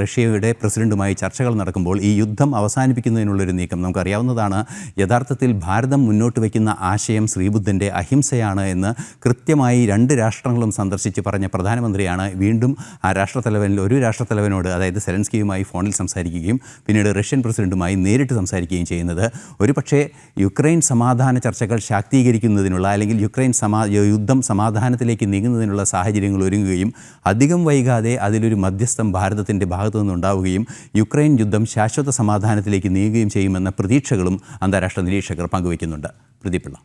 റഷ്യയുടെ പ്രസിഡന്റുമായി ചർച്ചകൾ നടക്കുമ്പോൾ ഈ യുദ്ധം അവസാനിപ്പിക്കുന്നതിനുള്ളൊരു നീക്കം നമുക്കറിയാവുന്നതാണ്. യഥാർത്ഥത്തിൽ ഭാരതം മുന്നോട്ട് വയ്ക്കുന്ന ആശയം ശ്രീബുദ്ധൻ്റെ അഹിംസയാണ് എന്ന് കൃത്യമായി രണ്ട് രാഷ്ട്രങ്ങളും സന്ദർശിച്ച് പറഞ്ഞ പ്രധാനമന്ത്രിയാണ് വീണ്ടും ആ രാഷ്ട്രത്തലവനിൽ ഒരു രാഷ്ട്രത്തലവനോട് അതായത് സെലൻസ്കിയുമായി ഫോണിൽ സംസാരിക്കുകയും പിന്നീട് റഷ്യൻ പ്രസിഡന്റുമായി നേരിട്ട് സംസാരിക്കുകയും ചെയ്യുന്നത്. ഒരുപക്ഷേ യുക്രൈൻ സമാധാന ചർച്ചകൾ ശാക്തീകരിക്കുന്നതിനുള്ള അല്ലെങ്കിൽ യുക്രൈൻ യുദ്ധം സമാധാനത്തിലേക്ക് നീങ്ങുന്നതിനുള്ള സാഹചര്യങ്ങൾ ഒരുങ്ങുകയും അധികം വൈകാതെ അതിലൊരു മധ്യസ്ഥം ഭാരതത്തിൻ്റെ ഭാഗത്തു നിന്നുണ്ടാവുകയും യുക്രൈൻ യുദ്ധം ശാശ്വത സമാധാനത്തിലേക്ക് നീങ്ങുകയും ചെയ്യുമെന്ന പ്രതീക്ഷകളും അന്താരാഷ്ട്ര നിരീക്ഷകർ പങ്കുവയ്ക്കുന്നുണ്ട്. പ്രദീപിള്ള.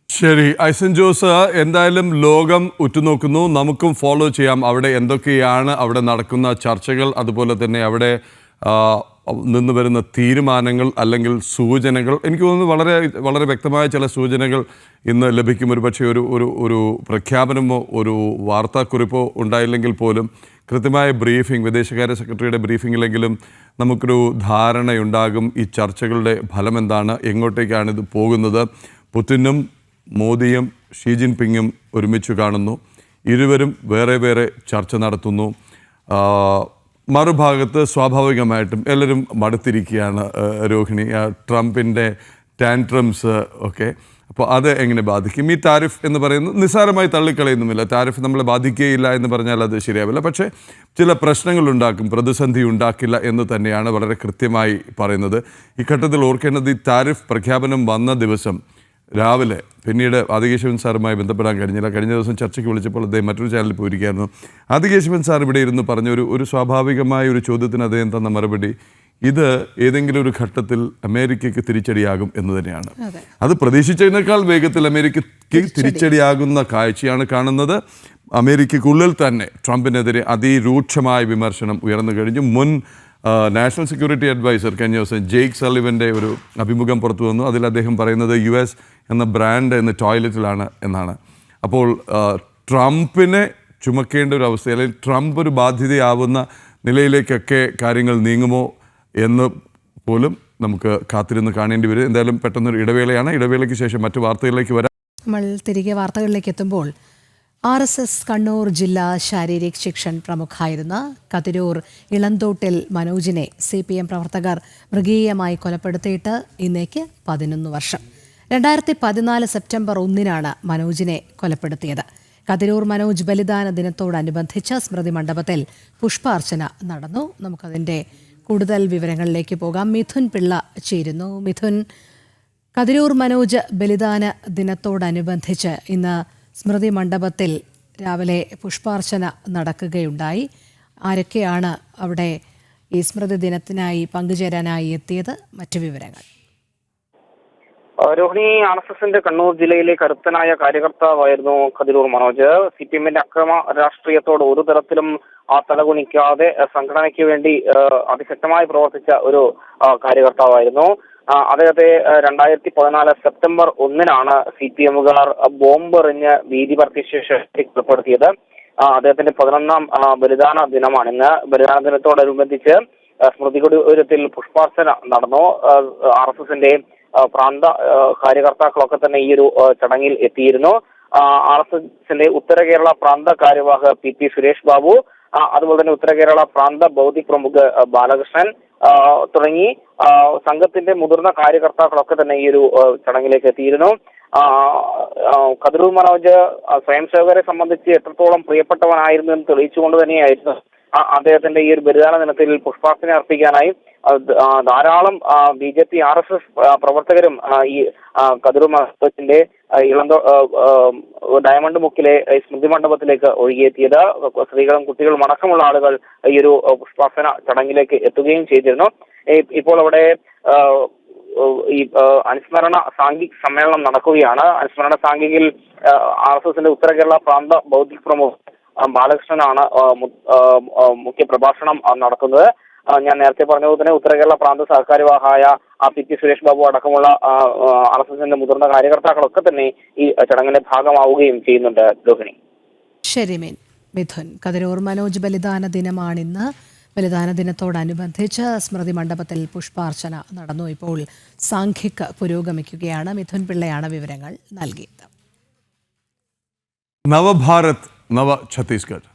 ശരി, ഐസൻ ജോസ്, എന്തായാലും ലോകം ഉറ്റുനോക്കുന്നു, നമുക്കും ഫോളോ ചെയ്യാം അവിടെ എന്തൊക്കെയാണ് അവിടെ നടക്കുന്ന ചർച്ചകൾ, അതുപോലെ തന്നെ അവിടെ നിന്ന് വരുന്ന തീരുമാനങ്ങൾ അല്ലെങ്കിൽ സൂചനകൾ. എനിക്ക് തോന്നുന്നു വളരെ വളരെ വ്യക്തമായ ചില സൂചനകൾ ഇന്ന് ലഭിക്കും. ഒരുപക്ഷെ ഒരു പ്രഖ്യാപനമോ ഒരു വാർത്താക്കുറിപ്പോ ഉണ്ടായില്ലെങ്കിൽ പോലും കൃത്യമായ ബ്രീഫിംഗ്, വിദേശകാര്യ സെക്രട്ടറിയുടെ ബ്രീഫിങ്ങിലെങ്കിലും നമുക്കൊരു ധാരണയുണ്ടാകും ഈ ചർച്ചകളുടെ ഫലം എന്താണ്, എങ്ങോട്ടേക്കാണ് ഇത് പോകുന്നത്. പുതിനും മോദിയും ഷീ ജിൻപിങ്ങും ഒരുമിച്ച് കാണുന്നു, ഇരുവരും വേറെ വേറെ ചർച്ച നടത്തുന്നു. മറുഭാഗത്ത് സ്വാഭാവികമായിട്ടും എല്ലാവരും മടുത്തിരിക്കുകയാണ് രോഹിണി, ട്രംപിൻ്റെ ടാൻട്രംസ് ഒക്കെ. അപ്പോൾ അത് എങ്ങനെ ബാധിക്കും? ഈ താരിഫ് എന്ന് പറയുന്നത് നിസ്സാരമായി തള്ളിക്കളയുന്നുമില്ല. താരിഫ് നമ്മളെ ബാധിക്കുകയില്ല എന്ന് പറഞ്ഞാൽ അത് ശരിയാവില്ല, പക്ഷേ ചില പ്രശ്നങ്ങളുണ്ടാക്കും, പ്രതിസന്ധി ഉണ്ടാക്കില്ല എന്ന് തന്നെയാണ് വളരെ കൃത്യമായി പറയുന്നത്. ഈ ഘട്ടത്തിൽ ഓർക്കേണ്ടത്, ഈ താരിഫ് പ്രഖ്യാപനം വന്ന ദിവസം രാവിലെ പിന്നീട് ആദികേശവൻ സാറുമായി ബന്ധപ്പെടാൻ കഴിഞ്ഞില്ല. കഴിഞ്ഞ ദിവസം ചർച്ചയ്ക്ക് വിളിച്ചപ്പോൾ അദ്ദേഹം മറ്റൊരു ചാനലിൽ പോയിരിക്കുകയായിരുന്നു. ആദികേശവൻ സാർ ഇവിടെ ഇരുന്ന് പറഞ്ഞ ഒരു സ്വാഭാവികമായ ഒരു ചോദ്യത്തിന് അദ്ദേഹം തന്ന മറുപടി, ഇത് ഏതെങ്കിലും ഒരു ഘട്ടത്തിൽ അമേരിക്കയ്ക്ക് തിരിച്ചടിയാകും എന്ന് തന്നെയാണ്. അത് പ്രതീക്ഷിച്ചതിനേക്കാൾ വേഗത്തിൽ അമേരിക്കയ്ക്ക് തിരിച്ചടിയാകുന്ന കാഴ്ചയാണ് കാണുന്നത്. അമേരിക്കയ്ക്കുള്ളിൽ തന്നെ ട്രംപിനെതിരെ അതിരൂക്ഷമായ വിമർശനം ഉയർന്നു കഴിഞ്ഞു. മുൻ നാഷണൽ സെക്യൂരിറ്റി അഡ്വൈസർ കഴിഞ്ഞ ദിവസം ജെയ്ക്ക് സള്ളിവൻ്റെ ഒരു അഭിമുഖം പുറത്തു വന്നു. അതിൽ അദ്ദേഹം പറയുന്നത് US എന്ന ബ്രാൻഡ് ഇന്ന് ടോയ്ലറ്റിലാണ് എന്നാണ്. അപ്പോൾ ട്രംപിനെ ചുമക്കേണ്ട ഒരു അവസ്ഥ, അല്ലെങ്കിൽ ട്രംപ് ഒരു ബാധ്യതയാവുന്ന നിലയിലേക്കൊക്കെ കാര്യങ്ങൾ നീങ്ങുമോ എന്ന് പോലും നമുക്ക് കാത്തിരുന്ന് കാണേണ്ടി വരും. എന്തായാലും പെട്ടെന്നൊരു ഇടവേളയാണ്. ഇടവേളയ്ക്ക് ശേഷം മറ്റു വാർത്തകളിലേക്ക് വരാം. നമ്മൾ തിരികെ വാർത്തകളിലേക്ക് എത്തുമ്പോൾ RSS കണ്ണൂർ ജില്ലാ ശാരീരിക് ശിക്ഷൺ പ്രമുഖായിരുന്ന കതിരൂർ ഇളന്തോട്ടിൽ മനോജിനെ CPM പ്രവർത്തകർ മൃഗീയമായി കൊലപ്പെടുത്തിയിട്ട് ഇന്നേക്ക് 11 വർഷം. 2014 സെപ്റ്റംബർ 1-നാണ് മനോജിനെ കൊലപ്പെടുത്തിയത്. കതിരൂർ മനോജ് ബലിദാന ദിനത്തോടനുബന്ധിച്ച് സ്മൃതി മണ്ഡപത്തിൽ പുഷ്പാർച്ചന നടന്നു. നമുക്കതിൻ്റെ കൂടുതൽ വിവരങ്ങളിലേക്ക് പോകാം. മിഥുൻ പിള്ള ചേരുന്നു. മിഥുൻ, കതിരൂർ മനോജ് ബലിദാന ദിനത്തോടനുബന്ധിച്ച് ഇന്ന് സ്മൃതി മണ്ഡപത്തിൽ രാവിലെ പുഷ്പാർച്ചന നടക്കുകയുണ്ടായി. ആരൊക്കെയാണ് അവിടെ ഈ സ്മൃതി ദിനത്തിനായി പങ്കുചേരാനായി എത്തിയത്? മറ്റു വിവരങ്ങൾ. രോഹിണി, RSSന്റെ കണ്ണൂർ ജില്ലയിലെ കരുത്തനായ കാര്യകർത്താവായിരുന്നു കതിരൂർ മനോജ്. CPMന്റെ അക്രമ രാഷ്ട്രീയത്തോട് ഒരു തരത്തിലും തലകുണിക്കാതെ സംഘടനയ്ക്ക് വേണ്ടി അതിശക്തമായി പ്രവർത്തിച്ച ഒരു കാര്യകർത്താവായിരുന്നു. അദ്ദേഹത്തെ 2014 സെപ്റ്റംബർ 1-നാണ് CPMകാർ ബോംബെറിഞ്ഞ് ഭീതി പരത്തിയ ശേഷം കൊലപ്പെടുത്തിയത്. അദ്ദേഹത്തിന്റെ 11ാം ബലിദാന ദിനമാണിന്ന്. ബലിദാന ദിനത്തോടനുബന്ധിച്ച് സ്മൃതികുടീരത്തിൽ പുഷ്പാർച്ചന നടന്നു. RSSന്റെ പ്രാന്ത കാര്യകർത്താക്കളൊക്കെ തന്നെ ഈ ഒരു ചടങ്ങിൽ എത്തിയിരുന്നു. RSSന്റെ ഉത്തര കേരള പ്രാന്ത കാര്യവാഹ് PP സുരേഷ് ബാബു, അതുപോലെ തന്നെ ഉത്തര കേരള പ്രാന്ത ബൗദ്ധിക് പ്രമുഖ് ബാലകൃഷ്ണൻ തുടങ്ങി സംഘത്തിന്റെ മുതിർന്ന കാര്യകർത്താക്കളൊക്കെ തന്നെ ഈ ഒരു ചടങ്ങിലേക്ക് എത്തിയിരുന്നു. കതിരൂർ മനോജ് സ്വയം സേവകരെ സംബന്ധിച്ച് എത്രത്തോളം പ്രിയപ്പെട്ടവനായിരുന്നു എന്ന് തെളിയിച്ചുകൊണ്ട് തന്നെയായിരുന്നു അദ്ദേഹത്തിന്റെ ഈ ഒരു ബലിദാന ദിനത്തിൽ പുഷ്പാർച്ചന അർപ്പിക്കാനായി ധാരാളം BJP RSS പ്രവർത്തകരും ഈ കതിരൂർ മനോജിന്റെ ഡയമണ്ട് മുക്കിലെ സ്മൃതി മണ്ഡപത്തിലേക്ക് ഒഴുകിയെത്തിയത്. സ്ത്രീകളും കുട്ടികളും അടക്കമുള്ള ആളുകൾ ഈ ഒരു പുഷ്പാർച്ചന ചടങ്ങിലേക്ക് എത്തുകയും ചെയ്തിരുന്നു. ഇപ്പോൾ അവിടെ ഈ അനുസ്മരണ സാംഘിക് സമ്മേളനം നടക്കുകയാണ്. അനുസ്മരണ സാംഘികിൽ RSSന്റെ ഉത്തര കേരള പ്രാന്ത ബൗദ്ധിക് പ്രമുഖ് ബാലകൃഷ്ണനാണ് മുഖ്യ പ്രഭാഷണം നടത്തുന്നത്. ഞാൻ നേരത്തെ പറഞ്ഞതുപോലെ തന്നെ ഉത്തര കേരള പ്രാന്ത സഹകാര്യവാഹായ PP സുരേഷ് ബാബു അടക്കമുള്ള RSSന്റെ മുതിർന്ന കാര്യകർത്താക്കളൊക്കെ തന്നെ ഈ ചടങ്ങിന്റെ ഭാഗമാവുകയും ചെയ്യുന്നുണ്ട്. രോഹിണി. ശരി മിഥുൻ. കതിരൂർ മനോജ് ബലിദാന ദിനമാണിന്ന്. ബലിദാന ദിനത്തോടനുബന്ധിച്ച് സ്മൃതി മണ്ഡപത്തിൽ പുഷ്പാർച്ചന നടന്നു. ഇപ്പോൾ സാംഘിക് പുരോഗമിക്കുകയാണ്. മിഥുൻ പിള്ളയാണ് വിവരങ്ങൾ നൽകിയത്. നവഭാരത് നവ ഛത്തീസ്ഗഡ്.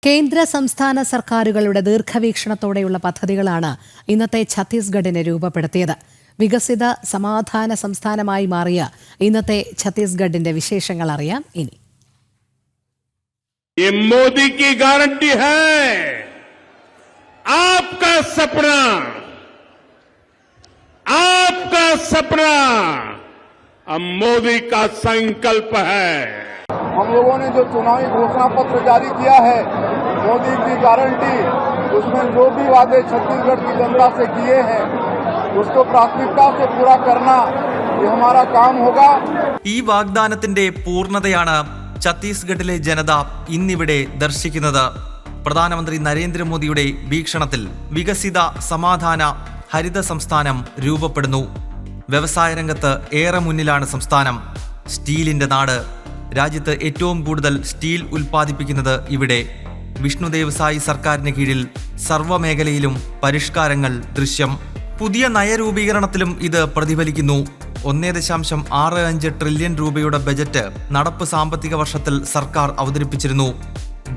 കേന്ദ്ര സംസ്ഥാന സർക്കാരുകളുടെ ദീർഘവീക്ഷണത്തോടെയുള്ള പദ്ധതികളാണ് ഇന്നത്തെ ഛത്തീസ്ഗഡിനെ രൂപപ്പെടുത്തിയത്. വികസിത സമാധാന സംസ്ഥാനമായി മാറിയ ഇന്നത്തെ ഛത്തീസ്ഗഡിന്റെ വിശേഷങ്ങൾ അറിയാം ഇനി. ये मोदी की गारंटी है, आपका सपना अब मोदी का संकल्प है. हम लोगों ने जो चुनावी घोषणा पत्र जारी किया है, मोदी की गारंटी, उसमें जो भी वादे छत्तीसगढ़ की जनता से किए हैं उसको प्राथमिकता से पूरा करना ये हमारा काम होगा. ഈ വാഗ്ദാനത്തിന്റെ പൂർണ്ണതയാണ് ഛത്തീസ്ഗഡിലെ ജനത ഇന്നിവിടെ ദർശിക്കുന്നത്. പ്രധാനമന്ത്രി നരേന്ദ്രമോദിയുടെ വീക്ഷണത്തിൽ വികസിത സമാധാന ഹരിത സംസ്ഥാനം രൂപപ്പെടുന്നു. വ്യവസായ രംഗത്ത് ഏറെ മുന്നിലാണ് സംസ്ഥാനം. സ്റ്റീലിന്റെ നാട്. രാജ്യത്ത് ഏറ്റവും കൂടുതൽ സ്റ്റീൽ ഉൽപ്പാദിപ്പിക്കുന്നത് ഇവിടെ. വിഷ്ണുദേവ് സായി സർക്കാരിന് കീഴിൽ സർവ്വമേഖലയിലും പരിഷ്കാരങ്ങൾ ദൃശ്യം. പുതിയ നയരൂപീകരണത്തിലും ഇത് പ്രതിഫലിക്കുന്നു. 1.65 ട്രില്യൺ രൂപയുടെ ബജറ്റ് നടപ്പ് സാമ്പത്തിക വർഷത്തിൽ സർക്കാർ അവതരിപ്പിച്ചിരുന്നു.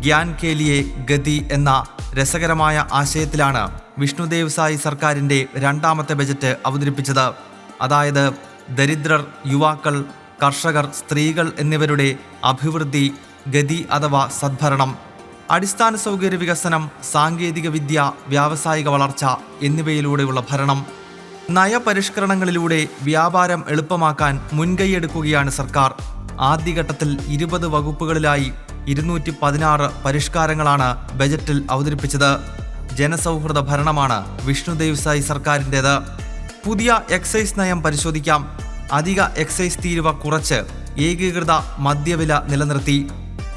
ഗ്യാൻ കേലിയെ ഗതി എന്ന രസകരമായ ആശയത്തിലാണ് വിഷ്ണുദേവ് സായി സർക്കാരിൻ്റെ 2ാമത്തെ ബജറ്റ് അവതരിപ്പിച്ചത്. അതായത് ദരിദ്രർ, യുവാക്കൾ, കർഷകർ, സ്ത്രീകൾ എന്നിവരുടെ അഭിവൃദ്ധി, ഗതി അഥവാ സദ്ഭരണം, അടിസ്ഥാന സൗകര്യ വികസനം, സാങ്കേതിക വിദ്യ, വ്യാവസായിക വളർച്ച എന്നിവയിലൂടെയുള്ള ഭരണം. നയപരിഷ്കരണങ്ങളിലൂടെ വ്യാപാരം എളുപ്പമാക്കാൻ മുൻകൈയെടുക്കുകയാണ് സർക്കാർ. ആദ്യഘട്ടത്തിൽ 20 വകുപ്പുകളിലായി 216 പരിഷ്കാരങ്ങളാണ് ബജറ്റിൽ അവതരിപ്പിച്ചത്. ജനസൗഹൃദ ഭരണമാണ് വിഷ്ണുദേവ് സായി സർക്കാരിൻ്റേത്. പുതിയ എക്സൈസ് നയം പരിശോധിക്കാം. അധിക എക്സൈസ് തീരുവ കുറച്ച് ഏകീകൃത മദ്യവില നിലനിർത്തി.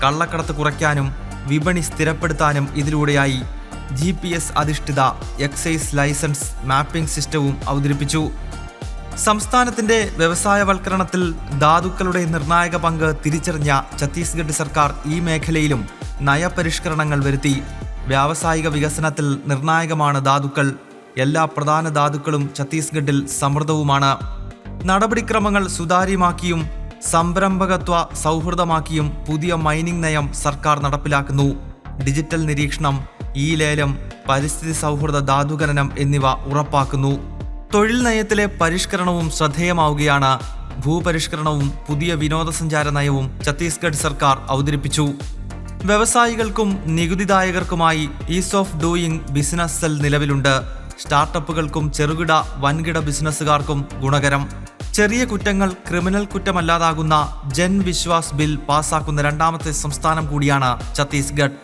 കള്ളക്കടത്ത് കുറയ്ക്കാനും വിപണി സ്ഥിരപ്പെടുത്താനും ഇതിലൂടെയായി. GPS അധിഷ്ഠിത എക്സൈസ് ലൈസൻസ് മാപ്പിംഗ് സിസ്റ്റവും അവതരിപ്പിച്ചു. സംസ്ഥാനത്തിന്റെ വ്യവസായവൽക്കരണത്തിൽ ധാതുക്കളുടെ നിർണായക പങ്ക് തിരിച്ചറിഞ്ഞ ഛത്തീസ്ഗഡ് സർക്കാർ ഈ മേഖലയിലും നയപരിഷ്കരണങ്ങൾ വരുത്തി. വ്യാവസായിക വികസനത്തിൽ നിർണായകമാണ് ധാതുക്കൾ. എല്ലാ പ്രധാന ധാതുക്കളും ഛത്തീസ്ഗഡിൽ സമൃദ്ധവുമാണ്. നടപടിക്രമങ്ങൾ സുതാര്യമാക്കിയും സംരംഭകത്വ സൗഹൃദമാക്കിയും പുതിയ മൈനിംഗ് നയം സർക്കാർ നടപ്പിലാക്കുന്നു. ഡിജിറ്റൽ നിരീക്ഷണം, ലേലം, പരിസ്ഥിതി സൗഹൃദ ധാതുഖനനം എന്നിവ ഉറപ്പാക്കുന്നു. തൊഴിൽ നയത്തിലെ പരിഷ്കരണവും ശ്രദ്ധേയമാവുകയാണ്. ഭൂപരിഷ്കരണവും പുതിയ വിനോദസഞ്ചാര നയവും ഛത്തീസ്ഗഡ് സർക്കാർ അവതരിപ്പിച്ചു. വ്യവസായികൾക്കും നികുതിദായകർക്കുമായി ease of doing business cell നിലവിലുണ്ട്. സ്റ്റാർട്ടപ്പുകൾക്കും ചെറുകിട വൻകിട ബിസിനസ്സുകാർക്കും ഗുണകരം. ചെറിയ കുറ്റങ്ങൾ ക്രിമിനൽ കുറ്റമല്ലാതാകുന്ന ജൻ വിശ്വാസ് ബിൽ പാസാക്കുന്ന രണ്ടാമത്തെ സംസ്ഥാനം കൂടിയാണ് ഛത്തീസ്ഗഡ്.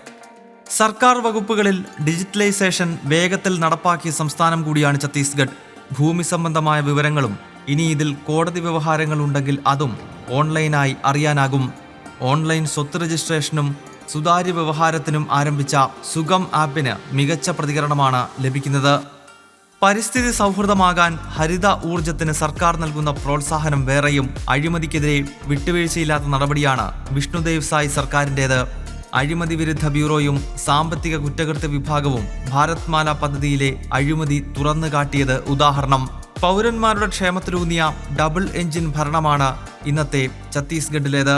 സർക്കാർ വകുപ്പുകളിൽ ഡിജിറ്റലൈസേഷൻ വേഗത്തിൽ നടപ്പാക്കിയ സംസ്ഥാനം കൂടിയാണ് ഛത്തീസ്ഗഡ്. ഭൂമി സംബന്ധമായ വിവരങ്ങളും ഇനി ഇതിൽ കോടതി വ്യവഹാരങ്ങൾ ഉണ്ടെങ്കിൽ അതും ഓൺലൈനായി അറിയാനാകും. ഓൺലൈൻ സ്വത്ത് രജിസ്ട്രേഷനും സുതാര്യ വ്യവഹാരത്തിനും ആരംഭിച്ച സുഗം ആപ്പിന് മികച്ച പ്രതികരണമാണ് ലഭിക്കുന്നത്. പരിസ്ഥിതി സൗഹൃദമാകാൻ ഹരിത ഊർജത്തിന് സർക്കാർ നൽകുന്ന പ്രോത്സാഹനം വേറെയും. അഴിമതിക്കെതിരെ വിട്ടുവീഴ്ചയില്ലാത്ത നടപടിയാണ് വിഷ്ണുദേവ് സായ് സർക്കാരിൻ്റേത്. അഴിമതി വിരുദ്ധ ബ്യൂറോയും സാമ്പത്തിക കുറ്റകൃത്യ വിഭാഗവും ഭാരത്മാല പദ്ധതിയിലെ അഴിമതി തുറന്നു കാട്ടിയത് ഉദാഹരണം. പൗരന്മാരുടെ ക്ഷേമത്തിലൂന്നിയ ഡബിൾ എഞ്ചിൻ ഭരണമാണ് ഇന്നത്തെ ഛത്തീസ്ഗഡിലേത്.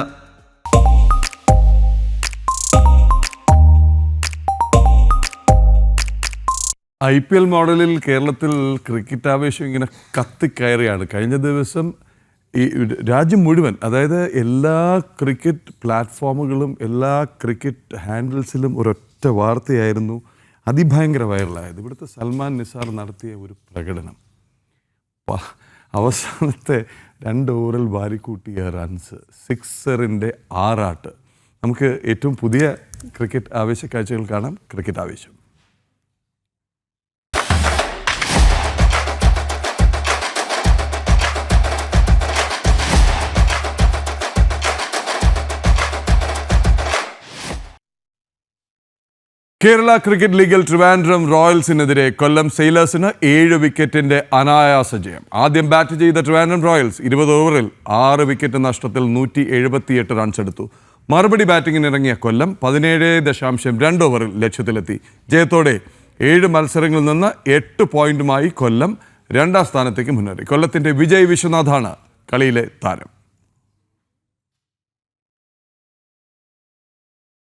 IPL മോഡലിൽ കേരളത്തിൽ ക്രിക്കറ്റ് ആവേശം ഇങ്ങനെ കത്തിക്കയറിയാണ്. കഴിഞ്ഞ ദിവസം ഈ രാജ്യം മുഴുവൻ, അതായത് എല്ലാ ക്രിക്കറ്റ് പ്ലാറ്റ്ഫോമുകളും എല്ലാ ക്രിക്കറ്റ് ഹാൻഡിൽസിലും ഒരൊറ്റ വാർത്തയായിരുന്നു അതിഭയങ്കര വൈറലായത്. ഇവിടുത്തെ സൽമാൻ നിസാർ നടത്തിയ ഒരു പ്രകടനം, അവസാനത്തെ 2 ഓവറിൽ വാരിക്കൂട്ടിയ റൺസ്, സിക്സറിൻ്റെ ആറാട്ട്. നമുക്ക് ഏറ്റവും പുതിയ ക്രിക്കറ്റ് ആവേശ കാഴ്ചകൾ കാണാം. ക്രിക്കറ്റ് ആവേശം. കേരള ക്രിക്കറ്റ് ലീഗിൽ ട്രിവാൻഡ്രം റോയൽസിനെതിരെ കൊല്ലം സെയിലേഴ്സിന് 7 വിക്കറ്റിന്റെ അനായാസ ജയം. ആദ്യം ബാറ്റ് ചെയ്ത ട്രിവാൻഡ്രം റോയൽസ് 20 ഓവറിൽ 6 വിക്കറ്റ് നഷ്ടത്തിൽ 178 റൺസ് എടുത്തു. മറുപടി ബാറ്റിംഗിനിറങ്ങിയ കൊല്ലം 17.2 ഓവറിൽ ലക്ഷ്യത്തിലെത്തി. ജയത്തോടെ 7 മത്സരങ്ങളിൽ നിന്ന് 8 പോയിന്റുമായി കൊല്ലം 2ാം സ്ഥാനത്തേക്ക് മുന്നേറി. കൊല്ലത്തിന്റെ വിജയ് വിശ്വനാഥാണ് കളിയിലെ താരം.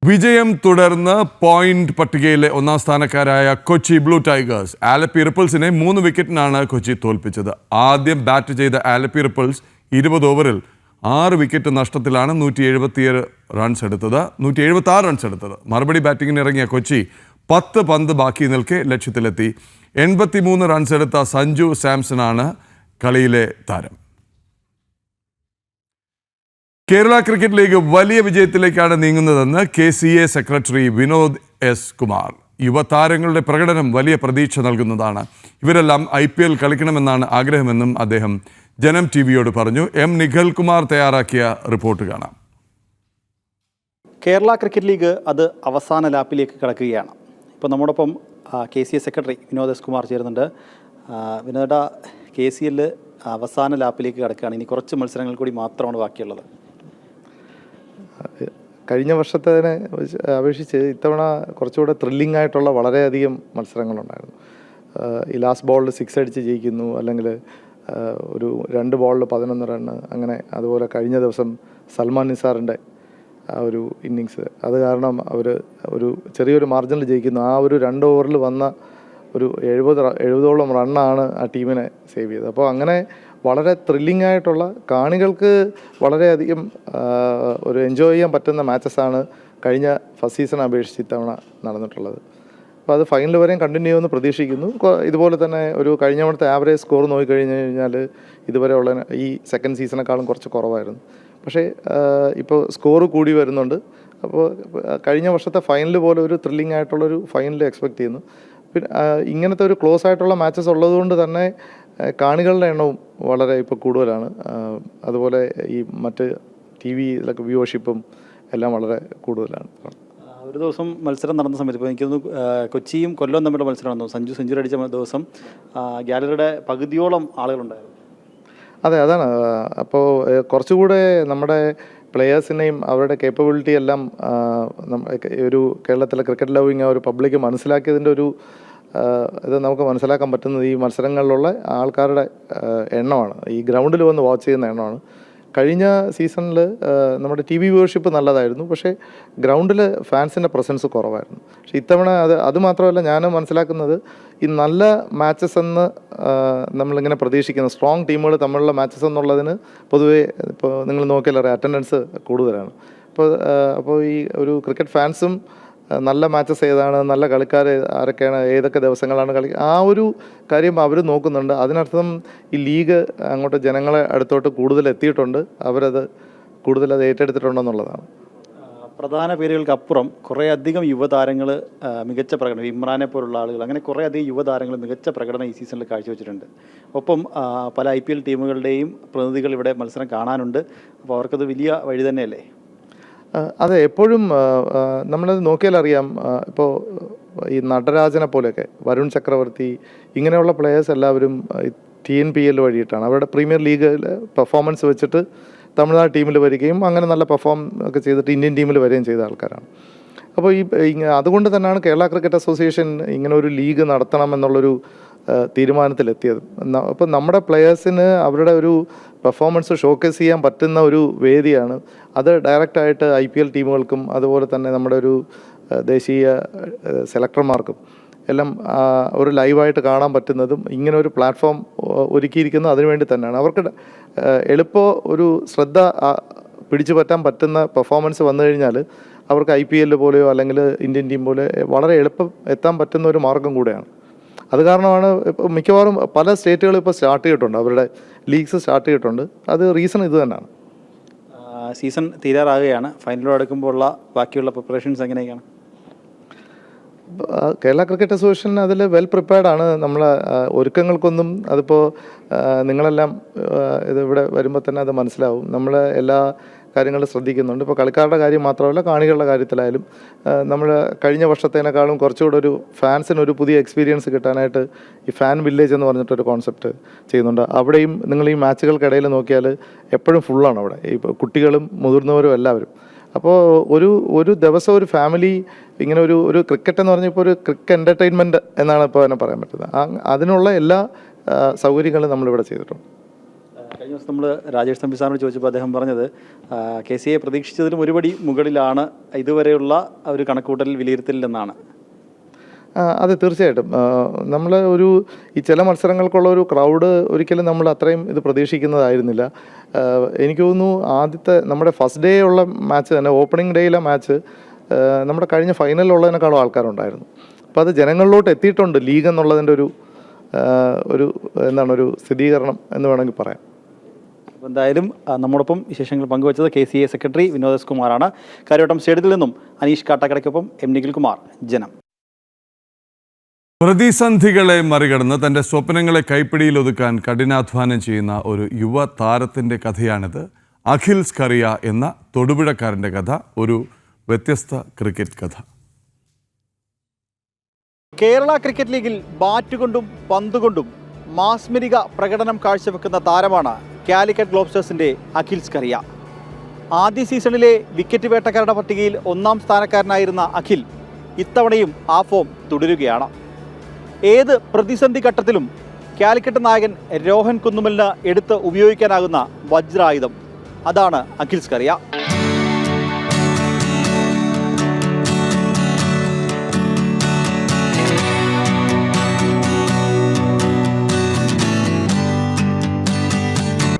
വിജയം തുടർന്ന് പോയിന്റ് പട്ടികയിലെ 1ാം സ്ഥാനക്കാരായ കൊച്ചി ബ്ലൂ ടൈഗേഴ്സ് ആലപ്പി റിപ്പിൾസിനെ 3 വിക്കറ്റിനാണ് കൊച്ചി തോൽപ്പിച്ചത്. ആദ്യം ബാറ്റ് ചെയ്ത ആലപ്പി റിപ്പിൾസ് 20 ഓവറിൽ 6 വിക്കറ്റ് നഷ്ടത്തിലാണ് 176 റൺസ് എടുത്തത്. മറുപടി ബാറ്റിംഗിന് ഇറങ്ങിയ കൊച്ചി 10 പന്ത് ബാക്കി നിൽക്കെ ലക്ഷ്യത്തിലെത്തി. 83 റൺസ് എടുത്ത സഞ്ജു സാംസണാണ് കളിയിലെ താരം. കേരള ക്രിക്കറ്റ് ലീഗ് വലിയ വിജയത്തിലേക്കാണ് നീങ്ങുന്നതെന്ന് KCA secretary Vinod S Kumar. യുവതാരങ്ങളുടെ പ്രകടനം വലിയ പ്രതീക്ഷ നൽകുന്നതാണ്. ഇവരെല്ലാം IPL കളിക്കണമെന്നാണ് ആഗ്രഹമെന്നും അദ്ദേഹം ജനം TVയോട് പറഞ്ഞു. നിഖൽ കുമാർ തയ്യാറാക്കിയ റിപ്പോർട്ട് കാണാം. കേരള ക്രിക്കറ്റ് ലീഗ് അത് അവസാന ലാപ്പിലേക്ക് കടക്കുകയാണ്. ഇപ്പോൾ നമ്മോടൊപ്പം KCA secretary Vinod S Kumar ചേരുന്നുണ്ട്. വിനോദ, KCL അവസാന ലാപ്പിലേക്ക് കടക്കുകയാണ്. ഇനി കുറച്ച് മത്സരങ്ങൾ കൂടി മാത്രമാണ് ബാക്കിയുള്ളത്. കഴിഞ്ഞ വർഷത്തിനെ അപേക്ഷിച്ച് ഇത്തവണ കുറച്ചുകൂടെ ത്രില്ലിംഗ് ആയിട്ടുള്ള വളരെയധികം മത്സരങ്ങളുണ്ടായിരുന്നു. ഈ ലാസ്റ്റ് ബോളിൽ 6 അടിച്ച് ജയിക്കുന്നു, അല്ലെങ്കിൽ ഒരു 2 ബോളിൽ 11 റണ്ണ്, അങ്ങനെ. അതുപോലെ കഴിഞ്ഞ ദിവസം സൽമാൻ നിസാറിൻ്റെ ആ ഒരു ഇന്നിങ്സ്, അത് കാരണം അവർ ഒരു ചെറിയൊരു മാർജിനിൽ ജയിക്കുന്നു. ആ ഒരു 2 ഓവറിൽ വന്ന ഒരു 70ഓളം റണ്ണാണ് ആ ടീമിനെ സേവ് ചെയ്തത്. അപ്പോൾ അങ്ങനെ വളരെ ത്രില്ലിംഗ് ആയിട്ടുള്ള, കാണികൾക്ക് വളരെയധികം ഒരു എൻജോയ് ചെയ്യാൻ പറ്റുന്ന മാച്ചസാണ് കഴിഞ്ഞ ഫസ്റ്റ് സീസൺ അപേക്ഷിച്ച് ഇത്തവണ നടന്നിട്ടുള്ളത്. അപ്പോൾ അത് ഫൈനൽ വരെയും കണ്ടിന്യൂ ചെയ്യുമെന്ന് പ്രതീക്ഷിക്കുന്നു. ഇതുപോലെ തന്നെ ഒരു കഴിഞ്ഞ തവണത്തെ ആവറേജ് സ്കോർ നോക്കിക്കഴിഞ്ഞ് കഴിഞ്ഞാൽ ഇതുവരെ ഉള്ള ഈ സെക്കൻഡ് സീസണേക്കാളും കുറച്ച് കുറവായിരുന്നു. പക്ഷേ ഇപ്പോൾ സ്കോർ കൂടി വരുന്നുണ്ട്. അപ്പോൾ കഴിഞ്ഞ വർഷത്തെ ഫൈനൽ പോലെ ഒരു ത്രില്ലിംഗ് ആയിട്ടുള്ളൊരു ഫൈനൽ എക്സ്പെക്റ്റ് ചെയ്യുന്നു. പിന്നെ ഇങ്ങനത്തെ ഒരു ക്ലോസ് ആയിട്ടുള്ള മാച്ചസ് ഉള്ളതുകൊണ്ട് തന്നെ കാണികളുടെ എണ്ണവും വളരെ ഇപ്പോൾ കൂടുതലാണ്. അതുപോലെ ഈ മറ്റ് TV ഇതിലൊക്കെ വ്യൂവർഷിപ്പും എല്ലാം വളരെ കൂടുതലാണ്. ഒരു ദിവസം മത്സരം നടന്ന സമയത്ത് ഇപ്പോൾ എനിക്ക് തോന്നുന്നു കൊച്ചിയും കൊല്ലവും തമ്മിലുള്ള മത്സരം നടന്നു. സഞ്ജു സെഞ്ചുറി അടിച്ച ദിവസം ഗാലറിയുടെ പകുതിയോളം ആളുകളുണ്ടായിരുന്നു. അതെ, അതാണ്. അപ്പോൾ കുറച്ചുകൂടെ നമ്മുടെ പ്ലെയേഴ്സിനെയും അവരുടെ കേപ്പബിലിറ്റി എല്ലാം ഒരു കേരളത്തിലെ ക്രിക്കറ്റ് ലവിങ് ഒരു പബ്ലിക് മനസ്സിലാക്കിയതിൻ്റെ ഒരു ഇത് നമുക്ക് മനസ്സിലാക്കാൻ പറ്റുന്നത് ഈ മത്സരങ്ങളിലുള്ള ആൾക്കാരുടെ എണ്ണമാണ്, ഈ ഗ്രൗണ്ടിൽ വന്ന് വാച്ച് ചെയ്യുന്ന എണ്ണമാണ്. കഴിഞ്ഞ സീസണിൽ നമ്മുടെ TV വ്യൂവർഷിപ്പ് നല്ലതായിരുന്നു, പക്ഷേ ഗ്രൗണ്ടിൽ ഫാൻസിൻ്റെ പ്രസൻസ് കുറവായിരുന്നു. പക്ഷേ ഇത്തവണ അത് മാത്രമല്ല, ഞാൻ മനസ്സിലാക്കുന്നത് ഈ നല്ല മാച്ചസ് എന്ന് നമ്മളിങ്ങനെ പ്രതീക്ഷിക്കുന്ന സ്ട്രോങ് ടീമുകൾ തമ്മിലുള്ള മാച്ചസ് എന്നുള്ളതിന് പൊതുവേ ഇപ്പോൾ നിങ്ങൾ നോക്കിയാൽ അറിയാം അറ്റൻഡൻസ് കൂടുതലാണ്. അപ്പോൾ ഈ ഒരു ക്രിക്കറ്റ് ഫാൻസും നല്ല മാച്ചസ് ഏതാണ്, നല്ല കളിക്കാർ ആരൊക്കെയാണ്, ഏതൊക്കെ ദിവസങ്ങളാണ് ആ ഒരു കാര്യം അവർ നോക്കുന്നുണ്ട്. അതിനർത്ഥം ഈ ലീഗ് അങ്ങോട്ട് ജനങ്ങളെ അടുത്തോട്ട് കൂടുതൽ എത്തിയിട്ടുണ്ട്, കൂടുതൽ ഏറ്റെടുത്തിട്ടുണ്ടെന്നുള്ളതാണ്. പ്രധാന പേരുകൾക്കപ്പുറം കുറേയധികം യുവതാരങ്ങൾ മികച്ച പ്രകടനം, ഇമ്രാനെ പോലുള്ള ആളുകൾ, അങ്ങനെ കുറേയധികം യുവതാരങ്ങൾ മികച്ച പ്രകടനം ഈ സീസണിൽ കാഴ്ചവെച്ചിട്ടുണ്ട്. ഒപ്പം പല IPL ടീമുകളുടെയും പ്രതിനിധികൾ ഇവിടെ മത്സരം കാണാനുണ്ട്. അപ്പോൾ അവർക്കത് വലിയ വഴി തന്നെയല്ലേ? അതെ, എപ്പോഴും നമ്മളത് നോക്കിയാലറിയാം. ഇപ്പോൾ ഈ നടരാജനെ പോലെയൊക്കെ, വരുൺ ചക്രവർത്തി, ഇങ്ങനെയുള്ള പ്ലെയേഴ്സ് എല്ലാവരും TNPL വഴിയിട്ടാണ് അവരുടെ പ്രീമിയർ ലീഗിൽ പെർഫോമൻസ് വെച്ചിട്ട് തമിഴ്നാട് ടീമിൽ വരികയും അങ്ങനെ നല്ല പെർഫോം ഒക്കെ ചെയ്തിട്ട് ഇന്ത്യൻ ടീമിൽ വരികയും ചെയ്ത ആൾക്കാരാണ്. അപ്പോൾ അതുകൊണ്ട് തന്നെയാണ് കേരള ക്രിക്കറ്റ് അസോസിയേഷൻ ഇങ്ങനെ ഒരു ലീഗ് നടത്തണമെന്നുള്ളൊരു തീരുമാനത്തിലെത്തിയത്. അപ്പോൾ നമ്മുടെ പ്ലെയേഴ്സിന് അവരുടെ ഒരു പെർഫോമൻസ് ഷോക്കേസ് ചെയ്യാൻ പറ്റുന്ന ഒരു വേദിയാണ് അത്. ഡയറക്റ്റായിട്ട് IPL ടീമുകൾക്കും അതുപോലെ തന്നെ നമ്മുടെ ഒരു ദേശീയ സെലക്ടർമാർക്കും എല്ലാം ഒരു ലൈവായിട്ട് കാണാൻ പറ്റുന്നതും ഇങ്ങനെ ഒരു പ്ലാറ്റ്ഫോം ഒരുക്കിയിരിക്കുന്നത് അതിനുവേണ്ടി തന്നെയാണ്. അവർക്ക് എളുപ്പം ഒരു ശ്രദ്ധ പിടിച്ചു പറ്റാൻ പറ്റുന്ന പെർഫോമൻസ് വന്നു കഴിഞ്ഞാൽ അവർക്ക് IPL പോലെയോ അല്ലെങ്കിൽ ഇന്ത്യൻ ടീം പോലെ വളരെ എളുപ്പം എത്താൻ പറ്റുന്ന ഒരു മാർഗം കൂടെയാണ്. അത് കാരണമാണ് ഇപ്പോൾ മിക്കവാറും പല സ്റ്റേറ്റുകളും ഇപ്പോൾ സ്റ്റാർട്ട് ചെയ്തിട്ടുണ്ട്, അവരുടെ ലീഗ്സ് സ്റ്റാർട്ട് ചെയ്തിട്ടുണ്ട്. അത് റീസൺ ഇത് തന്നെയാണ്. സീസൺ തീരാറാകുകയാണ്, ഫൈനലോട് അടുക്കുമ്പോഴുള്ള ബാക്കിയുള്ള പ്രിപ്പറേഷൻസ് എങ്ങനെയൊക്കെയാണ്? കേരള ക്രിക്കറ്റ് അസോസിയേഷൻ അതിൽ വെൽ പ്രിപ്പയർഡാണ്. നമ്മളെ ഒരുക്കങ്ങൾക്കൊന്നും അതിപ്പോൾ നിങ്ങളെല്ലാം ഇതിവിടെ വരുമ്പോൾ തന്നെ അത് മനസ്സിലാവും. നമ്മൾ എല്ലാ കാര്യങ്ങളും ശ്രദ്ധിക്കുന്നുണ്ട്. ഇപ്പോൾ കളിക്കാരുടെ കാര്യം മാത്രമല്ല, കാണികളുടെ കാര്യത്തിലായാലും നമ്മൾ കഴിഞ്ഞ വർഷത്തേനേക്കാളും കുറച്ചുകൂടെ ഒരു ഫാൻസിനൊരു പുതിയ എക്സ്പീരിയൻസ് കിട്ടാനായിട്ട് ഈ ഫാൻ വില്ലേജ് എന്ന് പറഞ്ഞിട്ടൊരു കോൺസെപ്റ്റ് ചെയ്യുന്നുണ്ട്. അവിടെയും നിങ്ങൾ ഈ മാച്ചുകൾക്കിടയിൽ നോക്കിയാൽ എപ്പോഴും ഫുള്ളാണ് അവിടെ, ഇപ്പോൾ കുട്ടികളും മുതിർന്നവരും എല്ലാവരും. അപ്പോൾ ഒരു ദിവസം ഒരു ഫാമിലി ഇങ്ങനെ ഒരു ക്രിക്കറ്റ് എന്ന് പറഞ്ഞാൽ ഇപ്പോൾ ഒരു ക്രിക്കറ്റ് എൻ്റർടൈൻമെൻറ്റ് എന്നാണ് ഇപ്പോൾ തന്നെ പറയാൻ പറ്റുന്നത്. അതിനുള്ള എല്ലാ സൗകര്യങ്ങളും നമ്മളിവിടെ ചെയ്തിട്ടുണ്ട്. കഴിഞ്ഞ ദിവസം നമ്മൾ രാജേഷ് തമ്പി സാറിനോട് ചോദിച്ചപ്പോൾ അദ്ദേഹം പറഞ്ഞത് KCA പ്രതീക്ഷിച്ചതിലും ഒരുപടി മുകളിലാണ് ഇതുവരെയുള്ള ഒരു കണക്കൂട്ടൽ വിലയിരുത്തലിലെന്നാണ്. അതെ, തീർച്ചയായിട്ടും. നമ്മൾ ഈ ചില മത്സരങ്ങൾക്കുള്ള ഒരു ക്രൗഡ് ഒരിക്കലും നമ്മൾ അത്രയും ഇത് പ്രതീക്ഷിക്കുന്നതായിരുന്നില്ല. എനിക്ക് തോന്നുന്നു ആദ്യത്തെ നമ്മുടെ ഫസ്റ്റ് ഡേ ഉള്ള മാച്ച് തന്നെ, ഓപ്പണിംഗ് ഡേയിലെ മാച്ച് നമ്മുടെ കഴിഞ്ഞ ഫൈനലിലുള്ളതിനേക്കാളും ആൾക്കാരുണ്ടായിരുന്നു. അപ്പോൾ അത് ജനങ്ങളിലോട്ട് എത്തിയിട്ടുണ്ട് ലീഗ് എന്നുള്ളതിൻ്റെ ഒരു സ്ഥിരീകരണം എന്ന് വേണമെങ്കിൽ പറയാം. എന്തായാലും നമ്മോടൊപ്പം വിശേഷങ്ങൾ പങ്കുവച്ചത് KCA സെക്രട്ടറി വിനോദ് എസ് കുമാറാണ്. കാര്യവട്ടം സ്റ്റേഡിയത്തിൽ നിന്നും അനീഷ് കാട്ടാക്കടയ്ക്കൊപ്പം നിഖിൽ കുമാർ, ജനം. പ്രതിസന്ധികളെ മറികടന്ന് തൻ്റെ സ്വപ്നങ്ങളെ കൈപ്പിടിയിൽ ഒതുക്കാൻ കഠിനാധ്വാനം ചെയ്യുന്ന ഒരു യുവ താരത്തിൻ്റെ കഥയാണിത്. അഖിൽ സ്കറിയ എന്ന തൊടുപുഴക്കാരൻ്റെ കഥ, ഒരു വ്യത്യസ്ത ക്രിക്കറ്റ് കഥ. കേരള ക്രിക്കറ്റ് ലീഗിൽ ബാറ്റ് കൊണ്ടും പന്ത് കൊണ്ടും മാസ്മരിക പ്രകടനം കാഴ്ചവെക്കുന്ന താരമാണ് കാലിക്കറ്റ് ഗ്ലോബ്സ്റ്റേഴ്സിൻ്റെ അഖിൽ സ്കറിയ. ആദ്യ സീസണിലെ വിക്കറ്റ് വേട്ടക്കാരുടെ പട്ടികയിൽ 1-ാം സ്ഥാനക്കാരനായിരുന്ന അഖിൽ ഇത്തവണയും ആ ഫോം തുടരുകയാണ്. ഏത് പ്രതിസന്ധി ഘട്ടത്തിലും കാലിക്കറ്റ് നായകൻ രോഹൻ കുന്നുമലിന് എടുത്ത് ഉപയോഗിക്കാനാകുന്ന വജ്രായുധം, അതാണ് അഖിൽ സ്കറിയ.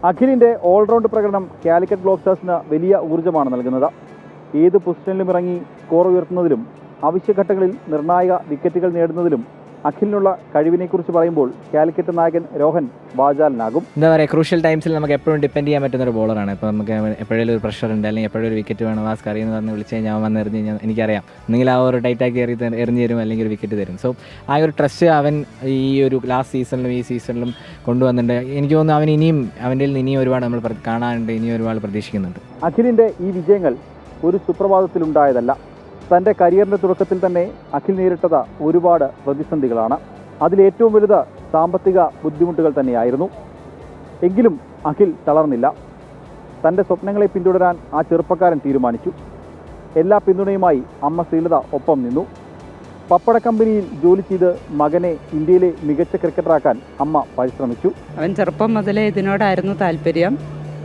അഖിലിൻ്റെ ഓൾറൗണ്ട് പ്രകടനം കാലിക്കറ്റ് ഗ്ലോബ്സ്റ്റേഴ്സിന് വലിയ ഊർജ്ജമാണ് നൽകുന്നത്. ഏത് പൊസിഷനിലും ഇറങ്ങി സ്കോർ ഉയർത്തുന്നതിലും ആവശ്യഘട്ടങ്ങളിൽ നിർണായക വിക്കറ്റുകൾ നേടുന്നതിലും അഖിലിനുള്ള കഴിവിനെക്കുറിച്ച് പറയുമ്പോൾ കാലിക്കറ്റ് നായകൻ രോഹൻ വാചാലനാകും. എന്താ പറയുക, ക്രൂഷ്യൽ ടൈംസിൽ നമുക്ക് എപ്പോഴും ഡിപ്പെൻഡ് ചെയ്യാൻ പറ്റുന്ന ഒരു ബോളറാണ്. ഇപ്പോൾ നമുക്ക് എപ്പോഴും ഒരു പ്രഷർ ഉണ്ട്, അല്ലെങ്കിൽ എപ്പോഴും ഒരു വിക്കറ്റ് വേണം, ആ സ്കറി എന്ന് പറഞ്ഞ് വിളിച്ച് കഴിഞ്ഞാൽ വന്ന് എറിഞ്ഞ് കഴിഞ്ഞാൽ എനിക്കറിയാം ഒന്നെങ്കിൽ ആ ഒരു ടൈറ്റാക്കി എറിഞ്ഞ് തരും, അല്ലെങ്കിൽ ഒരു വിക്കറ്റ് തരും. സോ ആ ഒരു ട്രസ്റ്റ് അവൻ ഈ ഒരു ലാസ്റ്റ് സീസണിലും ഈ സീസണിലും കൊണ്ടുവന്നിട്ടുണ്ട്. എനിക്ക് തോന്നുന്നു അവൻ അവൻ്റെ ഇനിയും ഒരുപാട് നമ്മൾ കാണാനുണ്ട്, ഇനിയും ഒരുപാട് പ്രതീക്ഷിക്കുന്നുണ്ട്. അഖിലിൻ്റെ ഈ വിജയങ്ങൾ ഒരു സുപ്രഭാതത്തിലുണ്ടായതല്ല. തൻ്റെ കരിയറിൻ്റെ തുടക്കത്തിൽ തന്നെ അഖിൽ നേരിട്ടത് ഒരുപാട് പ്രതിസന്ധികളാണ്. അതിലേറ്റവും വലുത് സാമ്പത്തിക ബുദ്ധിമുട്ടുകൾ തന്നെയായിരുന്നു. എങ്കിലും അഖിൽ തളർന്നില്ല. തൻ്റെ സ്വപ്നങ്ങളെ പിന്തുടരാൻ ആ ചെറുപ്പക്കാരൻ തീരുമാനിച്ചു. എല്ലാ പിന്തുണയുമായി അമ്മ ശ്രീലത ഒപ്പം നിന്നു. പപ്പട കമ്പനിയിൽ ജോലി ചെയ്ത് മകനെ ഇന്ത്യയിലെ മികച്ച ക്രിക്കറ്ററാക്കാൻ അമ്മ പരിശ്രമിച്ചു. അവൻ ചെറുപ്പം മുതലേ ഇതിനോടായിരുന്നു താല്പര്യം.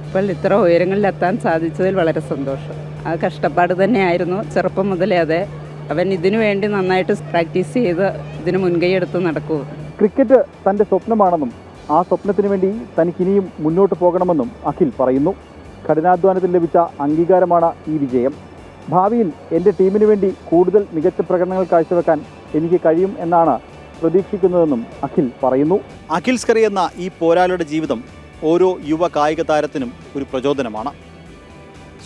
ഇപ്പോൾ ഇത്ര ഉയരങ്ങളിലെത്താൻ സാധിച്ചതിൽ വളരെ സന്തോഷം. ആ കഷ്ടപ്പാട് തന്നെയായിരുന്നു ചെറുപ്പം മുതലേ. അതെ, അവൻ ഇതിനു വേണ്ടി നന്നായിട്ട് പ്രാക്ടീസ് ചെയ്ത് ഇതിന് മുൻകൈ എടുത്ത് നടക്കൂ. ക്രിക്കറ്റ് തൻ്റെ സ്വപ്നമാണെന്നും ആ സ്വപ്നത്തിന് വേണ്ടി തനിക്കിനിയും മുന്നോട്ട് പോകണമെന്നും അഖിൽ പറയുന്നു. കഠിനാധ്വാനത്തിൽ ലഭിച്ച അംഗീകാരമാണ് ഈ വിജയം. ഭാവിയിൽ എൻ്റെ ടീമിന് വേണ്ടി കൂടുതൽ മികച്ച പ്രകടനങ്ങൾ കാഴ്ചവെക്കാൻ എനിക്ക് കഴിയും എന്നാണ് പ്രതീക്ഷിക്കുന്നതെന്നും അഖിൽ പറയുന്നു. അഖിൽ സ്കറി എന്ന ഈ പോരാളിയുടെ ജീവിതം ഓരോ യുവ കായിക താരത്തിനും ഒരു പ്രചോദനമാണ്.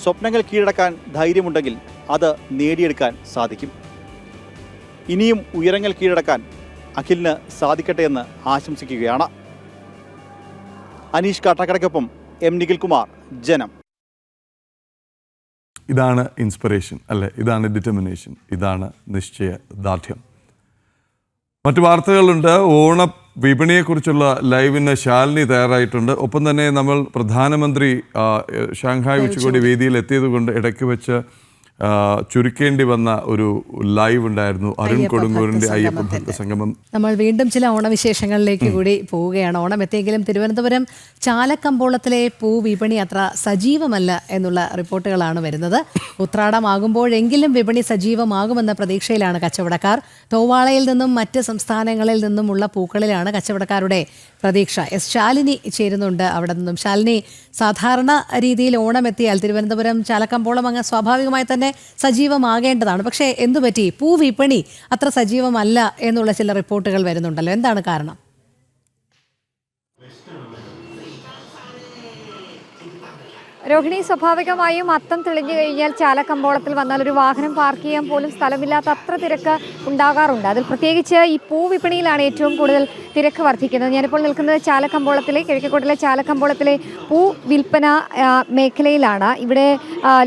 സ്വപ്നങ്ങൾ കീഴടക്കാൻ ധൈര്യമുണ്ടെങ്കിൽ അത് നേടിയെടുക്കാൻ സാധിക്കും. ഇനിയും ഉയരങ്ങൾ കീഴടക്കാൻ അഖിലിന് സാധിക്കട്ടെ എന്ന് ആശംസിക്കുകയാണ്. അനീഷ് കാട്ടാക്കടയ്ക്കൊപ്പം എം നിഖിൽകുമാർ, ജനം. ഇതാണ് ഇൻസ്പിറേഷൻ അല്ലേ, ഇതാണ് ഡിറ്റർമിനേഷൻ, ഇതാണ് നിശ്ചയദാർഢ്യം. മറ്റു വാർത്തകളുണ്ട്. ഓണ വിപണിയെക്കുറിച്ചുള്ള ലൈവിന് ശാലിനി തയ്യാറായിട്ടുണ്ട്. ഒപ്പം തന്നെ നമ്മൾ പ്രധാനമന്ത്രി ഷാങ്ഹായ് ഉച്ചകോടി വേദിയിൽ എത്തിയതുകൊണ്ട് ഇടയ്ക്ക് വെച്ച് ചുരുക്കേണ്ടി വന്ന ഒരു ലൈവ് ഉണ്ടായിരുന്നു. അരുൺ കൊടുങ്ങൂരിൻ്റെ അയ്യപ്പ ഭക്ത സംഗമം. നമ്മൾ വീണ്ടും ചില ഓണവിശേഷങ്ങളിലേക്ക് കൂടി പോവുകയാണ്. ഓണം എത്തിയെങ്കിലും തിരുവനന്തപുരം ചാലക്കമ്പോളത്തിലെ പൂവിപണി അത്ര സജീവമല്ല എന്നുള്ള റിപ്പോർട്ടുകളാണ് വരുന്നത്. ഉത്രാടമാകുമ്പോഴെങ്കിലും വിപണി സജീവമാകുമെന്ന പ്രതീക്ഷയിലാണ് കച്ചവടക്കാർ. തോവാളയിൽ നിന്നും മറ്റ് സംസ്ഥാനങ്ങളിൽ നിന്നുമുള്ള പൂക്കളിലാണ് കച്ചവടക്കാരുടെ പ്രതീക്ഷ. എസ് ശാലിനി ചേരുന്നുണ്ട് അവിടെ നിന്നും. ശാലിനി, സാധാരണ രീതിയിൽ ഓണം എത്തിയാൽ തിരുവനന്തപുരം ചാലക്കമ്പോളം അങ്ങ് സ്വാഭാവികമായി തന്നെ സജീവമാകേണ്ടതാണ്. പക്ഷേ എന്തുപറ്റി, പൂവിപണി അത്ര സജീവമല്ല എന്നുള്ള ചില റിപ്പോർട്ടുകൾ വരുന്നുണ്ടല്ലോ, എന്താണ് കാരണം? രോഹിണി, സ്വാഭാവികമായും അത്തം തെളിഞ്ഞു കഴിഞ്ഞാൽ ചാലക്കമ്പോളത്തിൽ വന്നാൽ ഒരു വാഹനം പാർക്ക് ചെയ്യാൻ പോലും സ്ഥലമില്ലാത്ത അത്ര തിരക്ക് ഉണ്ടാകാറുണ്ട്. അതിൽ പ്രത്യേകിച്ച് ഈ പൂവിപണിയിലാണ് ഏറ്റവും കൂടുതൽ തിരക്ക് വർദ്ധിക്കുന്നത്. ഞാനിപ്പോൾ നിൽക്കുന്നത് ചാലക്കമ്പോളത്തിലെ, കിഴക്കേക്കോട്ടിലെ ചാലക്കമ്പോളത്തിലെ പൂ വിൽപ്പന മേഖലയിലാണ്. ഇവിടെ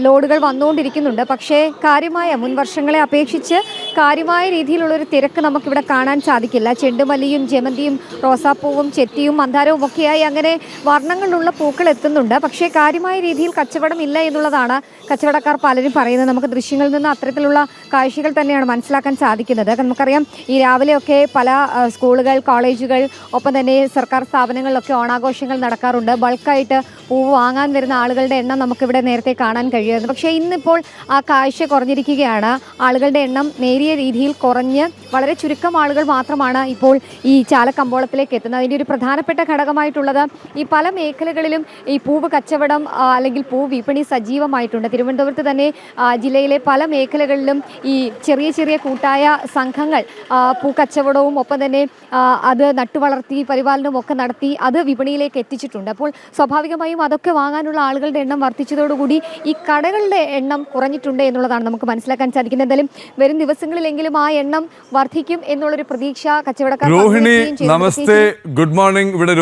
ലോഡുകൾ വന്നുകൊണ്ടിരിക്കുന്നുണ്ട്. പക്ഷേ കാര്യമായ, മുൻ വർഷങ്ങളെ അപേക്ഷിച്ച് കാര്യമായ രീതിയിലുള്ളൊരു തിരക്ക് നമുക്കിവിടെ കാണാൻ സാധിക്കില്ല. ചെണ്ടുമല്ലിയും ജമന്തിയും റോസാപ്പൂവും ചെത്തിയും മന്ദാരവും ഒക്കെയായി അങ്ങനെ വർണ്ണങ്ങളിലുള്ള പൂക്കൾ എത്തുന്നുണ്ട്. പക്ഷേ കാര്യമായ രീതിയിൽ കച്ചവടം ഇല്ല എന്നുള്ളതാണ് കച്ചവടക്കാർ പലരും പറയുന്നത്. നമുക്ക് ദൃശ്യങ്ങളിൽ നിന്ന് അത്തരത്തിലുള്ള കാഴ്ചകൾ തന്നെയാണ് മനസ്സിലാക്കാൻ സാധിക്കുന്നത്. നമുക്കറിയാം, ഈ രാവിലെയൊക്കെ പല സ്കൂളുകൾ, കോളേജുകൾ, ഒപ്പം തന്നെ സർക്കാർ സ്ഥാപനങ്ങളിലൊക്കെ ഓണാഘോഷങ്ങൾ നടക്കാറുണ്ട്. ബൾക്കായിട്ട് പൂവ് വാങ്ങാൻ വരുന്ന ആളുകളുടെ എണ്ണം നമുക്കിവിടെ നേരത്തെ കാണാൻ കഴിയുമായിരുന്നു. പക്ഷേ ഇന്നിപ്പോൾ ആ കാഴ്ച കുറഞ്ഞിരിക്കുകയാണ്. ആളുകളുടെ എണ്ണം നേരിയ രീതിയിൽ കുറഞ്ഞ് വളരെ ചുരുക്കം ആളുകൾ മാത്രമാണ് ഇപ്പോൾ ഈ ചാലക്കമ്പോളത്തിലേക്ക് എത്തുന്നത്. അതിൻ്റെ ഒരു പ്രധാനപ്പെട്ട ഘടകമായിട്ടുള്ളത് ഈ പല മേഖലകളിലും ഈ പൂവ് കച്ചവടം അല്ലെങ്കിൽ പൂ വിപണി സജീവമായിട്ടുണ്ട്. തിരുവനന്തപുരത്ത് തന്നെ ജില്ലയിലെ പല മേഖലകളിലും ഈ ചെറിയ ചെറിയ കൂട്ടായ സംഘങ്ങൾ പൂക്കച്ചവടവും ഒപ്പം തന്നെ അത് നട്ടുവളർത്തി പരിപാലനവും ഒക്കെ നടത്തി അത് വിപണിയിലേക്ക് എത്തിച്ചിട്ടുണ്ട്. അപ്പോൾ സ്വാഭാവികമായും അതൊക്കെ വാങ്ങാനുള്ള ആളുകളുടെ എണ്ണം വർദ്ധിച്ചതോടുകൂടി ഈ കടകളുടെ എണ്ണം കുറഞ്ഞിട്ടുണ്ട് എന്നുള്ളതാണ് നമുക്ക് മനസ്സിലാക്കാൻ സാധിക്കുന്നത്. എന്തായാലും വരും ദിവസങ്ങളിലെങ്കിലും ആ എണ്ണം വർദ്ധിക്കും എന്നുള്ളൊരു പ്രതീക്ഷ കച്ചവടക്കാർ. രോഹിണി, നമസ്തേ, ഗുഡ് മോർണിംഗ്. ഇവിടെ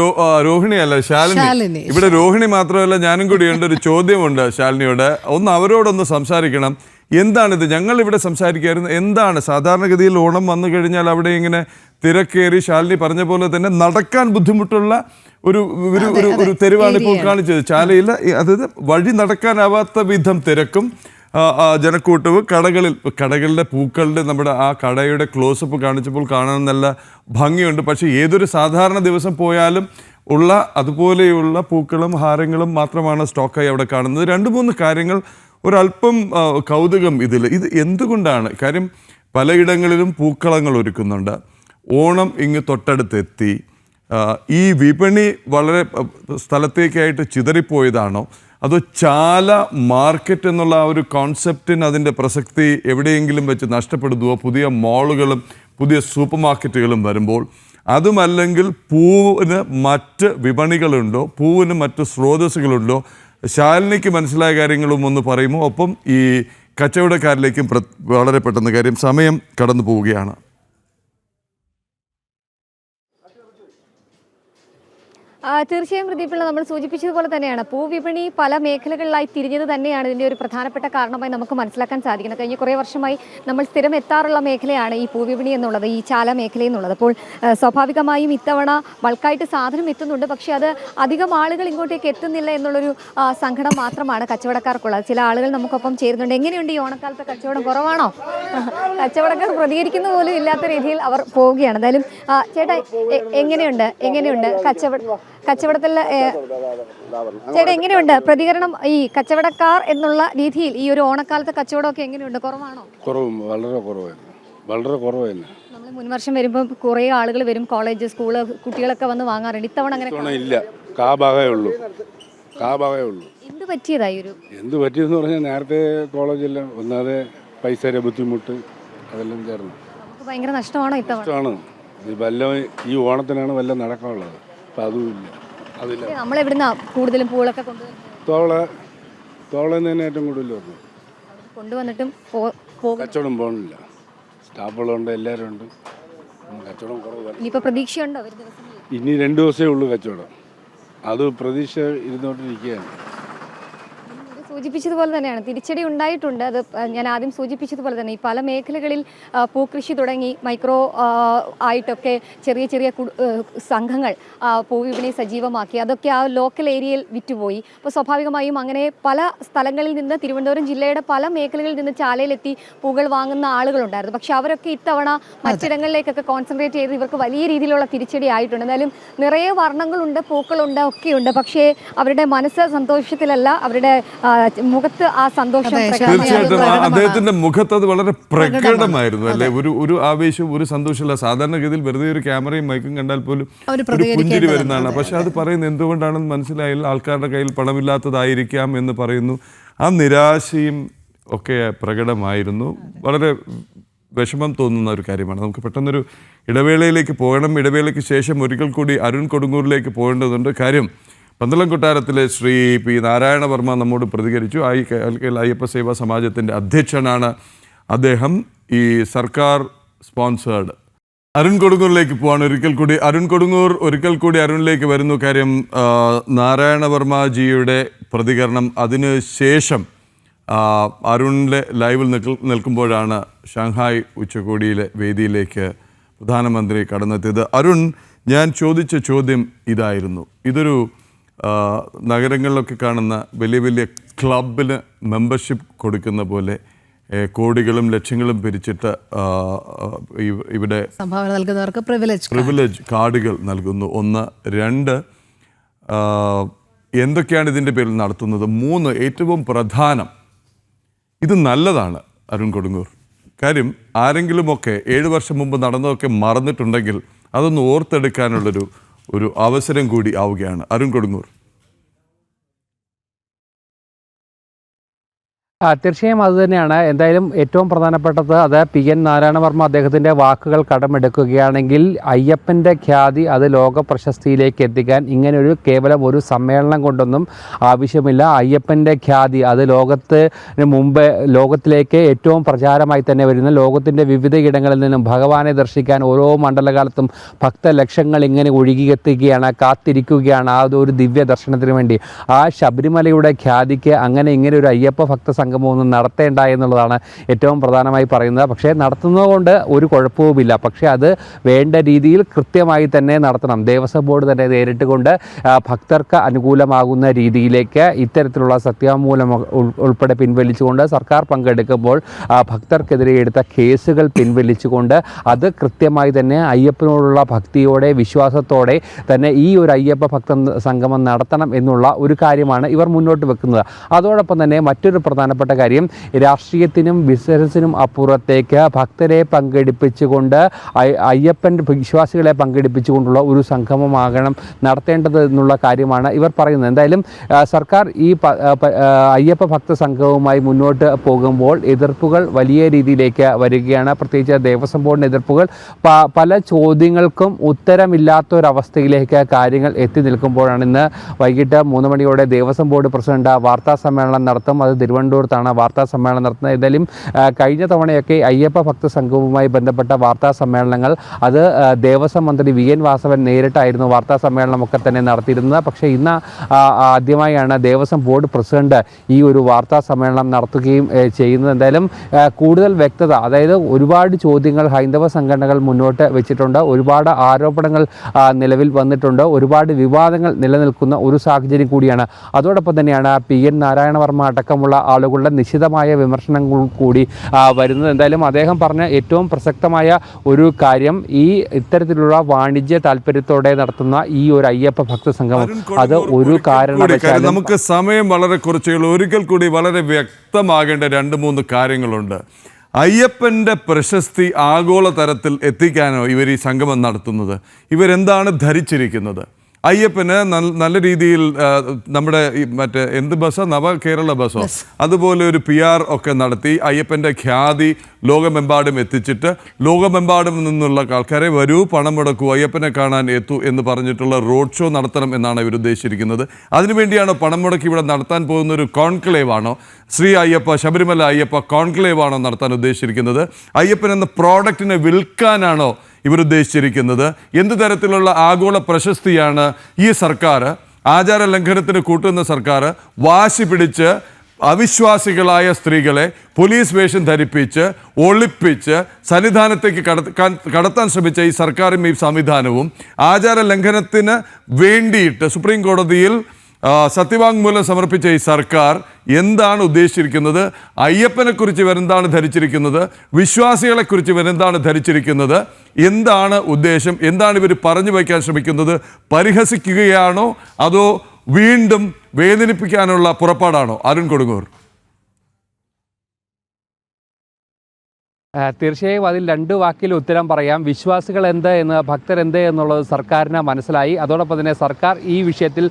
രോഹിണി അല്ല, ശാലിനി. ഇവിടെ രോഹിണി മാത്രമല്ല, ഞാനും കൂടിയുണ്ട്. ഒരു ചോദ്യമുണ്ട് ശാലിനിയോട്, ഒന്ന് അവരോടൊന്ന് സംസാരിക്കണം. എന്താണിത്? ഞങ്ങൾ ഇവിടെ സംസാരിക്കായിരുന്നു, എന്താണ് സാധാരണഗതിയിൽ ഓണം വന്നു കഴിഞ്ഞാൽ അവിടെ ഇങ്ങനെ തിരക്കേറി, ശാലിനി പറഞ്ഞ പോലെ തന്നെ നടക്കാൻ ബുദ്ധിമുട്ടുള്ള ഒരു തെരുവാണ് ഇപ്പോൾ കാണിച്ചത്. ചാലയിൽ അതായത് വഴി നടക്കാനാവാത്ത വിധം തിരക്കും ജനക്കൂട്ടവും. കടകളുടെ പൂക്കളുടെ നമ്മുടെ ആ കടയുടെ ക്ലോസപ്പ് കാണിച്ചപ്പോൾ കാണാൻ നല്ല ഭംഗിയുണ്ട്. പക്ഷേ ഏതൊരു സാധാരണ ദിവസം പോയാലും ഉള്ള അതുപോലെയുള്ള പൂക്കളും ഹാരങ്ങളും മാത്രമാണ് സ്റ്റോക്കായി അവിടെ കാണുന്നത്. 2-3 കാര്യങ്ങൾ, ഒരല്പം കൗതുകം ഇത് എന്തുകൊണ്ടാണ്? കാര്യം പലയിടങ്ങളിലും പൂക്കളങ്ങൾ ഒരുക്കുന്നുണ്ട്. ഓണം ഇങ്ങ് തൊട്ടടുത്തെത്തി. ഈ വിപണി വളരെ സ്ഥലത്തേക്കായിട്ട് ചിതറിപ്പോയതാണോ, അതോ ചാല മാർക്കറ്റ് എന്നുള്ള ആ ഒരു കോൺസെപ്റ്റിന് അതിൻ്റെ പ്രസക്തി എവിടെയെങ്കിലും വെച്ച് നഷ്ടപ്പെടുത്തുമോ? പുതിയ മാളുകളും പുതിയ സൂപ്പർ മാർക്കറ്റുകളും വരുമ്പോൾ. അതുമല്ലെങ്കിൽ പൂവിന് മറ്റ് വിപണികളുണ്ടോ, പൂവിന് മറ്റ് സ്രോതസ്സുകളുണ്ടോ? ശാലിനിക്ക് മനസ്സിലായ കാര്യങ്ങളും ഒന്ന് പറയുമോ? ഒപ്പം ഈ കച്ചവടക്കാരിലേക്കും വളരെ പെട്ടെന്ന്, കാര്യം സമയം കടന്നു പോവുകയാണ്. തീർച്ചയായും പ്രദീപിള്ള നമ്മൾ സൂചിപ്പിച്ചതുപോലെ തന്നെയാണ് പൂവിപണി പല മേഖലകളിലായി തിരിഞ്ഞത് തന്നെയാണ് ഇതിൻ്റെ ഒരു പ്രധാനപ്പെട്ട കാരണമായി നമുക്ക് മനസ്സിലാക്കാൻ സാധിക്കുന്നത്. കഴിഞ്ഞ കുറേ വർഷമായി നമ്മൾ സ്ഥിരം എത്താറുള്ള മേഖലയാണ് ഈ പൂവിപണി എന്നുള്ളത്, ഈ ചാല മേഖല എന്നുള്ളത്. അപ്പോൾ സ്വാഭാവികമായും ഇത്തവണ ബൾക്കായിട്ട് സാധനം എത്തുന്നുണ്ട്, പക്ഷേ അത് അധികം ആളുകൾ ഇങ്ങോട്ടേക്ക് എത്തുന്നില്ല എന്നുള്ളൊരു സങ്കടം മാത്രമാണ് കച്ചവടക്കാർക്കുള്ളത്. ചില ആളുകൾ നമുക്കൊപ്പം ചേരുന്നുണ്ട്. എങ്ങനെയുണ്ട് ഈ ഓണക്കാലത്തെ കച്ചവടം? കുറവാണോ? കച്ചവടക്കാർ പ്രതികരിക്കുന്ന പോലും ഇല്ലാത്ത രീതിയിൽ അവർ പോവുകയാണ്. എന്തായാലും ചേട്ടാ എങ്ങനെയുണ്ട് കച്ചവടത്തിൽ ചേട്ടാ എങ്ങനെയുണ്ട് പ്രതികരണം? ഈ കച്ചവടക്കാർ എന്നുള്ള രീതിയിൽ ഈ ഒരു ഓണക്കാലത്തെ കച്ചവടമൊക്കെ എങ്ങനെയുണ്ട്? കുറവാണോ? വളരെ കുറവായിരുന്നു. നമ്മൾ മുൻവർഷം വരുമ്പോൾ കുറേ ആളുകൾ വരും, കോളേജ് സ്കൂള് കുട്ടികളൊക്കെ വന്ന് വാങ്ങാറുണ്ട്. ഇത്തവണ അങ്ങനെ ഇല്ല, കാഭാഗമേ ഉള്ളൂ. എന്ത് പറ്റിയതായി? എന്ത് പറ്റിയെന്ന് പറഞ്ഞാൽ നേരത്തെ കോളേജെല്ലാം ഒന്നാതെ പൈസയുടെ ബുദ്ധിമുട്ട് അതെല്ലാം ചേർന്നു നമുക്ക് ഭയങ്കര നഷ്ടമാണോ ഇത്തവണ? നഷ്ടമാണ്. വല്ലതും ഈ ഓണത്തിനാണ് വല്ലതും നടക്കാനുള്ളത്, അപ്പം അതും ഇല്ല. അതില്ല. നമ്മളെവിടുന്നാ കൂടുതലും പൂളൊക്കെ തോളെന്ന് തന്നെ ഏറ്റവും കൂടുതൽ വന്നു. കൊണ്ടുവന്നിട്ടും കച്ചവടം പോകണില്ല. സ്റ്റാഫുകളുണ്ട്, എല്ലാവരും ഉണ്ട്. കച്ചവടം കുറവാണ്. ഇനിയിപ്പോൾ പ്രതീക്ഷയുണ്ടോ? ഇനി 2 ദിവസമേ ഉള്ളൂ കച്ചവടം. അത് പ്രതീക്ഷ ഇരുന്നോണ്ടിരിക്കുകയാണ്. സൂചിപ്പിച്ചതുപോലെ തന്നെയാണ് തിരിച്ചടി ഉണ്ടായിട്ടുണ്ട്. അത് ഞാൻ ആദ്യം സൂചിപ്പിച്ചതുപോലെ തന്നെ ഈ പല മേഖലകളിൽ പൂക്കൃഷി തുടങ്ങി മൈക്രോ ആയിട്ടൊക്കെ ചെറിയ ചെറിയ സംഘങ്ങൾ പൂവിപണി സജീവമാക്കി. അതൊക്കെ ആ ലോക്കൽ ഏരിയയിൽ വിറ്റുപോയി. അപ്പോൾ സ്വാഭാവികമായും അങ്ങനെ പല സ്ഥലങ്ങളിൽ നിന്ന് തിരുവനന്തപുരം ജില്ലയുടെ പല മേഖലകളിൽ നിന്ന് ചാലയിലെത്തി പൂകൾ വാങ്ങുന്ന ആളുകളുണ്ടായിരുന്നു. പക്ഷെ അവരൊക്കെ ഇത്തവണ മറ്റിടങ്ങളിലേക്കൊക്കെ കോൺസെൻട്രേറ്റ് ചെയ്ത് ഇവർക്ക് വലിയ രീതിയിലുള്ള തിരിച്ചടി ആയിട്ടുണ്ട്. എന്തായാലും നിറയെ വർണ്ണങ്ങളുണ്ട്, പൂക്കളുണ്ട്, ഒക്കെയുണ്ട്. പക്ഷേ അവരുടെ മനസ്സ് സന്തോഷത്തിലല്ല, അവരുടെ മുഖത്ത് ആ സന്തോഷം. തീർച്ചയായിട്ടും അദ്ദേഹത്തിന്റെ മുഖത്ത് അത് വളരെ പ്രകടമായിരുന്നു അല്ലെ. ഒരു ആവേശവും ഒരു സന്തോഷമില്ല. സാധാരണഗതിയിൽ വെറുതെ ഒരു ക്യാമറയും മൈക്കും കണ്ടാൽ പോലും ഒരു പുഞ്ചിരി വരുന്നതാണ്. പക്ഷെ അത് പറയുന്നത് എന്തുകൊണ്ടാണെന്ന് മനസ്സിലായില്ല. ആൾക്കാരുടെ കയ്യിൽ പണമില്ലാത്തതായിരിക്കാം എന്ന് പറയുന്നു. ആ നിരാശയും ഒക്കെ പ്രകടമായിരുന്നു. വളരെ വിഷമം തോന്നുന്ന ഒരു കാര്യമാണ്. നമുക്ക് പെട്ടെന്നൊരു ഇടവേളയിലേക്ക് പോകണം. ഇടവേളയ്ക്ക് ശേഷം ഒരിക്കൽ കൂടി അരുൺ കൊടുങ്ങൂരിലേക്ക് പോകേണ്ടതുണ്ട്. കാര്യം പന്തളം കൊട്ടാരത്തിലെ ശ്രീ പി നാരായണവർമ്മ നമ്മോട് പ്രതികരിച്ചു. അയ്യപ്പ സേവാ സമാജത്തിൻ്റെ അധ്യക്ഷനാണ് അദ്ദേഹം. ഈ സർക്കാർ സ്പോൺസേർഡ് അരുൺ കൊടുങ്ങൂരിലേക്ക് പോവാണ് ഒരിക്കൽ കൂടി അരുണിലേക്ക് വരുന്നു. കാര്യം നാരായണവർമ്മജിയുടെ പ്രതികരണം, അതിനുശേഷം അരുണിലെ ലൈവിൽ നിൽക്കുമ്പോഴാണ് ഷാങ്ഹായ് ഉച്ചകോടിയിലെ വേദിയിലേക്ക് പ്രധാനമന്ത്രി കടന്നെത്തിയത്. അരുൺ, ഞാൻ ചോദിച്ച ചോദ്യം ഇതായിരുന്നു. ഇതൊരു നഗരങ്ങളിലൊക്കെ കാണുന്ന വലിയ വലിയ ക്ലബിന് മെമ്പർഷിപ്പ് കൊടുക്കുന്ന പോലെ കോടികളും ലക്ഷങ്ങളും പിരിച്ചിട്ട് ഇവിടെ സംഭാവന നൽകുന്നവർക്ക് പ്രിവിലേജ് കാർഡുകൾ നൽകുന്നു. 1. 2, എന്തൊക്കെയാണ് ഇതിൻ്റെ പേരിൽ നടത്തുന്നത്? 3, ഏറ്റവും പ്രധാനം, ഇത് നല്ലതാണ് അരുൺ കൊടുങ്ങൂർ. കാര്യം ആരെങ്കിലുമൊക്കെ 7 വർഷം മുമ്പ് നടന്നതൊക്കെ മറന്നിട്ടുണ്ടെങ്കിൽ അതൊന്ന് ഓർത്തെടുക്കാനുള്ളൊരു അവസരം കൂടി ആവുകയാണ്. അരുൺ കൊടുങ്ങൂർ. തീർച്ചയായും അതുതന്നെയാണ്. എന്തായാലും ഏറ്റവും പ്രധാനപ്പെട്ടത് അത് PN നാരായണവർമ്മ അദ്ദേഹത്തിൻ്റെ വാക്കുകൾ കടമെടുക്കുകയാണെങ്കിൽ അയ്യപ്പൻ്റെ ഖ്യാതി അത് ലോക പ്രശസ്തിയിലേക്ക് എത്തിക്കാൻ ഇങ്ങനൊരു കേവലം ഒരു സമ്മേളനം കൊണ്ടൊന്നും ആവശ്യമില്ല. അയ്യപ്പൻ്റെ ഖ്യാതി അത് ലോകത്തിന് മുമ്പ് ലോകത്തിലേക്ക് ഏറ്റവും പ്രചാരമായി തന്നെ വരുന്ന ലോകത്തിൻ്റെ വിവിധ ഇടങ്ങളിൽ നിന്നും ഭഗവാനെ ദർശിക്കാൻ ഓരോ മണ്ഡലകാലത്തും ഭക്തലക്ഷങ്ങൾ ഇങ്ങനെ ഒഴുകിയെത്തുകയാണ്, കാത്തിരിക്കുകയാണ് ആ ഒരു ദിവ്യ ദർശനത്തിന് വേണ്ടി. ആ ശബരിമലയുടെ ഖ്യാതിക്ക് അങ്ങനെ ഇങ്ങനെ ഒരു അയ്യപ്പ ഭക്ത സംഗമമൊന്നും നടത്തേണ്ട എന്നുള്ളതാണ് ഏറ്റവും പ്രധാനമായി പറയുന്നത്. പക്ഷേ നടത്തുന്നതുകൊണ്ട് ഒരു കുഴപ്പവുമില്ല. പക്ഷേ അത് വേണ്ട രീതിയിൽ കൃത്യമായി തന്നെ നടത്തണം. ദേവസ്വം ബോർഡ് തന്നെ നേരിട്ട് കൊണ്ട് ഭക്തർക്ക് അനുകൂലമാകുന്ന രീതിയിലേക്ക് ഇത്തരത്തിലുള്ള സത്യവാങ്മൂലം ഉൾപ്പെടെ പിൻവലിച്ചുകൊണ്ട് സർക്കാർ പങ്കെടുക്കുമ്പോൾ ഭക്തർക്കെതിരെ എടുത്ത കേസുകൾ പിൻവലിച്ചുകൊണ്ട് അത് കൃത്യമായി തന്നെ അയ്യപ്പനോടുള്ള ഭക്തിയോടെ വിശ്വാസത്തോടെ തന്നെ ഈ ഒരു അയ്യപ്പ ഭക്ത സംഗമം നടത്തണം എന്നുള്ള ഒരു കാര്യമാണ് ഇവർ മുന്നോട്ട് വെക്കുന്നത്. അതോടൊപ്പം തന്നെ മറ്റൊരു പ്രധാനപ്പെട്ട കാര്യം, രാഷ്ട്രീയത്തിനും ബിസിനസ്സിനും അപ്പുറത്തേക്ക് ഭക്തരെ പങ്കെടുപ്പിച്ചുകൊണ്ട് അയ്യപ്പൻ വിശ്വാസികളെ പങ്കെടുപ്പിച്ചുകൊണ്ടുള്ള ഒരു സംഗമമാകണം നടത്തേണ്ടത് എന്നുള്ള കാര്യമാണ് ഇവർ പറയുന്നത്. എന്തായാലും സർക്കാർ ഈ അയ്യപ്പ ഭക്ത സംഘവുമായി മുന്നോട്ട് പോകുമ്പോൾ എതിർപ്പുകൾ വലിയ രീതിയിലേക്ക് വരികയാണ്. പ്രത്യേകിച്ച് ദേവസ്വം ബോർഡിൻ്റെ എതിർപ്പുകൾ പല ചോദ്യങ്ങൾക്കും ഉത്തരമില്ലാത്തൊരവസ്ഥയിലേക്ക് കാര്യങ്ങൾ എത്തി നിൽക്കുമ്പോഴാണ് ഇന്ന് വൈകിട്ട് 3 മണിയോടെ ദേവസ്വം ബോർഡ് പ്രസിഡന്റ് വാർത്താ സമ്മേളനം നടത്തും. അത് തിരുവനന്തപുരത്ത് തിരുവനന്തപുരത്താണ് വാർത്താ സമ്മേളനം നടത്തുന്നത്. എന്തായാലും കഴിഞ്ഞ തവണയൊക്കെ അയ്യപ്പ ഭക്ത സംഘവുമായി ബന്ധപ്പെട്ട വാർത്താ സമ്മേളനങ്ങൾ അത് ദേവസ്വം മന്ത്രി VN വാസവൻ നേരിട്ടായിരുന്നു വാർത്താ സമ്മേളനമൊക്കെ തന്നെ നടത്തിയിരുന്നത്. പക്ഷേ ഇന്ന് ആദ്യമായാണ് ദേവസ്വം ബോർഡ് പ്രസിഡന്റ് ഈ ഒരു വാർത്താ സമ്മേളനം നടത്തുകയും ചെയ്യുന്നത്. എന്തായാലും കൂടുതൽ വ്യക്തത, അതായത് ഒരുപാട് ചോദ്യങ്ങൾ ഹൈന്ദവ സംഘടനകൾ മുന്നോട്ട് വെച്ചിട്ടുണ്ട്, ഒരുപാട് ആരോപണങ്ങൾ നിലവിൽ വന്നിട്ടുണ്ട്, ഒരുപാട് വിവാദങ്ങൾ നിലനിൽക്കുന്ന ഒരു സാഹചര്യം കൂടിയാണ്. അതോടൊപ്പം തന്നെയാണ് PN നാരായണവർമ്മ അടക്കമുള്ള ആളുകളുടെ നിശിതമായ വിമർശനങ്ങൾ കൂടി വരുന്നത്. എന്തായാലും അദ്ദേഹം പറഞ്ഞ ഏറ്റവും പ്രസക്തമായ ഒരു കാര്യം, ഈ ഇത്തരത്തിലുള്ള വാണിജ്യ താല്പര്യത്തോടെ നടത്തുന്ന ഈ ഒരു അയ്യപ്പ ഭക്ത സംഗമം അത് ഒരു കാരണവശാലും നമുക്ക് സമയം വളരെ കുറച്ചേ ഉള്ളൂ. ഒരിക്കൽ കൂടി വളരെ വ്യക്തമാകേണ്ട 2-3 കാര്യങ്ങളുണ്ട്. അയ്യപ്പൻ്റെ പ്രശസ്തി ആഗോള തരത്തിൽ എത്തിക്കാനോ ഇവർ ഈ സംഗമം നടത്തുന്നത്? ഇവരെന്താണ് ധരിച്ചിരിക്കുന്നത്? അയ്യപ്പന് നല്ല രീതിയിൽ നമ്മുടെ മറ്റേ എന്ത് ബസ്സോ, നവകേരള ബസ്സോ, അതുപോലെ ഒരു PR ഒക്കെ നടത്തി അയ്യപ്പൻ്റെ ഖ്യാതി ലോകമെമ്പാടും എത്തിച്ചിട്ട് ലോകമെമ്പാടും നിന്നുള്ള ആൾക്കാരെ വരൂ, പണം മുടക്കൂ, അയ്യപ്പനെ കാണാൻ എത്തൂ എന്ന് പറഞ്ഞിട്ടുള്ള റോഡ് ഷോ നടത്തണം എന്നാണ് ഇവർ ഉദ്ദേശിച്ചിരിക്കുന്നത്. അതിനുവേണ്ടിയാണോ പണം മുടക്കി ഇവിടെ നടത്താൻ പോകുന്ന ഒരു കോൺക്ലേവ് ആണോ, ശ്രീ അയ്യപ്പ ശബരിമല അയ്യപ്പ കോൺക്ലേവ് ആണോ നടത്താൻ ഉദ്ദേശിച്ചിരിക്കുന്നത്? അയ്യപ്പൻ എന്ന പ്രോഡക്റ്റിനെ വിൽക്കാനാണോ ഇവർ ഉദ്ദേശിച്ചിരിക്കുന്നത്? എന്ത് തരത്തിലുള്ള ആഗോള പ്രശസ്തിയാണ് ഈ സർക്കാർ, ആചാര ലംഘനത്തിന് കൂട്ടുന്ന സർക്കാർ, വാശി പിടിച്ച് അവിശ്വാസികളായ സ്ത്രീകളെ പോലീസ് വേഷം ധരിപ്പിച്ച് ഒളിപ്പിച്ച് സന്നിധാനത്തേക്ക് കടത്താൻ ശ്രമിച്ച ഈ സർക്കാരും ഈ സംവിധാനവും ആചാര ലംഘനത്തിന് വേണ്ടിയിട്ട് സുപ്രീം കോടതിയിൽ സത്യവാങ്മൂലം സമർപ്പിച്ച ഈ സർക്കാർ എന്താണ് ഉദ്ദേശിച്ചിരിക്കുന്നത്? അയ്യപ്പനെക്കുറിച്ച് ഇവരെന്താണ് ധരിച്ചിരിക്കുന്നത്? വിശ്വാസികളെക്കുറിച്ച് ഇവരെന്താണ് ധരിച്ചിരിക്കുന്നത്? എന്താണ് ഉദ്ദേശം? എന്താണ് ഇവർ പറഞ്ഞു വയ്ക്കാൻ ശ്രമിക്കുന്നത്? പരിഹസിക്കുകയാണോ അതോ വീണ്ടും വേദനിപ്പിക്കാനുള്ള പുറപ്പാടാണോ? അരുൺ കൊടുങ്ങൂർ. തീർച്ചയായും അതിൽ 2 വാക്കിൽ ഉത്തരം പറയാം. വിശ്വാസികൾ എന്ത് എന്ന്, ഭക്തർ എന്ത് എന്നുള്ളത് സർക്കാരിന് മനസ്സിലായി. അതോടൊപ്പം തന്നെ സർക്കാർ ഈ വിഷയത്തിൽ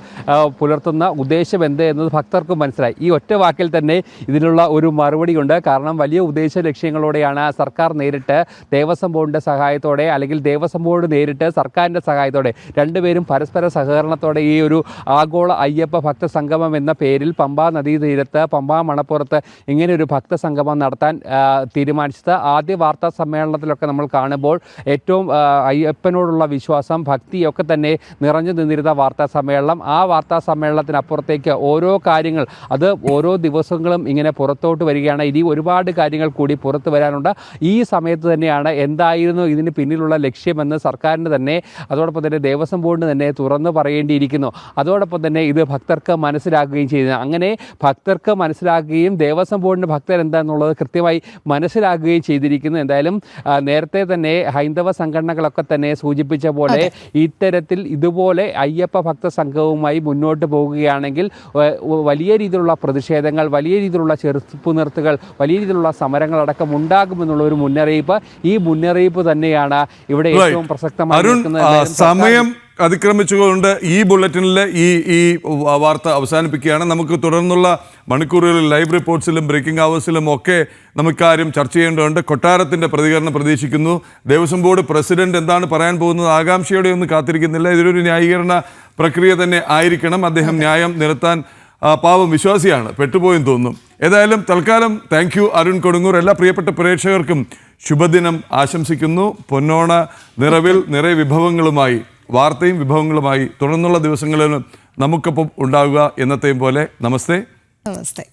പുലർത്തുന്ന ഉദ്ദേശം എന്ത് എന്നത് ഭക്തർക്കും മനസ്സിലായി. ഈ ഒറ്റ വാക്കിൽ തന്നെ ഇതിനുള്ള ഒരു മറുപടിയുണ്ട്. കാരണം വലിയ ഉദ്ദേശ ലക്ഷ്യങ്ങളോടെയാണ് സർക്കാർ നേരിട്ട് ദേവസ്വം ബോർഡിൻ്റെ സഹായത്തോടെ, അല്ലെങ്കിൽ ദേവസ്വം ബോർഡ് നേരിട്ട് സർക്കാരിൻ്റെ സഹായത്തോടെ, രണ്ടുപേരും പരസ്പര സഹകരണത്തോടെ ഈ ഒരു ആഗോള അയ്യപ്പ ഭക്ത സംഗമം എന്ന പേരിൽ പമ്പാ നദീതീരത്ത്, പമ്പാ മണപ്പുറത്ത് ഇങ്ങനെ ഒരു ഭക്ത സംഗമം നടത്താൻ തീരുമാനിച്ചത്. ആദ്യ വാർത്താ സമ്മേളനത്തിലൊക്കെ നമ്മൾ കാണുമ്പോൾ ഏറ്റവും അയ്യപ്പനോടുള്ള വിശ്വാസം, ഭക്തിയൊക്കെ തന്നെ നിറഞ്ഞു നിന്നിരുന്ന വാർത്താ സമ്മേളനം, ആ വാർത്താ സമ്മേളനത്തിനപ്പുറത്തേക്ക് ഓരോ കാര്യങ്ങൾ, അത് ഓരോ ദിവസങ്ങളും ഇങ്ങനെ പുറത്തോട്ട് വരികയാണ്. ഇനി ഒരുപാട് കാര്യങ്ങൾ കൂടി പുറത്തു വരാനുണ്ട്. ഈ സമയത്ത് തന്നെയാണ് എന്തായിരുന്നു ഇതിന് പിന്നിലുള്ള ലക്ഷ്യമെന്ന് സർക്കാരിന് തന്നെ, അതോടൊപ്പം തന്നെ ദേവസ്വം ബോർഡിന് തന്നെ തുറന്നു പറയേണ്ടിയിരിക്കുന്നു. അതോടൊപ്പം തന്നെ ഇത് ഭക്തർക്ക് മനസ്സിലാക്കുകയും ചെയ്യുന്നു. അങ്ങനെ ഭക്തർക്ക് മനസ്സിലാക്കുകയും ദേവസ്വം ബോർഡിന് ഭക്തർ എന്താണെന്നുള്ളത് കൃത്യമായി മനസ്സിലാക്കുകയും ചെയ്തിരിക്കുന്നു. എന്തായാലും നേരത്തെ തന്നെ ഹൈന്ദവ സംഘടനകളൊക്കെ തന്നെ സൂചിപ്പിച്ച പോലെ ഇത്തരത്തിൽ ഇതുപോലെ അയ്യപ്പ ഭക്ത സംഘവുമായി മുന്നോട്ട് പോകുകയാണെങ്കിൽ വലിയ രീതിയിലുള്ള പ്രതിഷേധങ്ങൾ, വലിയ രീതിയിലുള്ള ചെറുപ്പുനിർത്തുകൾ, വലിയ രീതിയിലുള്ള സമരങ്ങളടക്കം ഉണ്ടാകുമെന്നുള്ള ഒരു മുന്നറിയിപ്പ്, ഈ മുന്നറിയിപ്പ് തന്നെയാണ് ഇവിടെ ഏറ്റവും പ്രസക്തമായി സമയം അതിക്രമിച്ചുകൊണ്ട് ഈ ബുള്ളറ്റിനിൽ ഈ വാർത്ത അവസാനിപ്പിക്കുകയാണ്. നമുക്ക് തുടർന്നുള്ള മണിക്കൂറുകളിൽ ലൈവ് റിപ്പോർട്ട്സിലും ബ്രേക്കിംഗ് അവേഴ്സിലും ഒക്കെ നമുക്കാര്യം ചർച്ച ചെയ്യേണ്ടതുണ്ട്. കൊട്ടാരത്തിൻ്റെ പ്രതികരണം പ്രതീക്ഷിക്കുന്നു. ദേവസ്വം ബോർഡ് പ്രസിഡന്റ് എന്താണ് പറയാൻ പോകുന്നത് ആകാംക്ഷയോടെ ഒന്നും കാത്തിരിക്കുന്നില്ല. ഇതിലൊരു ന്യായീകരണ പ്രക്രിയ തന്നെ ആയിരിക്കണം. അദ്ദേഹം ന്യായം നിരത്താൻ പാവം വിശ്വാസിയാണ്, പെട്ടുപോയെന്ന് തോന്നുന്നു. ഏതായാലും തൽക്കാലം താങ്ക് യു അരുൺ കൊടുങ്ങൂർ. എല്ലാ പ്രിയപ്പെട്ട പ്രേക്ഷകർക്കും ശുഭദിനം ആശംസിക്കുന്നു. പൊന്നോണ നിറവിൽ നിറയെ വിഭവങ്ങളുമായി, വാർത്തയും വിഭവങ്ങളുമായി തുടർന്നുള്ള ദിവസങ്ങളിലും നമുക്കൊപ്പം ഉണ്ടാവുക. എന്നത്തെയും പോലെ നമസ്തേ. നമസ്തേ.